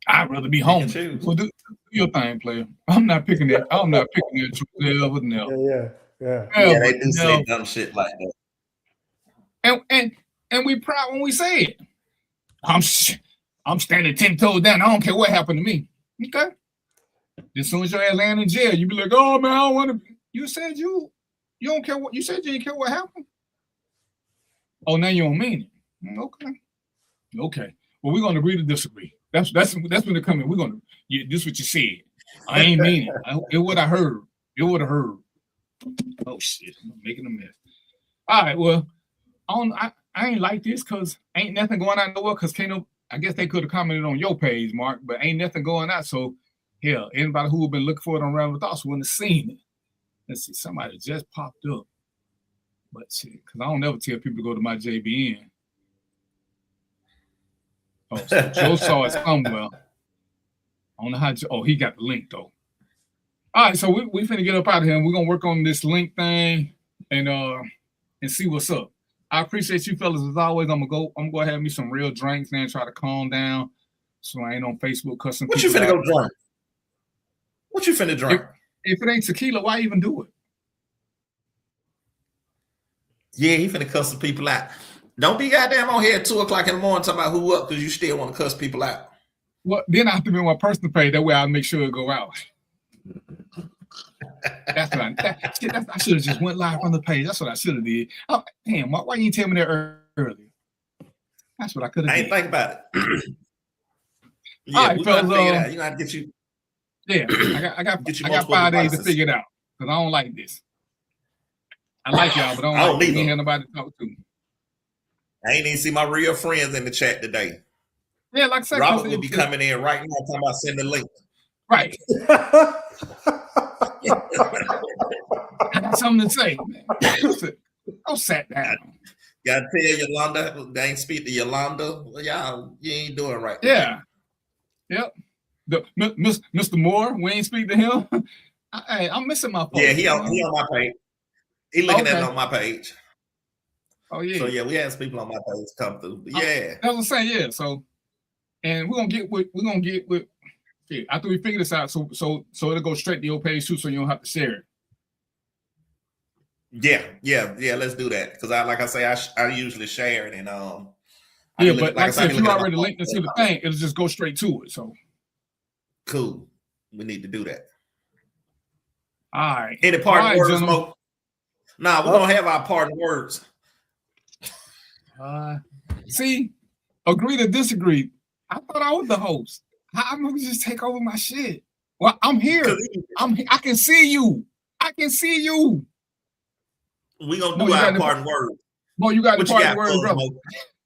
I'd rather be home. Well, do your thing, player. I'm not picking that. I'm not picking that. Yeah. Yeah, they do say dumb shit like that. And we proud when we say it. I'm standing 10 toes down. I don't care what happened to me. Okay. As soon as your ass land in jail, you be like, oh man, I don't want to. You said you don't care what you said. You didn't care what happened. Oh, now you don't mean it. Okay. Well, we're gonna agree to disagree. That's when it comes in. We're gonna. This is what you said. I ain't mean it. It what I heard. It would have heard. Oh shit! I'm making a mess. All right. Well, I ain't like this because ain't nothing going on nowhere. Because I guess they could have commented on your page, Mark, but ain't nothing going out. So, hell, anybody who have been looking for it on Random Thoughts wouldn't have seen it. Let's see, somebody just popped up. But shit, because I don't ever tell people to go to my JBN. Oh, so Joe saw it somewhere. I don't know how. He got the link though. All right, so we finna get up out of here, and we're gonna work on this link thing and see what's up. I appreciate you fellas as always. I'm gonna have me some real drinks and try to calm down, so I ain't on Facebook cussing. What you finna go drink? What you finna drink? If it ain't tequila, why even do it? Yeah, he finna cuss some people out. Don't be goddamn on here at 2:00 in the morning talking about who up because you still want to cuss people out. Well, then I have to be on my personal page. That way I'll make sure it go out. That's what I should have just went live on the page. That's what I should have did. Oh, damn, why you didn't tell me that earlier? That's what I could have did. I ain't think about it. Yeah, all right, we're gonna figure it out. You gotta get you. Yeah, I got 5 days to figure it out because I don't like this. I like y'all, but I don't have nobody to talk to. I ain't even see my real friends in the chat today. Yeah, like I said, Robert will be coming in right now talking about sending the link. Right. I got something to say, man. Don't sat down. Gotta tell Yolanda, they ain't speak to Yolanda. Well, y'all, you ain't doing right. Yeah. Yep. Mr. Moore, we ain't speak to him. I'm missing my phone. Yeah, he on my page. He looking at it on my page. Oh yeah. So yeah, we had people on my page come through. But yeah. That's what I'm saying. Yeah. So, and we're gonna get with. Shit, after we figure this out, so it'll go straight to your page too, so you don't have to share it. Yeah. Let's do that because like I say, I usually share it and Yeah, but like I said, if you already linked into the thing, it'll just go straight to it. So cool. We need to do that. All right. Any parting words, Mo? Nah, we're gonna have our parting words. See, agree to disagree. I thought I was the host. How am I gonna just take over my shit? Well, I'm here. I can see you. We gonna do our parting words. Well, you got the parting words, bro.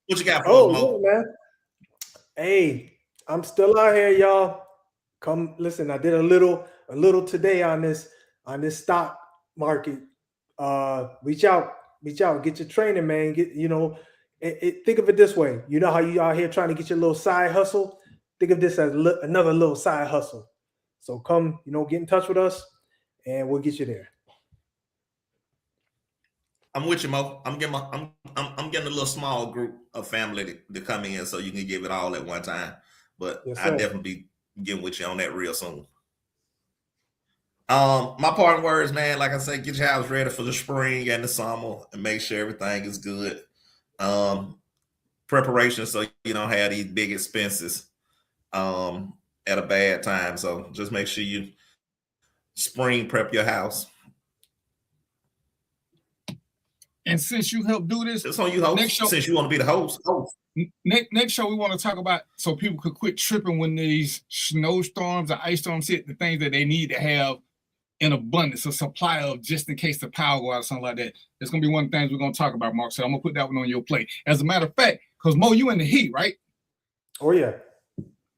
What you got for us, Mo? Man. Hey, I'm still out here, y'all. Come listen. I did a little today on this stock market. Reach out, get your training, man. Think of it this way. You know how you out here trying to get your little side hustle? Think of this as another little side hustle. So come, get in touch with us and we'll get you there. I'm with you, Mo. I'm getting a little small group of family to come in so you can give it all at one time. But yes, I'll definitely be getting with you on that real soon. My parting words, man, like I said, get your house ready for the spring and the summer and make sure everything is good. Preparation so you don't have these big expenses at a bad time. So just make sure you spring prep your house. And since you helped do this, it's on you, host. Since you want to be the host. Next show we want to talk about so people could quit tripping when these snowstorms or ice storms hit, the things that they need to have in abundance, a supply of just in case the power go out or something like that. It's gonna be one of the things we're gonna talk about, Mark. So I'm gonna put that one on your plate. As a matter of fact, because Mo, you in the heat, right? Oh yeah.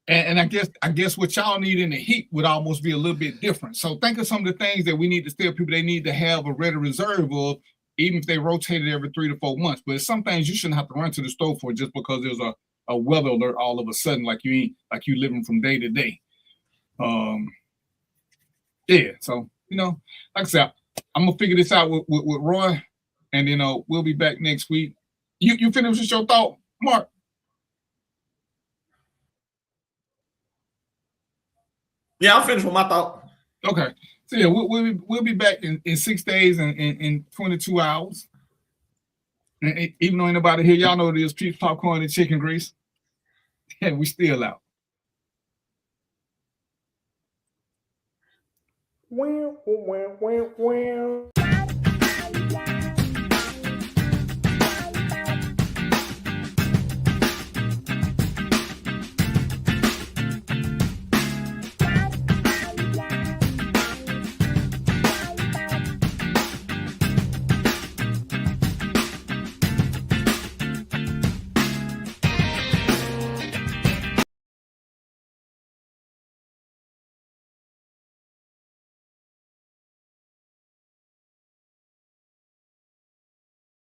And I guess what y'all need in the heat would almost be a little bit different. So think of some of the things that we need to tell people they need to have a ready reserve of, even if they rotate it every 3 to 4 months. But some things you shouldn't have to run to the store for just because there's a weather alert all of a sudden, like you living from day to day. Yeah, so like I said, I'm gonna figure this out with Roy, and we'll be back next week. You finished with your thought, Mark? Yeah, I'm finished with my thought. Okay. So yeah, we'll be back in 6 days and in 22 hours. And even though ain't nobody here, y'all know what it is: peach, popcorn, and chicken grease. And we still out. Wow.